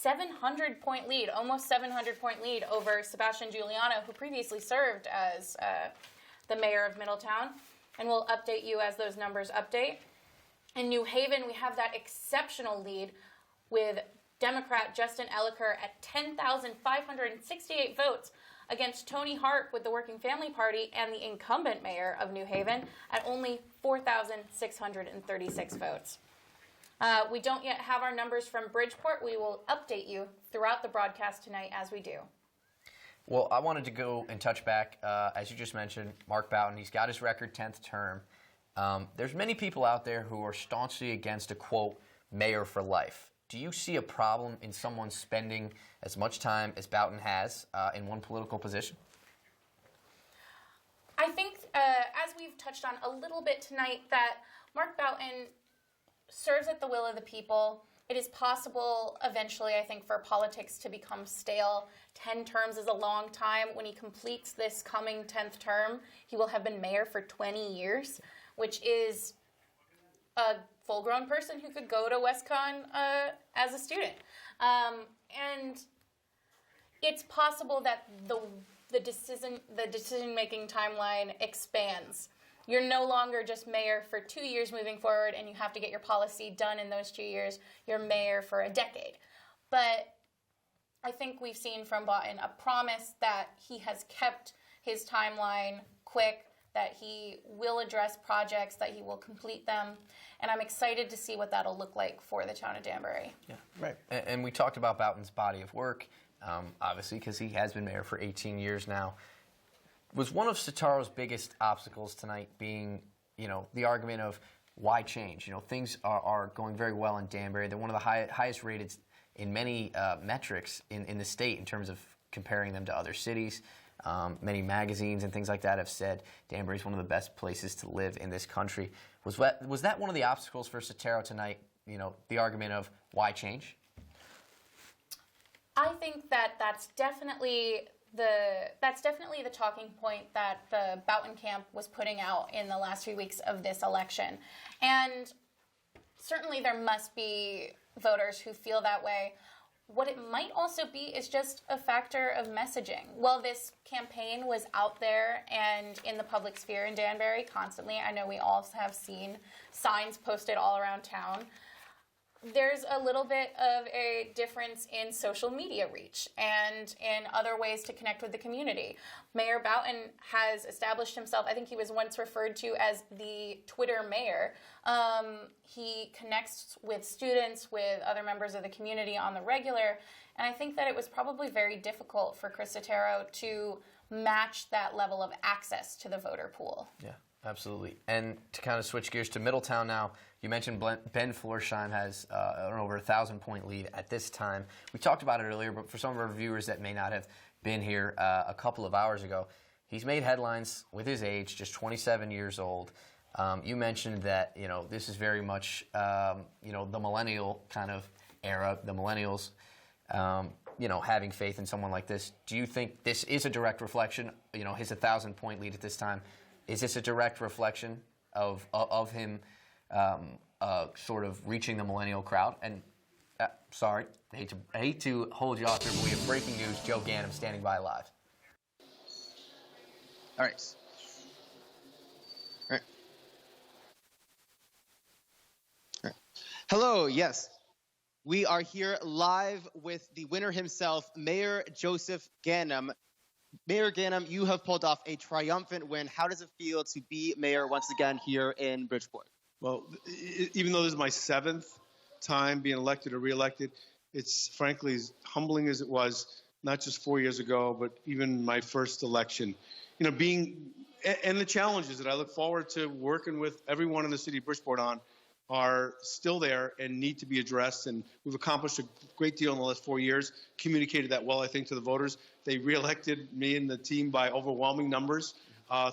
700-point lead, almost 700-point lead over Sebastian Giuliano, who previously served as the mayor of Middletown. And we'll update you as those numbers update. In New Haven, we have that exceptional lead with Democrat Justin Elicker at 10,568 votes against Tony Hart with the Working Family Party and the incumbent mayor of New Haven at only 4,636 votes. We don't yet have our numbers from Bridgeport. We will update you throughout the broadcast tonight as we do. Well, I wanted to go and touch back, as you just mentioned, Mark Boughton. He's got his record 10th term. There's many people out there who are staunchly against a, quote, mayor for life. Do you see a problem in someone spending as much time as Boughton has in one political position? I think, as we've touched on a little bit tonight, that Mark Boughton serves at the will of the people. It is possible eventually, I think, for politics to become stale. 10 terms is a long time. When he completes this coming 10th term, he will have been mayor for 20 years, which is a full-grown person who could go to WestCon as a student. And it's possible that the decision-making timeline expands. You're no longer just mayor for 2 years moving forward, and you have to get your policy done in those 2 years. You're mayor for a decade. But I think we've seen from Boughton a promise that he has kept his timeline quick, that he will address projects, that he will complete them. And I'm excited to see what that'll look like for the town of Danbury. Yeah, right. And we talked about Boughton's body of work, obviously, because he has been mayor for 18 years now. Was one of Sotaro's biggest obstacles tonight being, the argument of why change? Things are going very well in Danbury. They're one of the highest rated in many metrics in the state in terms of comparing them to other cities. Many magazines and things like that have said Danbury is one of the best places to live in this country. Was that one of the obstacles for Sotaro tonight, the argument of why change? I think that's definitely the talking point that the Boughton camp was putting out in the last few weeks of this election. And certainly there must be voters who feel that way. What it might also be is just a factor of messaging. While this campaign was out there and in the public sphere in Danbury constantly, I know we all have seen signs posted all around town, there's a little bit of a difference in social media reach and in other ways to connect with the community. Mayor Boughton has established himself, I think he was once referred to as the Twitter mayor. He connects with students, with other members of the community on the regular, and I think that it was probably very difficult for Chris Sotaro to match that level of access to the voter pool. Yeah, absolutely. And to kind of switch gears to Middletown now, you mentioned Ben Florsheim has an over 1,000-point lead at this time. We talked about it earlier, but for some of our viewers that may not have been here a couple of hours ago, he's made headlines with his age, just 27 years old. You mentioned that this is very much the millennial kind of era, the millennials having faith in someone like this. Do you think this is a direct reflection? His 1,000-point lead at this time. Is this a direct reflection of him? Sort of reaching the millennial crowd. And sorry, I hate to hold you off here, but we have breaking news. Joe Ganem standing by live. All right. Hello, yes. We are here live with the winner himself, Mayor Joseph Ganem. Mayor Ganem, you have pulled off a triumphant win. How does it feel to be mayor once again here in Bridgeport? Well, even though this is my 7th time being elected or reelected, it's frankly as humbling as it was, not just 4 years ago, but even my first election. And the challenges that I look forward to working with everyone in the city of Bridgeport on are still there and need to be addressed. And we've accomplished a great deal in the last 4 years, communicated that well, I think, to the voters. They reelected me and the team by overwhelming numbers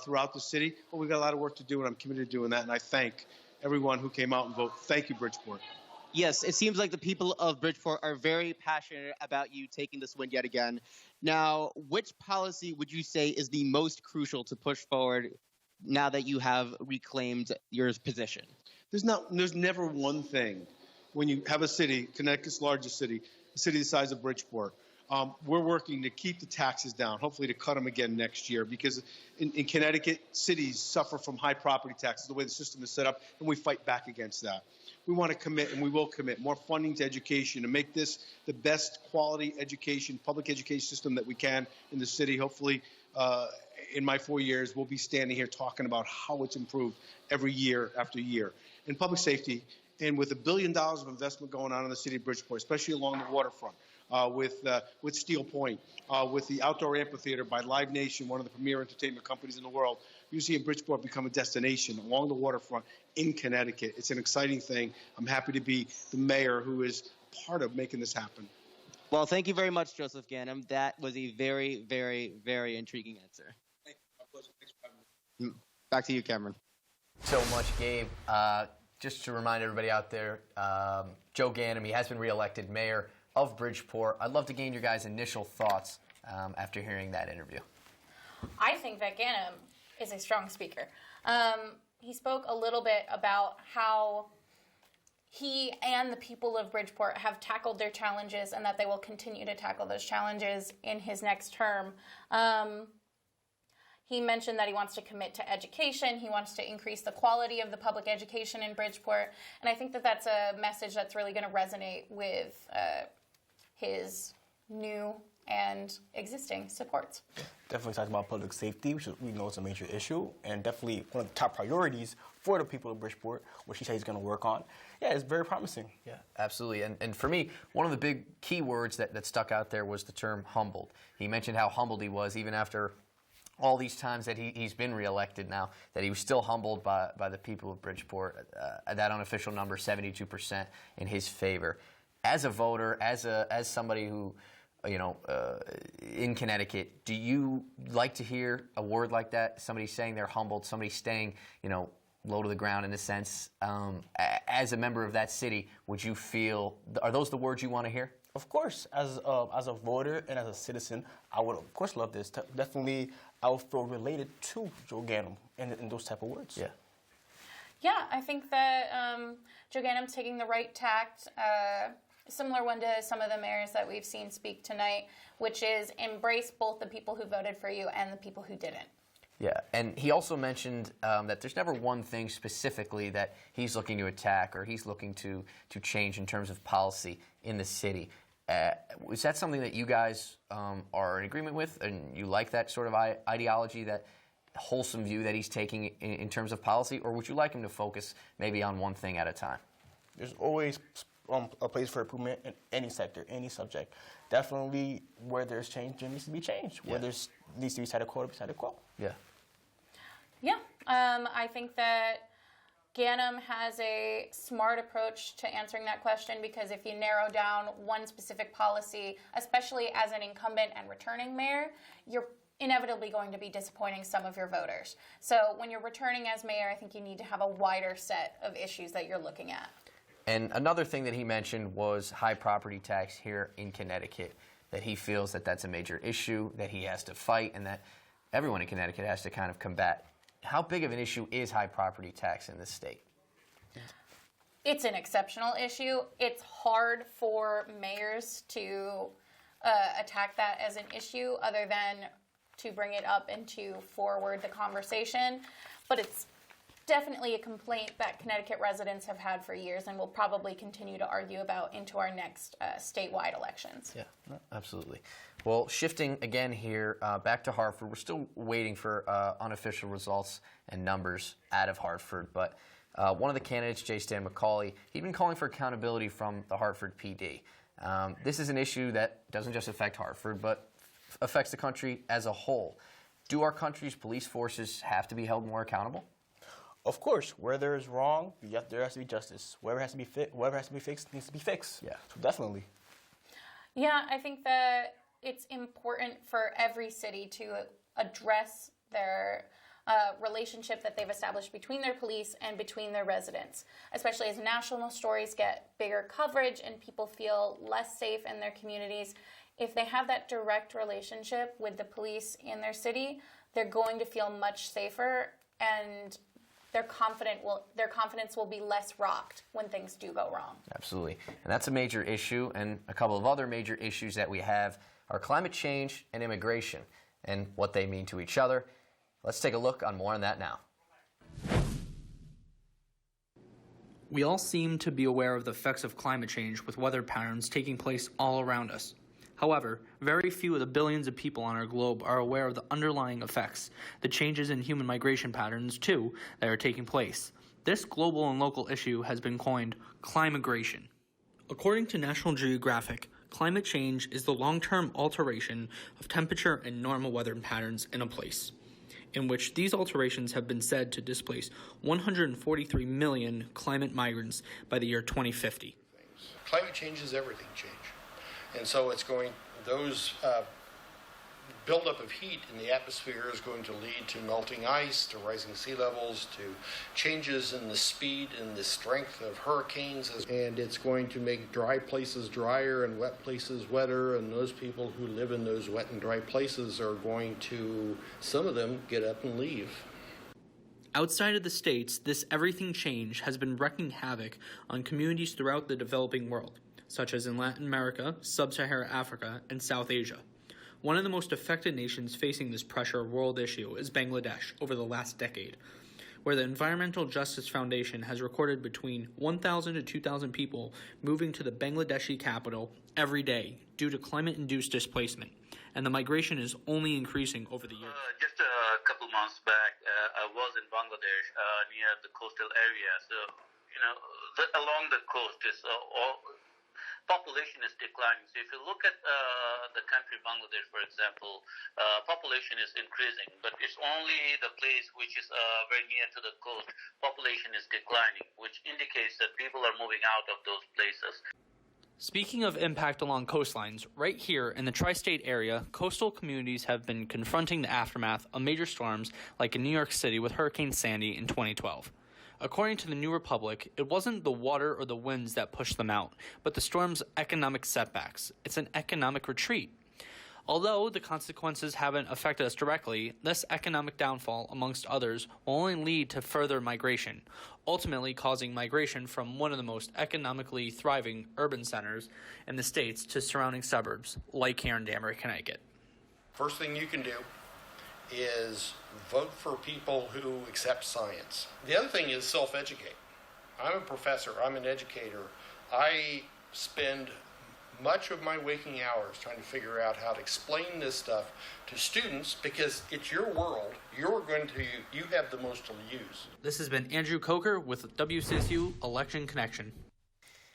throughout the city. But we've got a lot of work to do, and I'm committed to doing that. And I thank everyone who came out and voted. Thank you, Bridgeport. Yes, it seems like the people of Bridgeport are very passionate about you taking this win yet again. Now, which policy would you say is the most crucial to push forward now that you have reclaimed your position? There's never one thing. When you have a city, Connecticut's largest city, a city the size of Bridgeport, we're working to keep the taxes down, hopefully to cut them again next year, because in Connecticut, cities suffer from high property taxes, the way the system is set up, and we fight back against that. We want to commit, and we will commit, more funding to education to make this the best quality education, public education system that we can in the city. Hopefully, in my 4 years, we'll be standing here talking about how it's improved every year after year. In public safety, and with $1 billion of investment going on in the city of Bridgeport, especially along the waterfront, with Steel Point, with the outdoor amphitheater by Live Nation, one of the premier entertainment companies in the world, you see Bridgeport become a destination along the waterfront in Connecticut. It's an exciting thing. I'm happy to be the mayor who is part of making this happen. Well, thank you very much, Joseph Ganim. That was a very, very, very intriguing answer. Back to you, Cameron. So much, Gabe. Just to remind everybody out there, Joe Ganim, he has been reelected mayor of Bridgeport. I'd love to gain your guys' initial thoughts after hearing that interview. I think that Ganim is a strong speaker. He spoke a little bit about how he and the people of Bridgeport have tackled their challenges and that they will continue to tackle those challenges in his next term. He mentioned that he wants to commit to education. He wants to increase the quality of the public education in Bridgeport. And I think that that's a message that's really going to resonate with his new and existing supports. Definitely talking about public safety, which we know is a major issue, and definitely one of the top priorities for the people of Bridgeport, which he said he's going to work on. Yeah, it's very promising. Yeah, absolutely. And for me, one of the big key words that stuck out there was the term humbled. He mentioned how humbled he was even after all these times that he's been reelected now, that he was still humbled by the people of Bridgeport. That unofficial number, 72% in his favor. As a voter, as somebody who, in Connecticut, do you like to hear a word like that? Somebody saying they're humbled, somebody staying, low to the ground in a sense. As a member of that city, would you feel, are those the words you want to hear? Of course, as a voter and as a citizen, I would of course love this. Definitely, I would feel related to Joe Ganim in those type of words. Yeah. Yeah, I think that Joe Ganim's taking the right tact, similar one to some of the mayors that we've seen speak tonight, which is embrace both the people who voted for you and the people who didn't. Yeah, and he also mentioned that there's never one thing specifically that he's looking to attack or he's looking to change in terms of policy in the city. Is that something that you guys are in agreement with, and you like that sort of ideology, that wholesome view that he's taking in terms of policy, or would you like him to focus maybe on one thing at a time? There's always a place for improvement in any sector, any subject. Definitely, where there's change, there needs to be change. Where there's needs to be status quo, status quo. Yeah. Yeah, I think that Ganim has a smart approach to answering that question, because if you narrow down one specific policy, especially as an incumbent and returning mayor, you're inevitably going to be disappointing some of your voters. So when you're returning as mayor, I think you need to have a wider set of issues that you're looking at. And another thing that he mentioned was high property tax here in Connecticut, that he feels that that's a major issue that he has to fight and that everyone in Connecticut has to kind of combat. How big of an issue is high property tax in this state? It's an exceptional issue. It's hard for mayors to attack that as an issue other than to bring it up and to forward the conversation. But it's definitely a complaint that Connecticut residents have had for years and will probably continue to argue about into our next statewide elections. Yeah, absolutely. Well, shifting again here back to Hartford, we're still waiting for unofficial results and numbers out of Hartford, but one of the candidates, J. Stan McCauley, he'd been calling for accountability from the Hartford PD. This is an issue that doesn't just affect Hartford, but affects the country as a whole. Do our country's police forces have to be held more accountable? Of course, where there is wrong, there has to be justice. Wherever has to be fixed needs to be fixed. Yeah, so definitely. Yeah, I think that it's important for every city to address their relationship that they've established between their police and between their residents, especially as national stories get bigger coverage and people feel less safe in their communities. If they have that direct relationship with the police in their city, they're going to feel much safer, and their confidence will be less rocked when things do go wrong. Absolutely. And that's a major issue, and a couple of other major issues that we have are climate change and immigration and what they mean to each other. Let's take a look on more on that now. We all seem to be aware of the effects of climate change with weather patterns taking place all around us. However, very few of the billions of people on our globe are aware of the underlying effects, the changes in human migration patterns, too, that are taking place. This global and local issue has been coined climigration. According to National Geographic, climate change is the long-term alteration of temperature and normal weather patterns in a place, in which these alterations have been said to displace 143 million climate migrants by the year 2050. Climate change is everything change. And so those buildup of heat in the atmosphere is going to lead to melting ice, to rising sea levels, to changes in the speed and the strength of hurricanes. And it's going to make dry places drier and wet places wetter. And those people who live in those wet and dry places are going to, some of them, get up and leave. Outside of the States, this everything change has been wreaking havoc on communities throughout the developing world, such as in Latin America, Sub-Saharan Africa, and South Asia. One of the most affected nations facing this pressure world issue is Bangladesh over the last decade, where the Environmental Justice Foundation has recorded between 1,000 to 2,000 people moving to the Bangladeshi capital every day due to climate-induced displacement, and the migration is only increasing over the years. Just a couple months back, I was in Bangladesh near the coastal area. So, along the coast is population is declining. So if you look at the country Bangladesh, for example, population is increasing, but it's only the place which is very near to the coast, population is declining, which indicates that people are moving out of those places. Speaking of impact along coastlines, right here in the tri-state area, coastal communities have been confronting the aftermath of major storms like in New York City with Hurricane Sandy in 2012. According to the New Republic, it wasn't the water or the winds that pushed them out, but the storm's economic setbacks. It's an economic retreat. Although the consequences haven't affected us directly, this economic downfall, amongst others, will only lead to further migration, ultimately causing migration from one of the most economically thriving urban centers in the states to surrounding suburbs, like here in Danbury, Connecticut. First thing you can do is vote for people who accept science. The other thing is self-educate. I'm a professor, I'm an educator. I spend much of my waking hours trying to figure out how to explain this stuff to students because it's your world. You have the most to use. This has been Andrew Coker with WCSU Election Connection.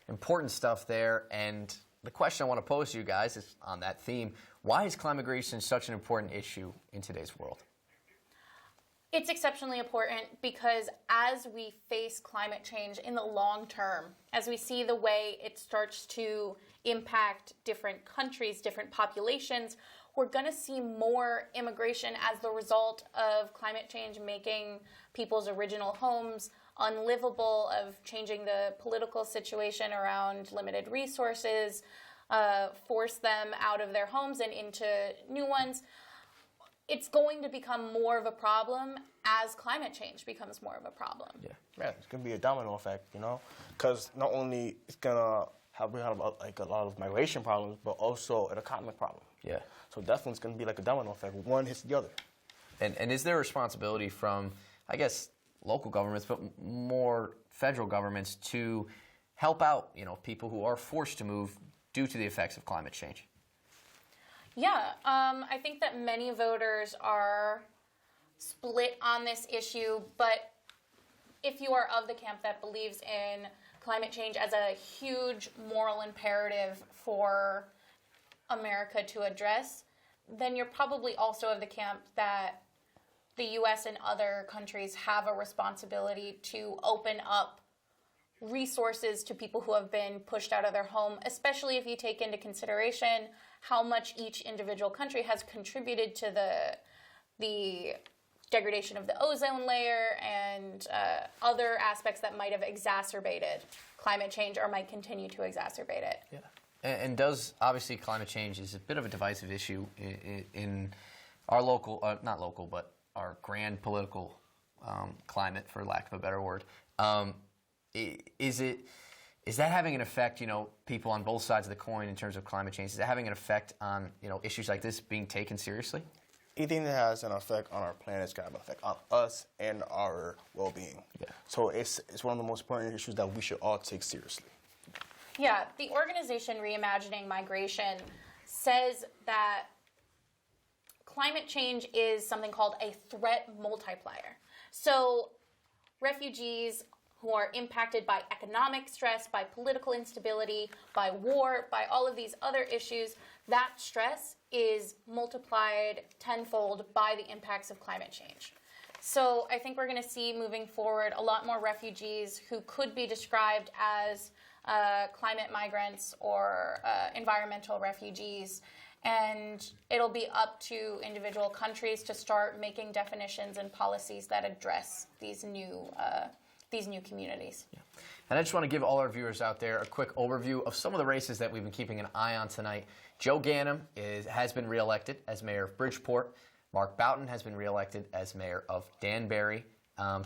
Important stuff there, and the question I want to pose to you guys is on that theme. Why is climigration such an important issue in today's world? It's exceptionally important because as we face climate change in the long term, as we see the way it starts to impact different countries, different populations, we're going to see more immigration as the result of climate change making people's original homes unlivable, of changing the political situation around limited resources, force them out of their homes and into new ones. It's going to become more of a problem as climate change becomes more of a problem. Yeah, it's going to be a domino effect, because not only it's going to have a lot of migration problems, but also an economic problem. Yeah. So definitely it's going to be like a domino effect. One hits the other. And is there a responsibility from, I guess, local governments, but more federal governments to help out, people who are forced to move due to the effects of climate change? Yeah, I think that many voters are split on this issue, but if you are of the camp that believes in climate change as a huge moral imperative for America to address, then you're probably also of the camp that the U.S. and other countries have a responsibility to open up resources to people who have been pushed out of their home, especially if you take into consideration how much each individual country has contributed to the degradation of the ozone layer and other aspects that might have exacerbated climate change or might continue to exacerbate it. Yeah. And does, obviously, climate change is a bit of a divisive issue in our local, not local, but our grand political climate, for lack of a better word. Is that having an effect, people on both sides of the coin in terms of climate change? Is that having an effect on, issues like this being taken seriously? Anything that has an effect on our planet is going to have an effect on us and our well-being. Yeah. So it's one of the most important issues that we should all take seriously. Yeah, the organization Reimagining Migration says that climate change is something called a threat multiplier. So refugees who are impacted by economic stress, by political instability, by war, by all of these other issues, that stress is multiplied tenfold by the impacts of climate change. So I think we're going to see moving forward a lot more refugees who could be described as climate migrants or environmental refugees. And it'll be up to individual countries to start making definitions and policies that address these new communities. Yeah. And I just want to give all our viewers out there a quick overview of some of the races that we've been keeping an eye on tonight. Joe Ganim has been reelected as mayor of Bridgeport. Mark Boughton has been reelected as mayor of Danbury.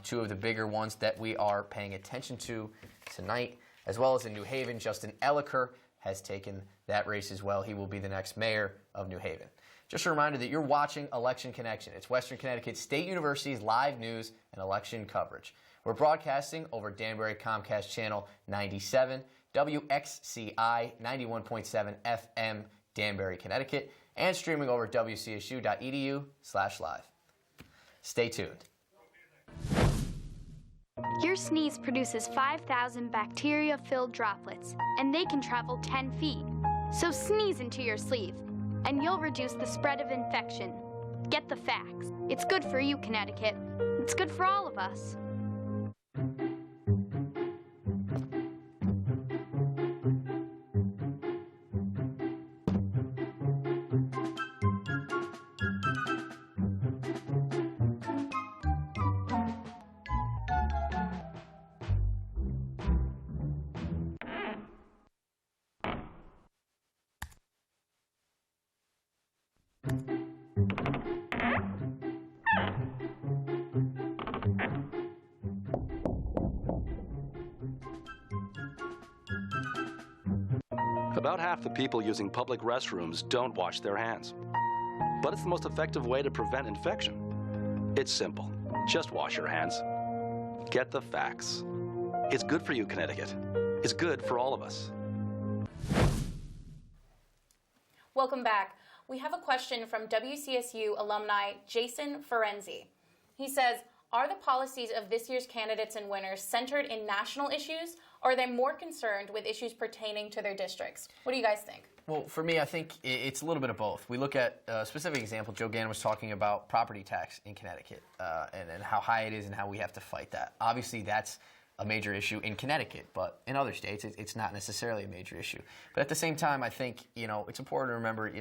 Two of the bigger ones that we are paying attention to tonight, as well as in New Haven, Justin Elliker has taken that race as well. He will be the next mayor of New Haven. Just a reminder that you're watching Election Connection. It's Western Connecticut State University's live news and election coverage. We're broadcasting over Danbury Comcast Channel 97, WXCI 91.7 FM, Danbury, Connecticut, and streaming over wcsu.edu/live. Stay tuned. Your sneeze produces 5,000 bacteria-filled droplets, and they can travel 10 feet. So sneeze into your sleeve, and you'll reduce the spread of infection. Get the facts. It's good for you, Connecticut. It's good for all of us. About half the people using public restrooms don't wash their hands. But it's the most effective way to prevent infection. It's simple. Just wash your hands. Get the facts. It's good for you, Connecticut. It's good for all of us. Welcome back. We have a question from WCSU alumni Jason Ferenzi. He says, are the policies of this year's candidates and winners centered in national issues, or are they more concerned with issues pertaining to their districts? What do you guys think? Well, for me, I think it's a little bit of both. We look at a specific example. Joe Ganim was talking about property tax in Connecticut and how high it is and how we have to fight that. Obviously, that's a major issue in Connecticut, but in other states, it's not necessarily a major issue. But at the same time, I think, it's important to remember,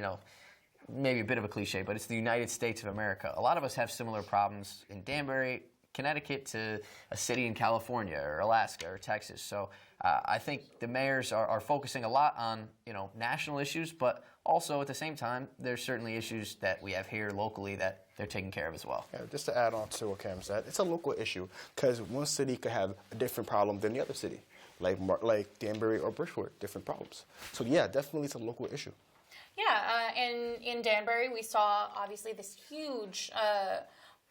maybe a bit of a cliche, but it's the United States of America. A lot of us have similar problems in Danbury, Connecticut, to a city in California or Alaska or Texas. So I think the mayors are focusing a lot on, national issues, but also at the same time, there's certainly issues that we have here locally that they're taking care of as well. Yeah, just to add on to what Cam said, it's a local issue because one city could have a different problem than the other city, like Danbury or Bridgeport, different problems. So yeah, definitely it's a local issue. Yeah, and in Danbury, we saw obviously this huge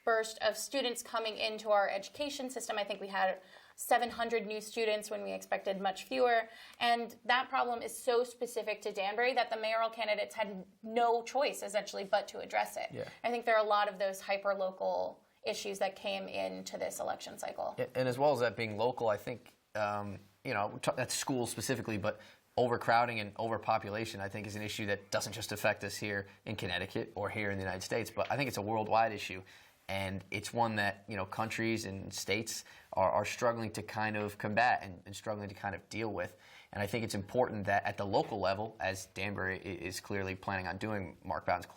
burst of students coming into our education system. I think we had 700 new students when we expected much fewer. And that problem is so specific to Danbury that the mayoral candidates had no choice, essentially, but to address it. Yeah. I think there are a lot of those hyper-local issues that came into this election cycle. Yeah, and as well as that being local, I think, that's schools specifically, but overcrowding and overpopulation, I think, is an issue that doesn't just affect us here in Connecticut or here in the United States, but I think it's a worldwide issue. And it's one that, countries and states are struggling to kind of combat and struggling to kind of deal with. And I think it's important that at the local level, as Danbury is clearly planning on doing, Mark Boughton's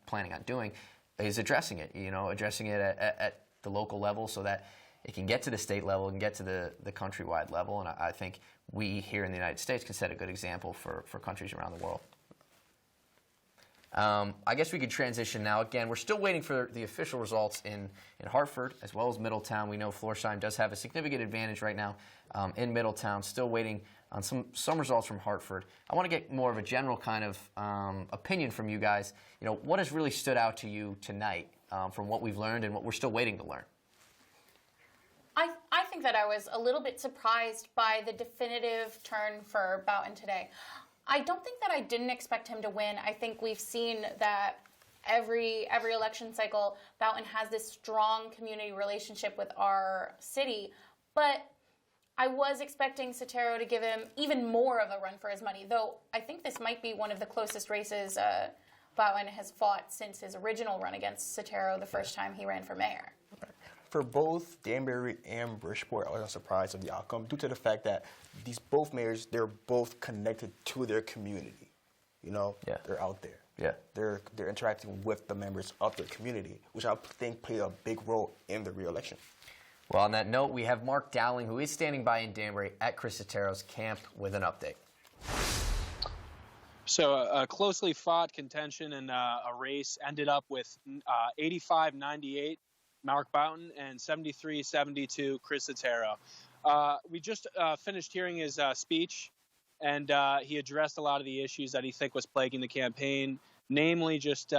planning on doing, is addressing it, addressing it at the local level so that it can get to the state level and get to the countrywide level. And I think we here in the United States can set a good example for countries around the world. I guess we could transition now. Again, we're still waiting for the official results in Hartford as well as Middletown. We know Florsheim does have a significant advantage right now in Middletown. Still waiting on some results from Hartford. I want to get more of a general kind of opinion from you guys. You know, what has really stood out to you tonight from what we've learned and what we're still waiting to learn? I think that I was a little bit surprised by the definitive turn for Boughton today. I don't think that I didn't expect him to win. I think we've seen that every election cycle, Boughton has this strong community relationship with our city, but I was expecting Sotero to give him even more of a run for his money, though I think this might be one of the closest races Boughton has fought since his original run against Sotero the first time he ran for mayor. For both Danbury and Bridgeport, I wasn't surprised of the outcome due to the fact that these both mayors, they're both connected to their community. You know, they're out there. Yeah. They're interacting with the members of their community, which I think played a big role in the re-election. Well, on that note, we have Mark Dowling, who is standing by in Danbury at Chris Sotero's camp with an update. So a closely fought contention and a race ended up with 85-98 Mark Boughton and 73-72 Chris Sotero. We just finished hearing his speech, and he addressed a lot of the issues that he think was plaguing the campaign, namely just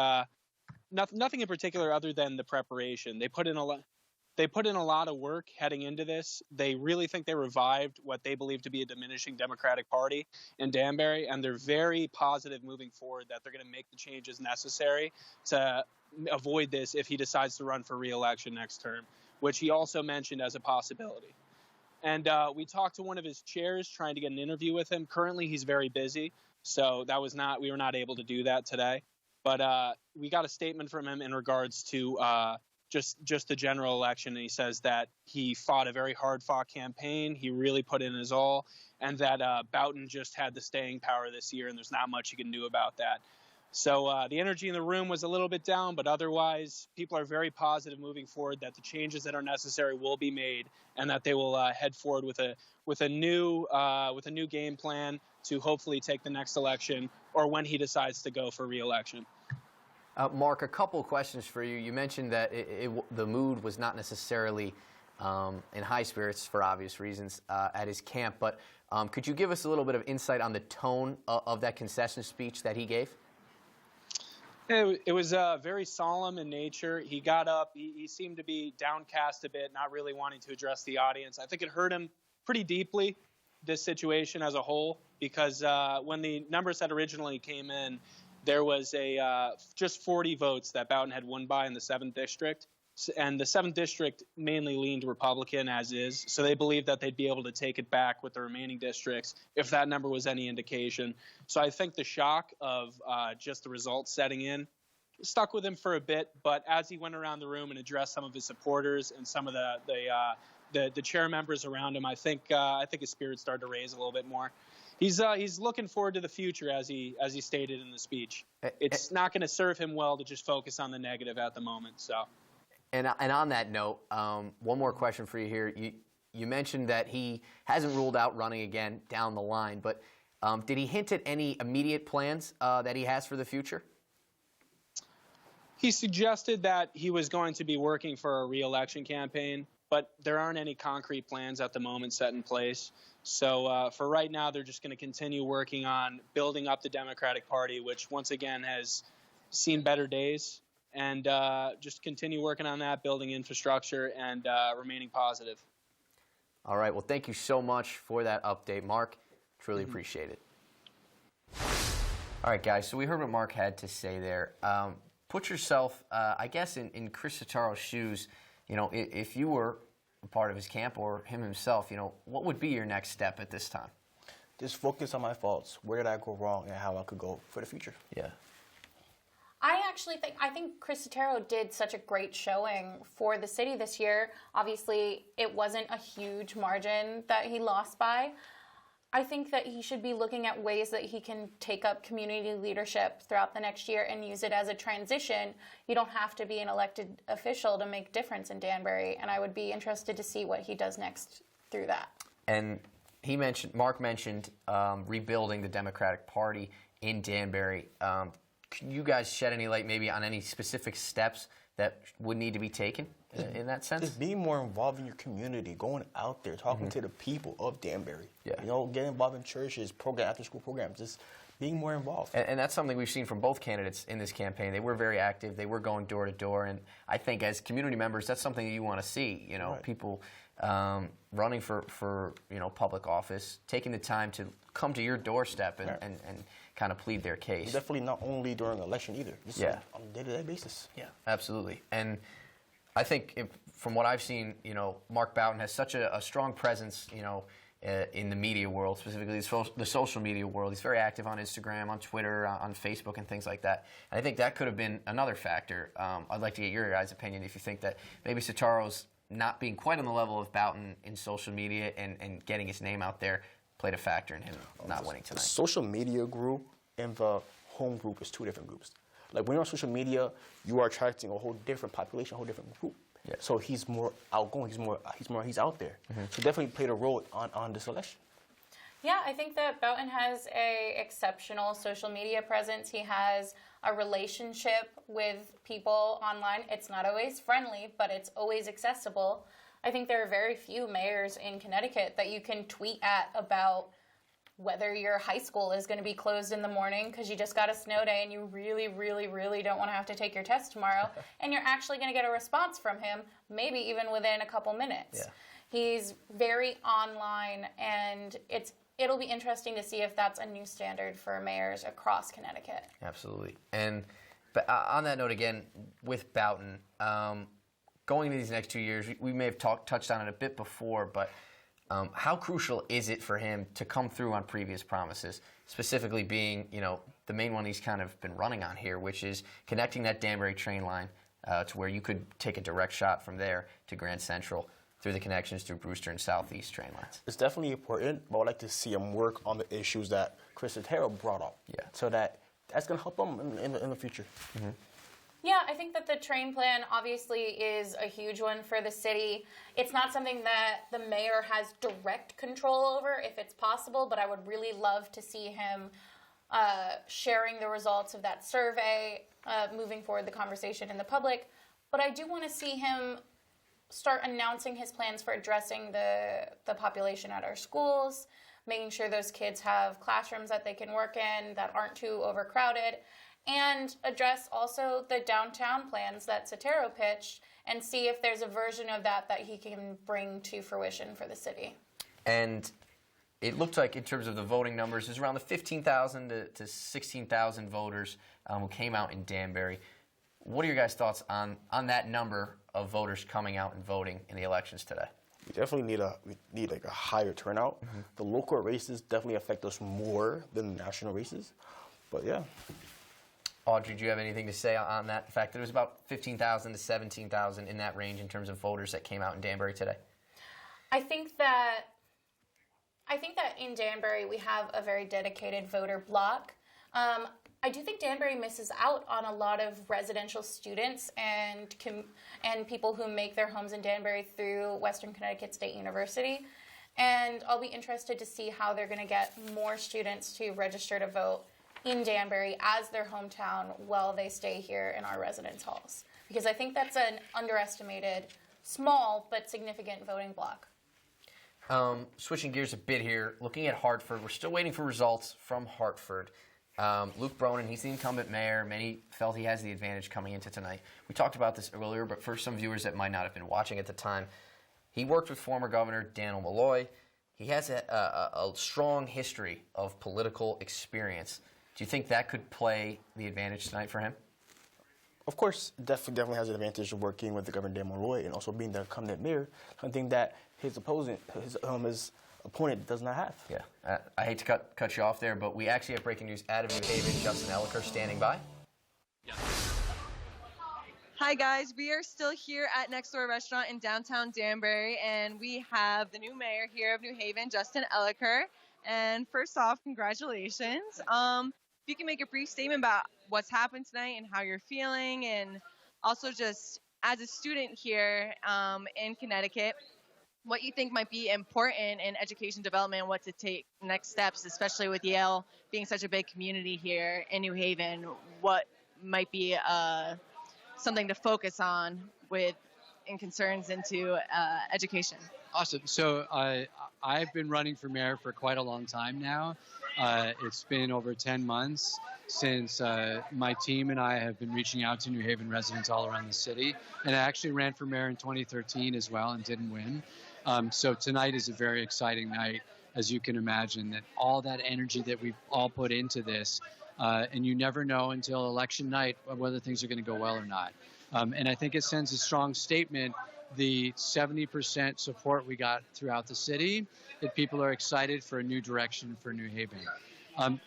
nothing in particular other than the preparation. They put in a lot of work heading into this. They really think they revived what they believe to be a diminishing Democratic Party in Danbury, and they're very positive moving forward that they're going to make the changes necessary to avoid this if he decides to run for re-election next term, which he also mentioned as a possibility. And we talked to one of his chairs trying to get an interview with him. Currently, he's very busy, so we were not able to do that today. But we got a statement from him in regards to just the general election. And he says that he fought a very hard-fought campaign. He really put in his all, and that Boughton just had the staying power this year, and there's not much he can do about that. So the energy in the room was a little bit down, but otherwise people are very positive moving forward that the changes that are necessary will be made, and that they will head forward with a new game plan to hopefully take the next election, or when he decides to go for re-election. Mark, a couple of questions for you. You mentioned that the mood was not necessarily in high spirits for obvious reasons at his camp, but could you give us a little bit of insight on the tone of that concession speech that he gave? It was very solemn in nature. He got up. He seemed to be downcast a bit, not really wanting to address the audience. I think it hurt him pretty deeply, this situation as a whole, because when the numbers had originally came in, there was just 40 votes that Boughton had won by in the 7th District. And the 7th District mainly leaned Republican, as is, so they believed that they'd be able to take it back with the remaining districts if that number was any indication. So I think the shock of just the results setting in stuck with him for a bit, but as he went around the room and addressed some of his supporters and some of the chair members around him, I think his spirits started to raise a little bit more. He's looking forward to the future, as he stated in the speech. It's not going to serve him well to just focus on the negative at the moment, so... And on that note, one more question for you here. You mentioned that he hasn't ruled out running again down the line, but did he hint at any immediate plans that he has for the future? He suggested that he was going to be working for a re-election campaign, but there aren't any concrete plans at the moment set in place. So for right now, they're just going to continue working on building up the Democratic Party, which once again has seen better days. And just continue working on that, building infrastructure, and remaining positive. All right. Well, thank you so much for that update, Mark. Truly appreciate it. All right, guys. So we heard what Mark had to say there. Put yourself, I guess, in Chris Sotero's shoes. You know, if you were a part of his camp or him himself, you know, what would be your next step at this time? Just focus on my faults. Where did I go wrong, and how I could go for the future. Yeah. I think Chris Sotero did such a great showing for the city this year. Obviously, it wasn't a huge margin that he lost by. I think that he should be looking at ways that he can take up community leadership throughout the next year and use it as a transition. You don't have to be an elected official to make a difference in Danbury, and I would be interested to see what he does next through that. And Mark mentioned rebuilding the Democratic Party in Danbury. can you guys shed any light maybe on any specific steps that would need to be taken in that sense? Just being more involved in your community, going out there, talking to the people of Danbury. Yeah. You know, getting involved in churches, after-school programs, just being more involved. And that's something we've seen from both candidates in this campaign. They were very active. They were going door to door. And I think as community members, that's something that you want to see. You know, Right. people running for public office, taking the time to come to your doorstep and kind of plead their case. Definitely not only during election either. Just Yeah. on a day-to-day basis. Yeah, absolutely. And I think from what I've seen, Mark Boughton has such a strong presence, in the media world, specifically the social media world. He's very active on Instagram, on Twitter, on Facebook, and things like that. And I think that could have been another factor. I'd like to get your guys' opinion if you think that maybe Sotaro's not being quite on the level of Boughton in social media and getting his name out there played a factor in him not winning The tonight. social media group and the home group is two different groups. Like when you're on social media, you are attracting a whole different population, a whole different group. Yeah. So he's more outgoing. He's out there. So definitely played a role on this election. Yeah, I think that Boughton has a exceptional social media presence. He has a relationship with people online. It's not always friendly, but it's always accessible. I think there are very few mayors in Connecticut that you can tweet at about whether your high school is going to be closed in the morning because you just got a snow day and you really, really, really don't want to have to take your test tomorrow, and you're actually going to get a response from him, maybe even within a couple minutes. Yeah. He's very online, and it'll be interesting to see if that's a new standard for mayors across Connecticut. Absolutely. But on that note again, with Boughton, going into these next 2 years, we may have touched on it a bit before, but how crucial is it for him to come through on previous promises, specifically being, the main one he's kind of been running on here, which is connecting that Danbury train line to where you could take a direct shot from there to Grand Central through the connections through Brewster and Southeast train lines? It's definitely important, but I'd like to see him work on the issues that Chris Otero brought up. Yeah. So that's going to help him in the future. Mm-hmm. Yeah, I think that the train plan obviously is a huge one for the city. It's not something that the mayor has direct control over if it's possible, but I would really love to see him sharing the results of that survey, moving forward the conversation in the public. But I do want to see him start announcing his plans for addressing the population at our schools, making sure those kids have classrooms that they can work in that aren't too overcrowded, and address also the downtown plans that Sotero pitched and see if there's a version of that he can bring to fruition for the city. And it looked like in terms of the voting numbers, there's around the 15,000 to 16,000 voters who came out in Danbury. What are your guys' thoughts on that number of voters coming out and voting in the elections today? We definitely need a higher turnout. Mm-hmm. The local races definitely affect us more than the national races. But yeah. Audrey, do you have anything to say on that? The fact that it was about 15,000 to 17,000 in that range in terms of voters that came out in Danbury today? I think that in Danbury we have a very dedicated voter bloc. I do think Danbury misses out on a lot of residential students and people who make their homes in Danbury through Western Connecticut State University. And I'll be interested to see how they're going to get more students to register to vote in Danbury as their hometown while they stay here in our residence halls. Because I think that's an underestimated, small but significant voting bloc. Switching gears a bit here, looking at Hartford, we're still waiting for results from Hartford. Luke Bronin, he's the incumbent mayor. Many felt he has the advantage coming into tonight. We talked about this earlier, but for some viewers that might not have been watching at the time, he worked with former Governor Daniel Malloy. He has a strong history of political experience. Do you think that could play the advantage tonight for him? Of course, definitely has an advantage of working with the Governor Daniel Malloy and also being the incumbent mayor, something that his opponent does not have. Yeah, I hate to cut you off there, but we actually have breaking news out of New Haven. Justin Elliker standing by. Hi guys, we are still here at Next Door Restaurant in downtown Danbury, and we have the new mayor here of New Haven, Justin Elliker. And first off, congratulations. If you can make a brief statement about what's happened tonight and how you're feeling, and also just as a student here in Connecticut, what you think might be important in education development and what to take next steps, especially with Yale being such a big community here in New Haven. What might be something to focus on in concerns into education? Awesome. So I've been running for mayor for quite a long time now. It's been over 10 months since my team and I have been reaching out to New Haven residents all around the city. And I actually ran for mayor in 2013 as well and didn't win. So tonight is a very exciting night, as you can imagine, that all that energy that we've all put into this, and you never know until election night whether things are going to go well or not. And I think it sends a strong statement, the 70% support we got throughout the city, that people are excited for a new direction for New Haven.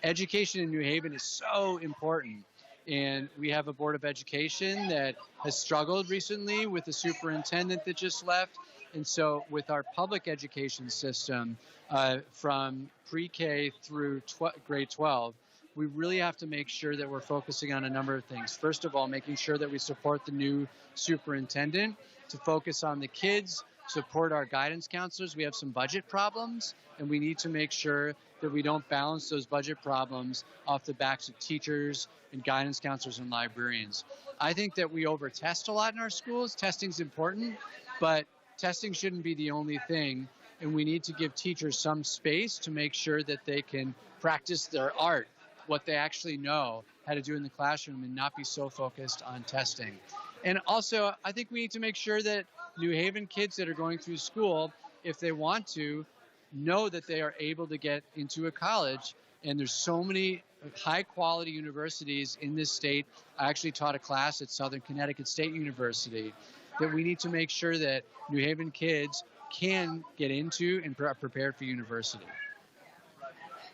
Education in New Haven is so important. And we have a Board of Education that has struggled recently with the superintendent that just left. And so with our public education system, from pre-K through grade 12, we really have to make sure that we're focusing on a number of things. First of all, making sure that we support the new superintendent to focus on the kids, support our guidance counselors. We have some budget problems, and we need to make sure that we don't balance those budget problems off the backs of teachers and guidance counselors and librarians. I think that we over-test a lot in our schools. Testing's important, but testing shouldn't be the only thing, and we need to give teachers some space to make sure that they can practice their art, what they actually know how to do in the classroom, and not be so focused on testing. And also, I think we need to make sure that New Haven kids that are going through school, if they want to, know that they are able to get into a college. And there's so many high-quality universities in this state. I actually taught a class at Southern Connecticut State University, that we need to make sure that New Haven kids can get into and are prepared for university.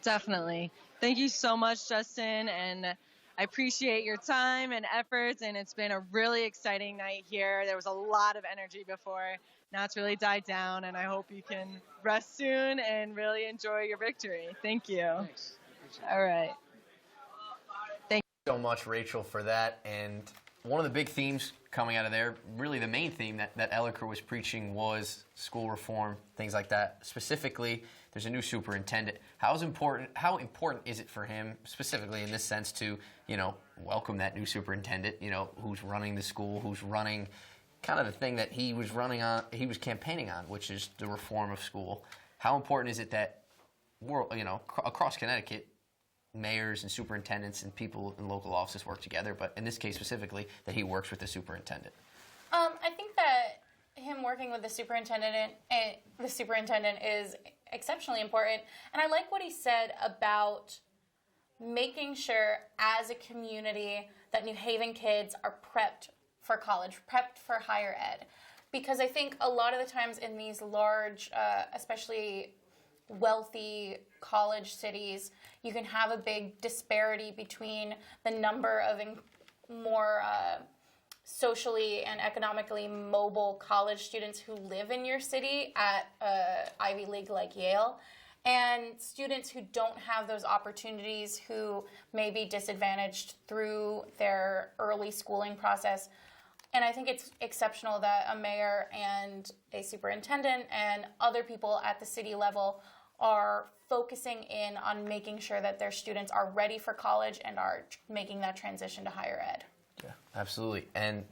Definitely. Thank you so much, Justin, and I appreciate your time and efforts, and it's been a really exciting night here. There was a lot of energy before. Now it's really died down, and I hope you can rest soon and really enjoy your victory. Thank you. Thanks. All right. Thank you so much, Rachel, for that. And one of the big themes coming out of there, really the main theme that Elliker was preaching, was school reform, things like that. Specifically, there's a new superintendent. How important is it for him, specifically in this sense, to, welcome that new superintendent, who's running the school, who's running kind of the thing that he was campaigning on, which is the reform of school. How important is it that across Connecticut, mayors and superintendents and people in local offices work together, but in this case specifically, that he works with the superintendent? I think that him working with the superintendent is exceptionally important. And I like what he said about making sure as a community that New Haven kids are prepped for college, prepped for higher ed. Because I think a lot of the times in these large, especially wealthy college cities, you can have a big disparity between the number of more socially and economically mobile college students who live in your city at Ivy League like Yale, and students who don't have those opportunities, who may be disadvantaged through their early schooling process. And I think it's exceptional that a mayor and a superintendent and other people at the city level are focusing in on making sure that their students are ready for college and are making that transition to higher ed. Yeah, absolutely. And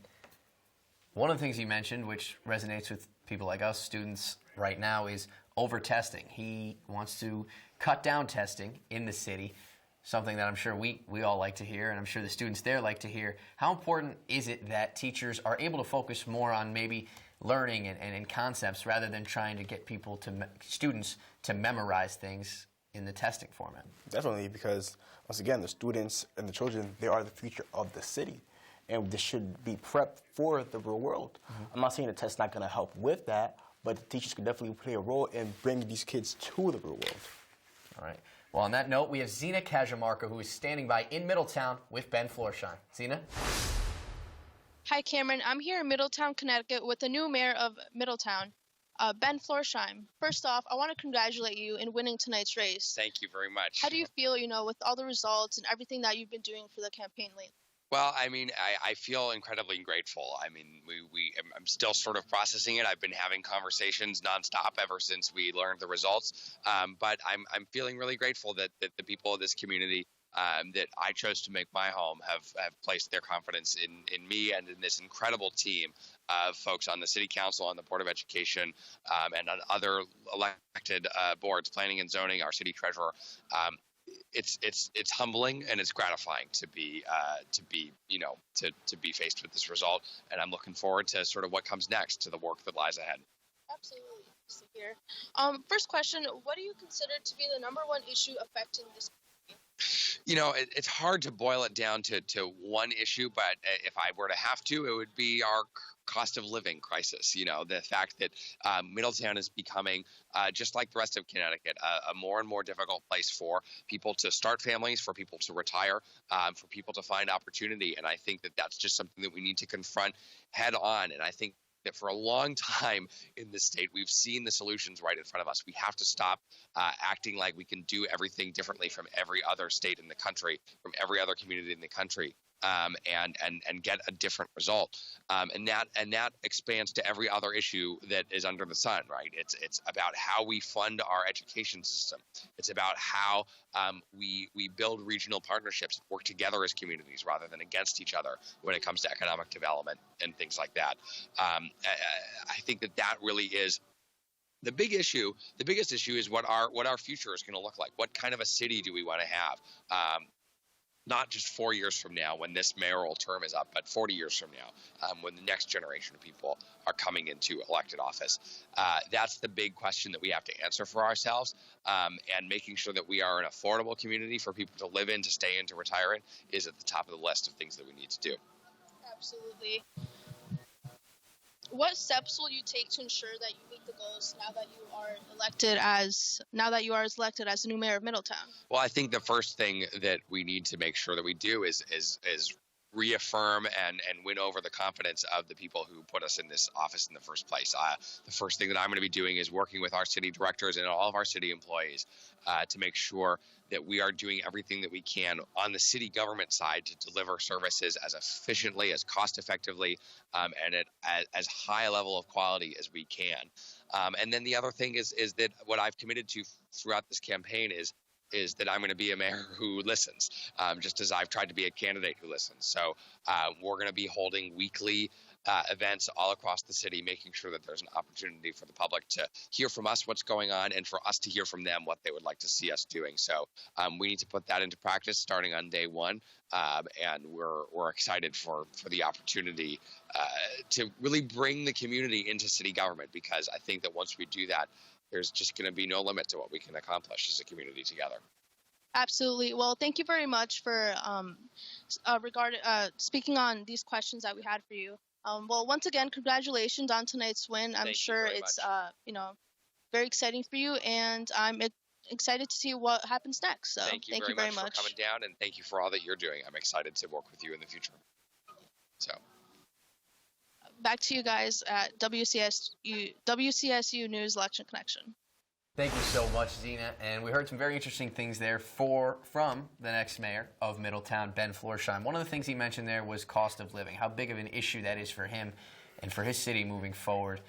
one of the things you mentioned, which resonates with people like us, students right now, is over-testing. He wants to cut down testing in the city, something that I'm sure we all like to hear, and I'm sure the students there like to hear. How important is it that teachers are able to focus more on maybe learning and concepts rather than trying to get students to memorize things in the testing format? Definitely, because once again, the students and the children, they are the future of the city, and they should be prepped for the real world. Mm-hmm. I'm not saying the test's not going to help with that, but the teachers can definitely play a role in bringing these kids to the real world. All right. Well, on that note, we have Zena Kajamarka, who is standing by in Middletown with Ben Florsheim. Zena? Hi, Cameron. I'm here in Middletown, Connecticut with the new mayor of Middletown, Ben Florsheim. First off, I want to congratulate you in winning tonight's race. Thank you very much. How do you feel, with all the results and everything that you've been doing for the campaign lately? Well, I mean, I feel incredibly grateful. I mean, I'm still sort of processing it. I've been having conversations nonstop ever since we learned the results. But I'm feeling really grateful that the people of this community that I chose to make my home have placed their confidence in me and in this incredible team of folks on the City Council, on the Board of Education, and on other elected boards, planning and zoning, our city treasurer. It's humbling and it's gratifying to be faced with this result, and I'm looking forward to sort of what comes next, to the work that lies ahead. Absolutely. Nice to hear. First question, what do you consider to be the number one issue affecting this? You know, it's hard to boil it down to one issue, but if I were to have to, it would be our cost of living crisis. You know, the fact that Middletown is becoming, just like the rest of Connecticut, a more and more difficult place for people to start families, for people to retire, for people to find opportunity. And I think that that's just something that we need to confront head on. And I think that for a long time in this state, we've seen the solutions right in front of us. We have to stop acting like we can do everything differently from every other state in the country, from every other community in the country, and get a different result. And that expands to every other issue that is under the sun, right? It's about how we fund our education system. It's about how we build regional partnerships, work together as communities rather than against each other when it comes to economic development and things like that. I think that really is the big issue. The biggest issue is what our future is going to look like. What kind of a city do we want to have? Not just 4 years from now when this mayoral term is up, but 40 years from now when the next generation of people are coming into elected office. That's the big question that we have to answer for ourselves, and making sure that we are an affordable community for people to live in, to stay in, to retire in is at the top of the list of things that we need to do. Absolutely. What steps will you take to ensure that you meet the goals now that you are elected as the new mayor of Middletown? Well, I think the first thing that we need to make sure that we do is reaffirm and win over the confidence of the people who put us in this office in the first place. The first thing that I'm going to be doing is working with our city directors and all of our city employees to make sure that we are doing everything that we can on the city government side to deliver services as efficiently, as cost effectively, and at as high a level of quality as we can. And then the other thing is that what I've committed to throughout this campaign is that I'm going to be a mayor who listens, just as I've tried to be a candidate who listens. So we're going to be holding weekly events all across the city, making sure that there's an opportunity for the public to hear from us what's going on and for us to hear from them what they would like to see us doing. So we need to put that into practice starting on day one, and we're excited for the opportunity to really bring the community into city government, because I think that once we do that, there's just going to be no limit to what we can accomplish as a community together. Absolutely. Well, thank you very much for speaking on these questions that we had for you. Well, once again, congratulations on tonight's win. I'm sure it's very exciting for you, and I'm excited to see what happens next. So thank you very much for coming down, and thank you for all that you're doing. I'm excited to work with you in the future. So back to you guys at WCSU News Election Connection. Thank you so much, Zena. And we heard some very interesting things there from the next mayor of Middletown, Ben Florsheim. One of the things he mentioned there was cost of living, how big of an issue that is for him and for his city moving forward.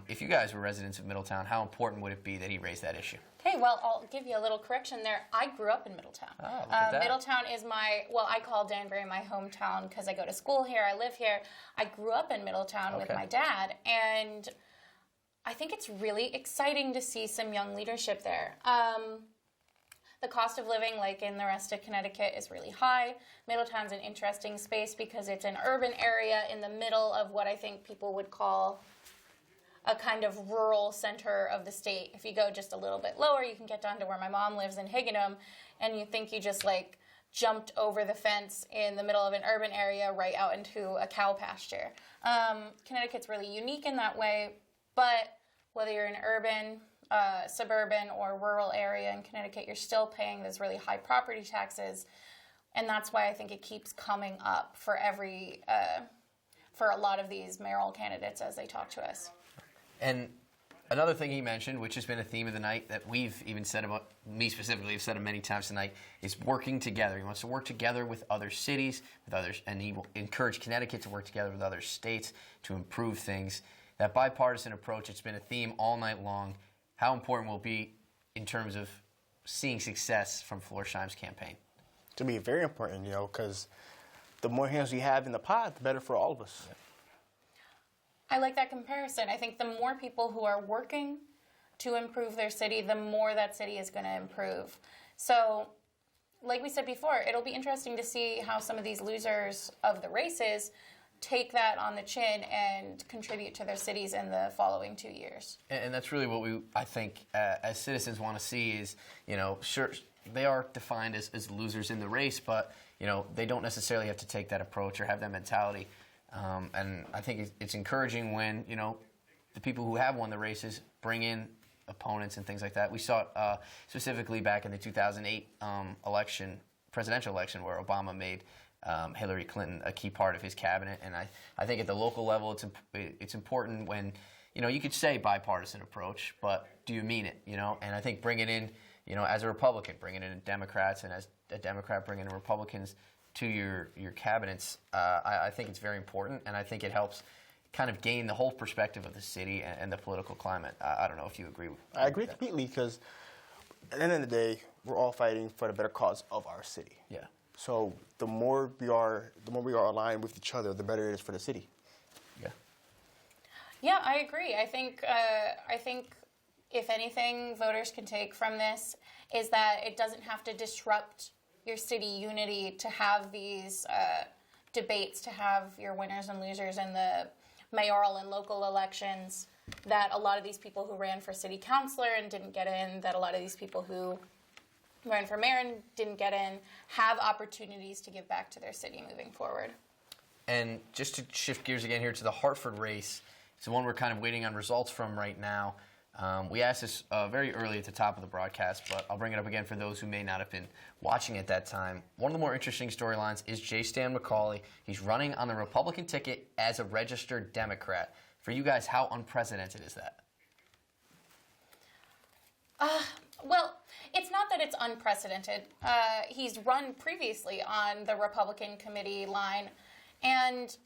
If you guys were residents of Middletown, how important would it be that he raised that issue? Hey, well, I'll give you a little correction there. I grew up in Middletown. Oh, look at that. Middletown is I call Danbury my hometown because I go to school here, I live here. I grew up in Middletown with my dad, and I think it's really exciting to see some young leadership there. The cost of living, like in the rest of Connecticut, is really high. Middletown's an interesting space because it's an urban area in the middle of what I think people would call a kind of rural center of the state. If you go just a little bit lower, you can get down to where my mom lives in Higginham, and you think you just jumped over the fence in the middle of an urban area right out into a cow pasture. Connecticut's really unique in that way, but whether you're in urban, suburban, or rural area in Connecticut, you're still paying those really high property taxes, and that's why I think it keeps coming up for for a lot of these mayoral candidates as they talk to us. And Another thing he mentioned, which has been a theme of the night that we've even said about, me specifically, have said it many times tonight, is working together. He wants to work together with other cities, with others, and he will encourage Connecticut to work together with other states to improve things. That bipartisan approach, it's been a theme all night long. How important will it be in terms of seeing success from Florsheim's campaign? To me, very important, because the more hands we have in the pot, the better for all of us. I like that comparison. I think the more people who are working to improve their city, the more that city is going to improve. So, like we said before, it'll be interesting to see how some of these losers of the races take that on the chin and contribute to their cities in the following 2 years. And that's really what I think, as citizens want to see is, sure, they are defined as losers in the race, but, they don't necessarily have to take that approach or have that mentality. And I think it's encouraging when, the people who have won the races bring in opponents and things like that. We saw it specifically back in the 2008 presidential election, where Obama made Hillary Clinton a key part of his cabinet. And I think at the local level, it's important when, you could say bipartisan approach, but do you mean it, And I think bringing in, as a Republican, bringing in Democrats, and as a Democrat, bringing in Republicans to your cabinets, I think it's very important, and I think it helps kind of gain the whole perspective of the city and the political climate. I don't know if you agree with that. I agree completely, because at the end of the day, we're all fighting for the better cause of our city. Yeah. So the more we are aligned with each other, the better it is for the city. Yeah. Yeah, I agree. I think if anything voters can take from this is that it doesn't have to disrupt your city unity to have these debates, to have your winners and losers in the mayoral and local elections, that a lot of these people who ran for city councilor and didn't get in, that a lot of these people who ran for mayor and didn't get in, have opportunities to give back to their city moving forward. And just to shift gears again here to the Hartford race, it's the one we're kind of waiting on results from right now. We asked this very early at the top of the broadcast, but I'll bring it up again for those who may not have been watching at that time. One of the more interesting storylines is J. Stan McCauley. He's running on the Republican ticket as a registered Democrat. For you guys, how unprecedented is that? Well, it's not that it's unprecedented. He's run previously on the Republican committee line, and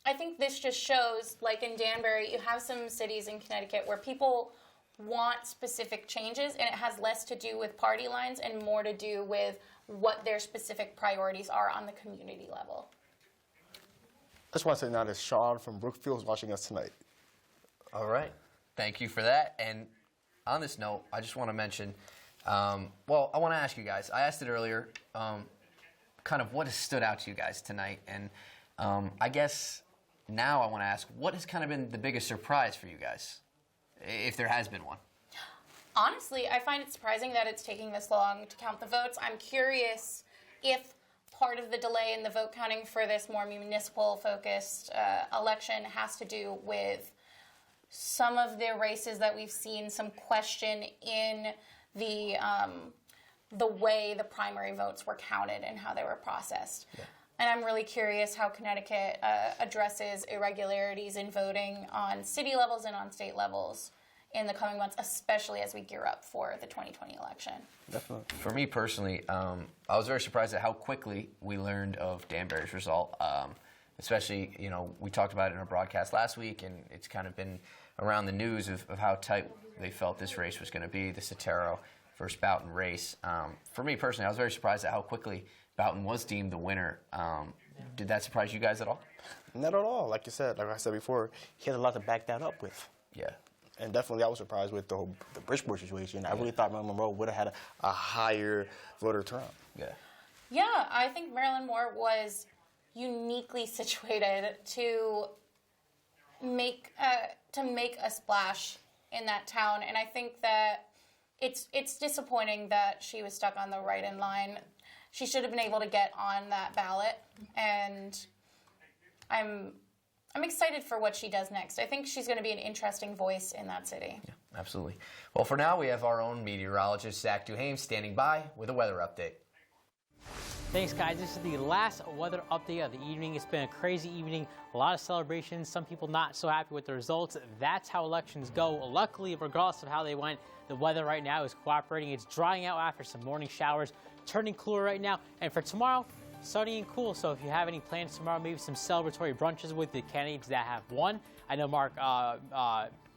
I think this just shows, like in Danbury, you have some cities in Connecticut where people want specific changes, and it has less to do with party lines and more to do with what their specific priorities are on the community level. I just want to say now that Sean from Brookfield is watching us tonight. All right. Thank you for that. And on this note, I just want to mention, I want to ask you guys, I asked it earlier, kind of what has stood out to you guys tonight. And I guess now I want to ask, what has kind of been the biggest surprise for you guys, if there has been one? Honestly, I find it surprising that it's taking this long to count the votes. I'm curious if part of the delay in the vote counting for this more municipal-focused election has to do with some of the races that we've seen some question in the way the primary votes were counted and how they were processed. Yeah. And I'm really curious how Connecticut addresses irregularities in voting on city levels and on state levels in the coming months, especially as we gear up for the 2020 election. Definitely. For me personally, I was very surprised at how quickly we learned of Danbury's result. Especially, we talked about it in our broadcast last week, and it's kind of been around the news of how tight they felt this race was going to be, the Sotero versus Boughton race. For me personally, I was very surprised at how quickly Boughton was deemed the winner. Did that surprise you guys at all? Not at all. Like I said before, he has a lot to back that up with. Yeah. And definitely I was surprised with the Bridgeport situation. I really thought Marilyn Monroe would have had a higher voter turnout. Yeah. Yeah, I think Marilyn Moore was uniquely situated to make a splash in that town, and I think that it's disappointing that she was stuck on the write-in line. She should have been able to get on that ballot, and I'm excited for what she does next. I think she's going to be an interesting voice in that city. Yeah, absolutely. Well, for now, we have our own meteorologist, Zach Duhame, standing by with a weather update. Thanks, guys. This is the last weather update of the evening. It's been a crazy evening, a lot of celebrations, some people not so happy with the results. That's how elections go. Luckily, regardless of how they went, the weather right now is cooperating. It's drying out after some morning showers, turning cooler right now. And for tomorrow, sunny and cool. So if you have any plans tomorrow, maybe some celebratory brunches with the candidates that have won. I know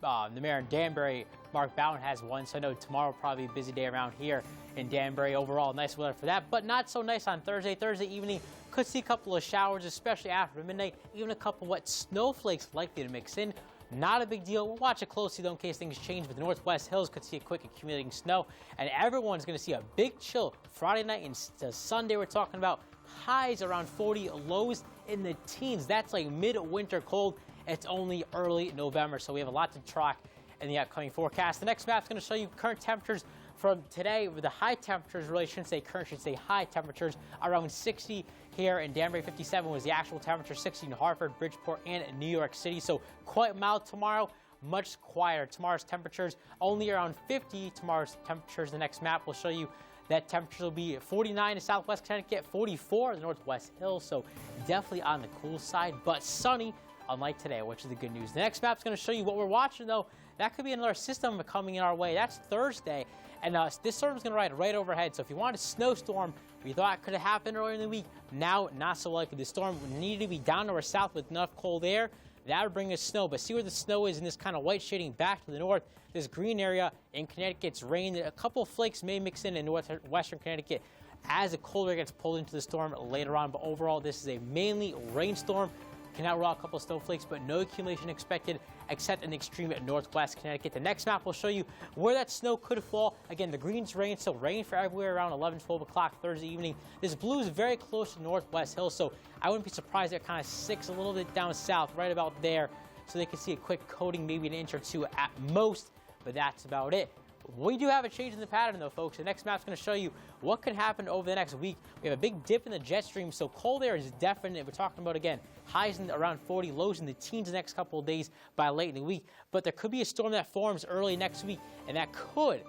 the mayor in Danbury, Mark Bowden, has one, so I know tomorrow will probably be a busy day around here in Danbury. Overall, nice weather for that, but not so nice on Thursday. Thursday evening, could see a couple of showers, especially after midnight, even a couple wet snowflakes likely to mix in. Not a big deal. We'll watch it closely, though, in case things change, but the Northwest Hills could see a quick accumulating snow, and everyone's going to see a big chill Friday night into Sunday. We're talking about highs around 40, lows in the teens. That's like mid-winter cold. It's only early November, so we have a lot to track in the upcoming forecast. The next map is going to show you current temperatures from today, with the high temperatures, really shouldn't say current, should say high temperatures, around 60 here in Danbury. 57 was the actual temperature, 60 in Hartford, Bridgeport, and New York City. So quite mild tomorrow, much quieter. Tomorrow's temperatures only around 50. Tomorrow's temperatures, the next map will show you that temperatures will be 49 in Southwest Connecticut, 44 in the Northwest Hills. So definitely on the cool side, but sunny, unlike today, which is the good news. The next map is going to show you what we're watching, though. That could be another system coming in our way. That's Thursday, and this storm is going to ride right overhead. So if you want a snowstorm, we thought could have happened earlier in the week. Now, not so likely. The storm needed to be down to our south with enough cold air. That would bring us snow. But see where the snow is in this kind of white shading back to the north. This green area in Connecticut's rain. A couple of flakes may mix in northwestern Connecticut as the cold air gets pulled into the storm later on. But overall, this is a mainly rainstorm. Cannot roll out a couple of snowflakes, but no accumulation expected except in the extreme northwest Connecticut. The next map will show you where that snow could fall. Again, the green's rain, so rain for everywhere around 11, 12 o'clock Thursday evening. This blue is very close to the Northwest Hills, so I wouldn't be surprised if it kind of sticks a little bit down south, right about there, so they can see a quick coating, maybe an inch or two at most, but that's about it. We do have a change in the pattern, though, folks. The next map's going to show you what can happen over the next week. We have a big dip in the jet stream, so cold air is definite. We're talking about, again, highs in around 40, lows in the teens the next couple of days by late in the week. But there could be a storm that forms early next week, and that could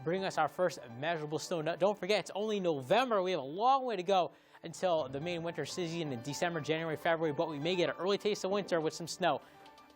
bring us our first measurable snow. Now, don't forget, it's only November. We have a long way to go until the main winter season in December, January, February, but we may get an early taste of winter with some snow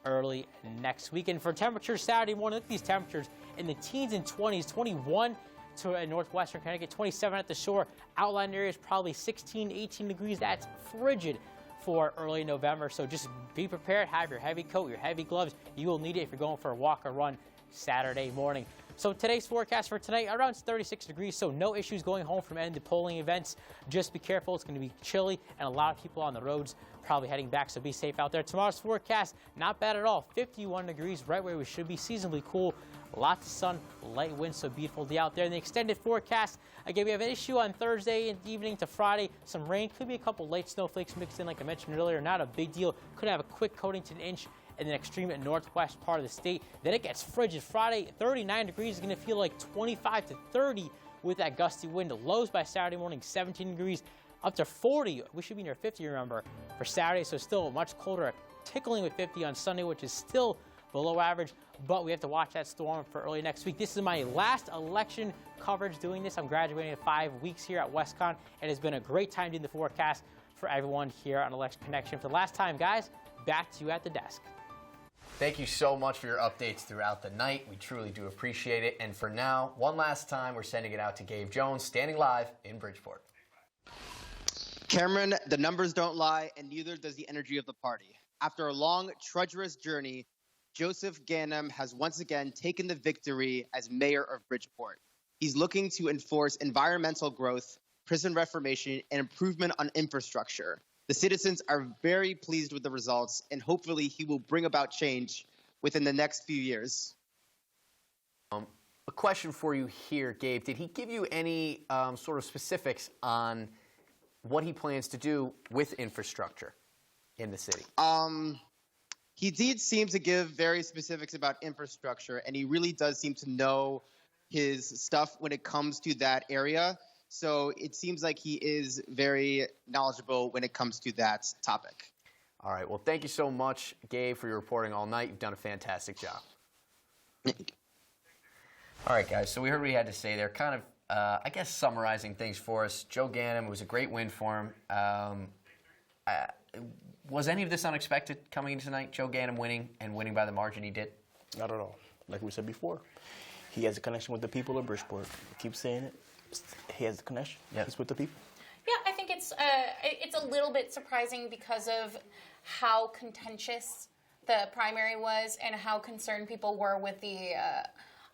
early next week. And for temperatures Saturday morning, look at these temperatures in the teens and 20s, 21 to northwestern Connecticut, 27 at the shore. Outlying areas probably 16, 18 degrees. That's frigid for early November. So just be prepared. Have your heavy coat, your heavy gloves. You will need it if you're going for a walk or run Saturday morning. So today's forecast for tonight, around 36 degrees, so no issues going home from any of the polling events. Just be careful. It's going to be chilly and a lot of people on the roads probably heading back, so be safe out there. Tomorrow's forecast, not bad at all. 51 degrees, right where we should be. Seasonably cool. Lots of sun, light wind, so beautiful day out there. In the extended forecast, again, we have an issue on Thursday evening to Friday. Some rain, could be a couple late snowflakes mixed in, like I mentioned earlier. Not a big deal. Could have a quick coating to an inch in the extreme northwest part of the state. Then it gets frigid. Friday, 39 degrees is going to feel like 25 to 30 with that gusty wind. Lows by Saturday morning, 17 degrees, up to 40. We should be near 50, remember, for Saturday, so still much colder, tickling with 50 on Sunday, which is still below average, but we have to watch that storm for early next week. This is my last election coverage doing this. I'm graduating in 5 weeks here at WestCon. It has been a great time doing the forecast for everyone here on Election Connection. For the last time, guys, back to you at the desk. Thank you so much for your updates throughout the night. We truly do appreciate it. And for now, one last time, we're sending it out to Gabe Jones, standing live in Bridgeport. Cameron, the numbers don't lie, and neither does the energy of the party. After a long, treacherous journey, Joseph Ganim has once again taken the victory as mayor of Bridgeport. He's looking to enforce environmental growth, prison reformation, and improvement on infrastructure. The citizens are very pleased with the results, and hopefully he will bring about change within the next few years. A question for you here, Gabe. Did he give you any sort of specifics on what he plans to do with infrastructure in the city? He did seem to give very specifics about infrastructure, and he really does seem to know his stuff when it comes to that area. So it seems like he is very knowledgeable when it comes to that topic. All right. Well, thank you so much, Gabe, for your reporting all night. You've done a fantastic job. All right, guys. So we heard what he had to say there. Kind of I guess summarizing things for us, Joe Ganim, it was a great win for him. Was any of this unexpected coming into tonight? Joe Ganim winning by the margin he did? Not at all. Like we said before, he has a connection with the people of Bridgeport. I keep saying it. He has a connection. Yep. He's with the people. Yeah, I think it's a little bit surprising because of how contentious the primary was and how concerned people were with the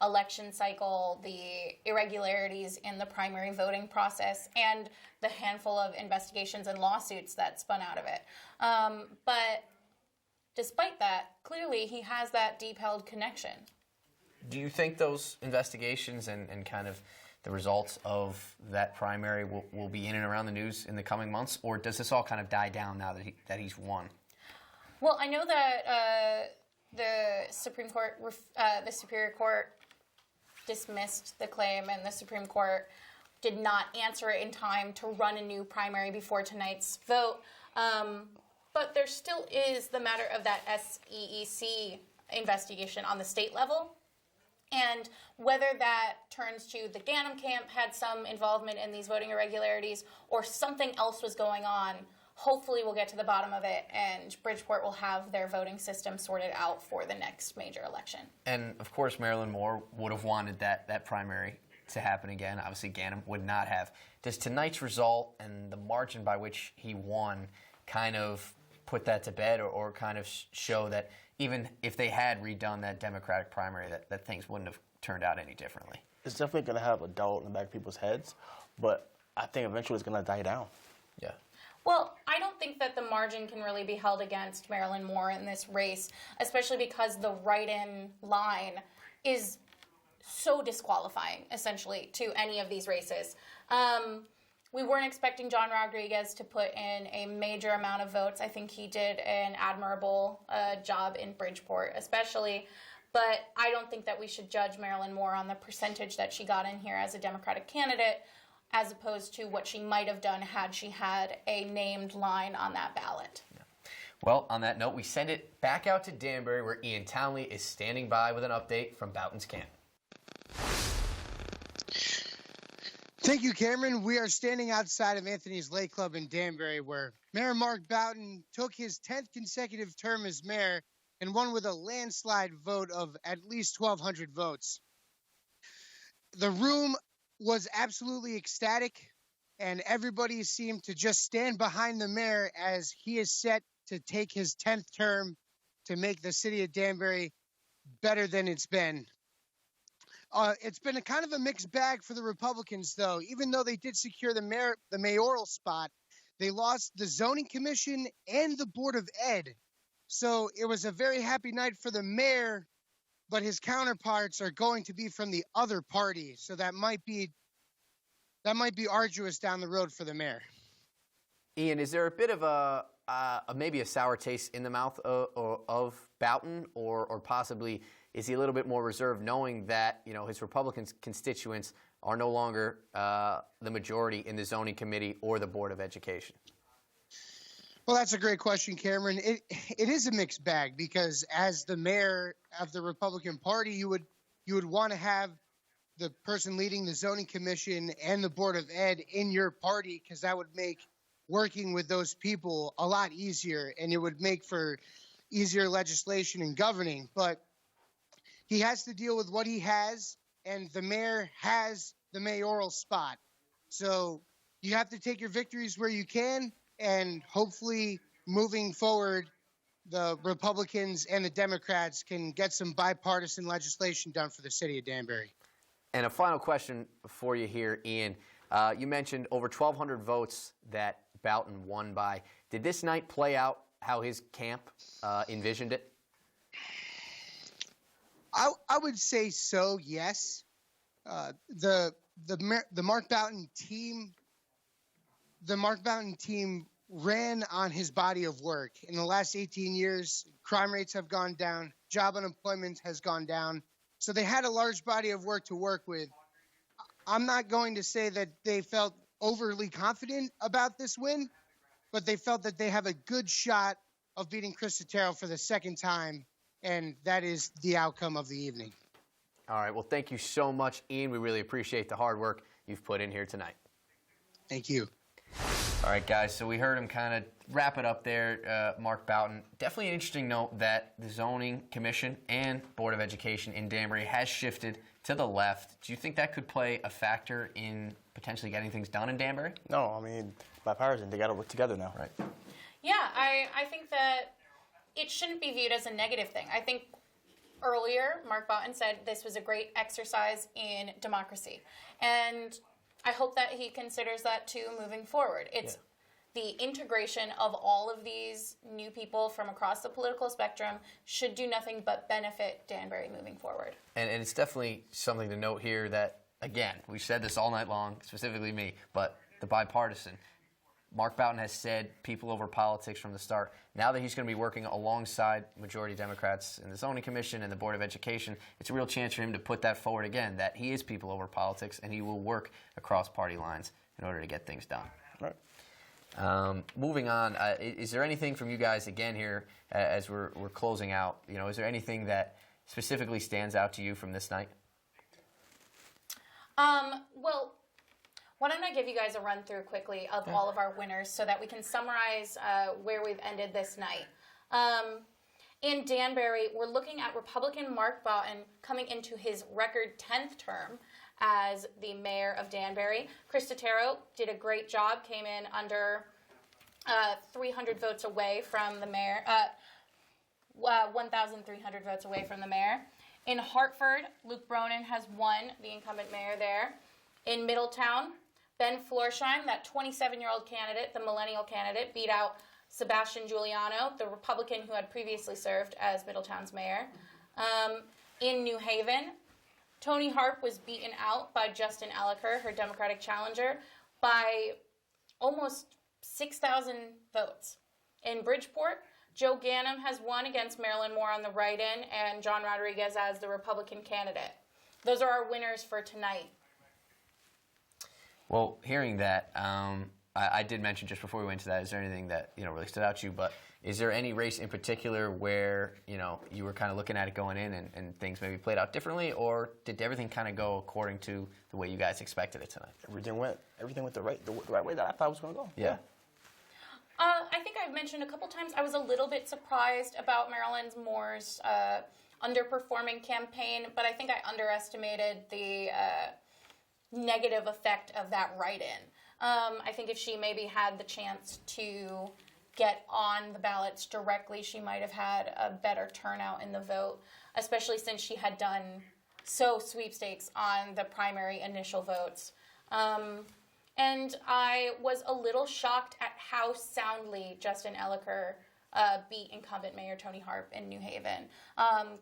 election cycle, the irregularities in the primary voting process, and the handful of investigations and lawsuits that spun out of it. But despite that, clearly he has that deep-held connection. Do you think those investigations and kind of the results of that primary will be in and around the news in the coming months, or does this all kind of die down now that he's won? Well, I know that the Supreme Court, the Superior Court dismissed the claim, and the Supreme Court did not answer it in time to run a new primary before tonight's vote. But there still is the matter of that SEEC investigation on the state level. And whether that turns to the Ganim camp had some involvement in these voting irregularities or something else was going on, hopefully we'll get to the bottom of it and Bridgeport will have their voting system sorted out for the next major election. And, of course, Marilyn Moore would have wanted that primary to happen again. Obviously, Ganim would not have. Does tonight's result and the margin by which he won kind of put that to bed or kind of show that even if they had redone that Democratic primary, that things wouldn't have turned out any differently? It's definitely going to have a doubt in the back of people's heads, but I think eventually it's going to die down. Yeah. Well, I don't think that the margin can really be held against Marilyn Moore in this race, especially because the write-in line is so disqualifying, essentially, to any of these races. We weren't expecting John Rodriguez to put in a major amount of votes. I think he did an admirable job in Bridgeport, especially. But I don't think that we should judge Marilyn Moore on the percentage that she got in here as a Democratic candidate, as opposed to what she might have done had she had a named line on that ballot. Yeah. Well, on that note, we send it back out to Danbury, where Ian Townley is standing by with an update from Boughton's camp. Thank you, Cameron. We are standing outside of Anthony's Lake Club in Danbury, where Mayor Mark Boughton took his 10th consecutive term as mayor and won with a landslide vote of at least 1,200 votes. The room was absolutely ecstatic, and everybody seemed to just stand behind the mayor as he is set to take his 10th term to make the city of Danbury better than it's been. It's been a kind of a mixed bag for the Republicans, though. Even though they did secure the mayoral spot, they lost the zoning commission and the board of ed. So it was a very happy night for the mayor, but his counterparts are going to be from the other party. So that might be arduous down the road for the mayor. Ian, is there a bit of maybe a sour taste in the mouth of Boughton, or possibly is he a little bit more reserved, knowing that his Republican constituents are no longer the majority in the zoning committee or the Board of Education? Well, that's a great question, Cameron. It is a mixed bag because as the mayor of the Republican Party, you would want to have the person leading the zoning commission and the Board of Ed in your party, because that would make working with those people a lot easier, and it would make for easier legislation and governing. But he has to deal with what he has, and the mayor has the mayoral spot. So you have to take your victories where you can, and hopefully moving forward, the Republicans and the Democrats can get some bipartisan legislation done for the city of Danbury. And a final question for you here, Ian. You mentioned over 1,200 votes that Boughton won by. Did this night play out how his camp envisioned it? I would say so, yes. The Mark Boughton team, ran on his body of work. In the last 18 years, crime rates have gone down, job unemployment has gone down. So they had a large body of work to work with. I'm not going to say that they felt overly confident about this win, but they felt that they have a good shot of beating Chris Sotero for the second time, and that is the outcome of the evening. All right. Well, thank you so much, Ian. We really appreciate the hard work you've put in here tonight. Thank you. All right, guys, so we heard him kind of wrap it up there, Mark Boughton. Definitely an interesting note that the Zoning Commission and Board of Education in Danbury has shifted to the left. Do you think that could play a factor in potentially getting things done in Danbury? No, I mean, bipartisan. They got to work together now. Right. Yeah, I think that it shouldn't be viewed as a negative thing. I think earlier Mark Boughton said this was a great exercise in democracy. And I hope that he considers that too moving forward. It's the integration of all of these new people from across the political spectrum should do nothing but benefit Danbury moving forward. And it's definitely something to note here that, again, we've said this all night long, specifically me, but the bipartisan. Mark Boughton has said people over politics from the start. Now that he's going to be working alongside majority Democrats in the Zoning Commission and the Board of Education, it's a real chance for him to put that forward again, that he is people over politics and he will work across party lines in order to get things done. Right. Moving on, is there anything from you guys again here as we're closing out? You know, is there anything that specifically stands out to you from this night? Well, why don't I give you guys a run through quickly of all of our winners so that we can summarize where we've ended this night. In Danbury, we're looking at Republican Mark Boughton coming into his record 10th term as the mayor of Danbury. Chris Totaro did a great job, came in under 300 votes away from the mayor, 1,300 votes away from the mayor. In Hartford, Luke Bronin has won the incumbent mayor there. In Middletown, Ben Florsheim, that 27-year-old candidate, the millennial candidate, beat out Sebastian Giuliano, the Republican who had previously served as Middletown's mayor. In New Haven, Toni Harp was beaten out by Justin Elliker, her Democratic challenger, by almost 6,000 votes. In Bridgeport, Joe Ganim has won against Marilyn Moore on the write-in and John Rodriguez as the Republican candidate. Those are our winners for tonight. Well, hearing that, I did mention just before we went to that, is there anything that really stood out to you? But is there any race in particular where you were kind of looking at it going in and things maybe played out differently, or did everything kind of go according to the way you guys expected it tonight? Everything went the right way that I thought it was going to go. Yeah. I think I've mentioned a couple times I was a little bit surprised about Marilyn Moore's underperforming campaign, but I think I underestimated the negative effect of that write-in. I think if she maybe had the chance to get on the ballots directly, she might have had a better turnout in the vote, especially since she had done sweepstakes on the primary initial votes. And I was a little shocked at how soundly Justin Elliker beat incumbent Mayor Toni Harp in New Haven.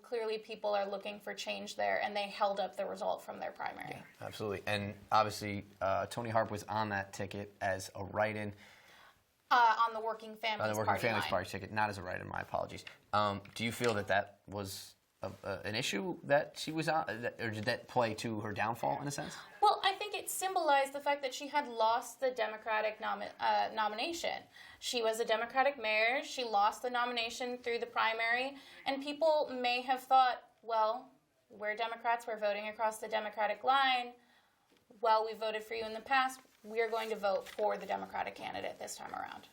Clearly people are looking for change there, and they held up the result from their primary. Yeah, absolutely. And obviously, Toni Harp was on that ticket as a write-in. On the Working Families Party On the Working Families line. Party ticket, not as a write-in, my apologies. Do you feel that was an issue that she was on, or did that play to her downfall in a sense? Well, I think it symbolized the fact that she had lost the Democratic nomination. She was a Democratic mayor. She lost the nomination through the primary, and people may have thought, well, we're Democrats, we're voting across the Democratic line. Well, we voted for you in the past. We're going to vote for the Democratic candidate this time around.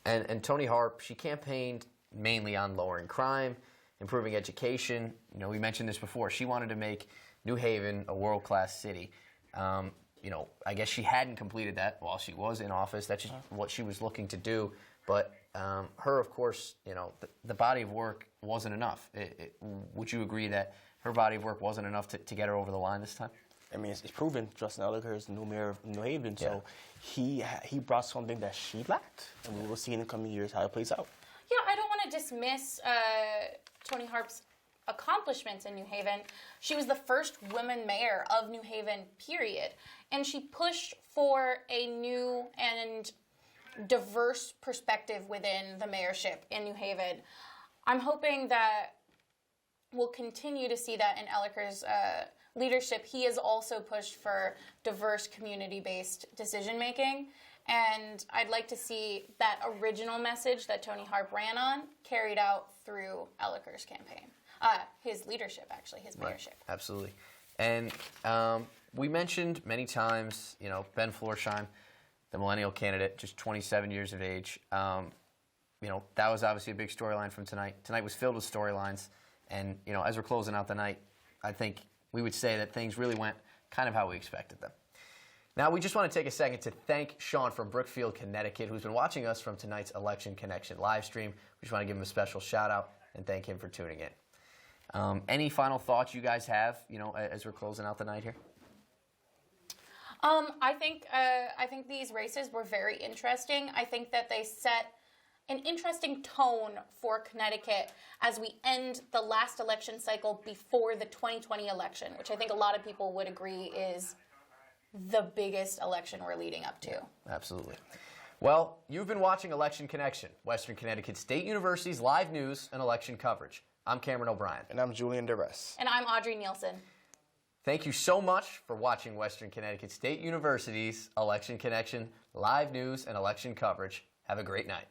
And Toni Harp, she campaigned mainly on lowering crime, improving education. We mentioned this before. She wanted to make New Haven a world-class city. I guess she hadn't completed that while she was in office. That's just what she was looking to do. But her, of course, the body of work wasn't enough. Would you agree that her body of work wasn't enough to get her over the line this time? I mean, it's proven Justin Elliker is the new mayor of New Haven, so he brought something that she lacked, and we will see in the coming years how it plays out. Yeah, I don't want to dismiss Toni Harp's accomplishments in New Haven. She was the first woman mayor of New Haven, period. And she pushed for a new and diverse perspective within the mayorship in New Haven. I'm hoping that we'll continue to see that in Elliker's leadership. He has also pushed for diverse community-based decision-making. And I'd like to see that original message that Toni Harp ran on carried out through Elliker's campaign. His leadership, actually, his mayorship. Right. Absolutely. And We mentioned many times, Ben Florsheim, the millennial candidate, just 27 years of age. That was obviously a big storyline from tonight. Tonight was filled with storylines. And, as we're closing out the night, I think we would say that things really went kind of how we expected them. Now, we just want to take a second to thank Sean from Brookfield, Connecticut, who's been watching us from tonight's Election Connection live stream. We just want to give him a special shout-out and thank him for tuning in. Any final thoughts you guys have, as we're closing out the night here? I think these races were very interesting. I think that they set an interesting tone for Connecticut as we end the last election cycle before the 2020 election, which I think a lot of people would agree is the biggest election we're leading up to. Absolutely. Well, you've been watching Election Connection, Western Connecticut State University's live news and election coverage. I'm Cameron O'Brien. And I'm Julian DeRess. And I'm Audrey Nielsen. Thank you so much for watching Western Connecticut State University's Election Connection live news and election coverage. Have a great night.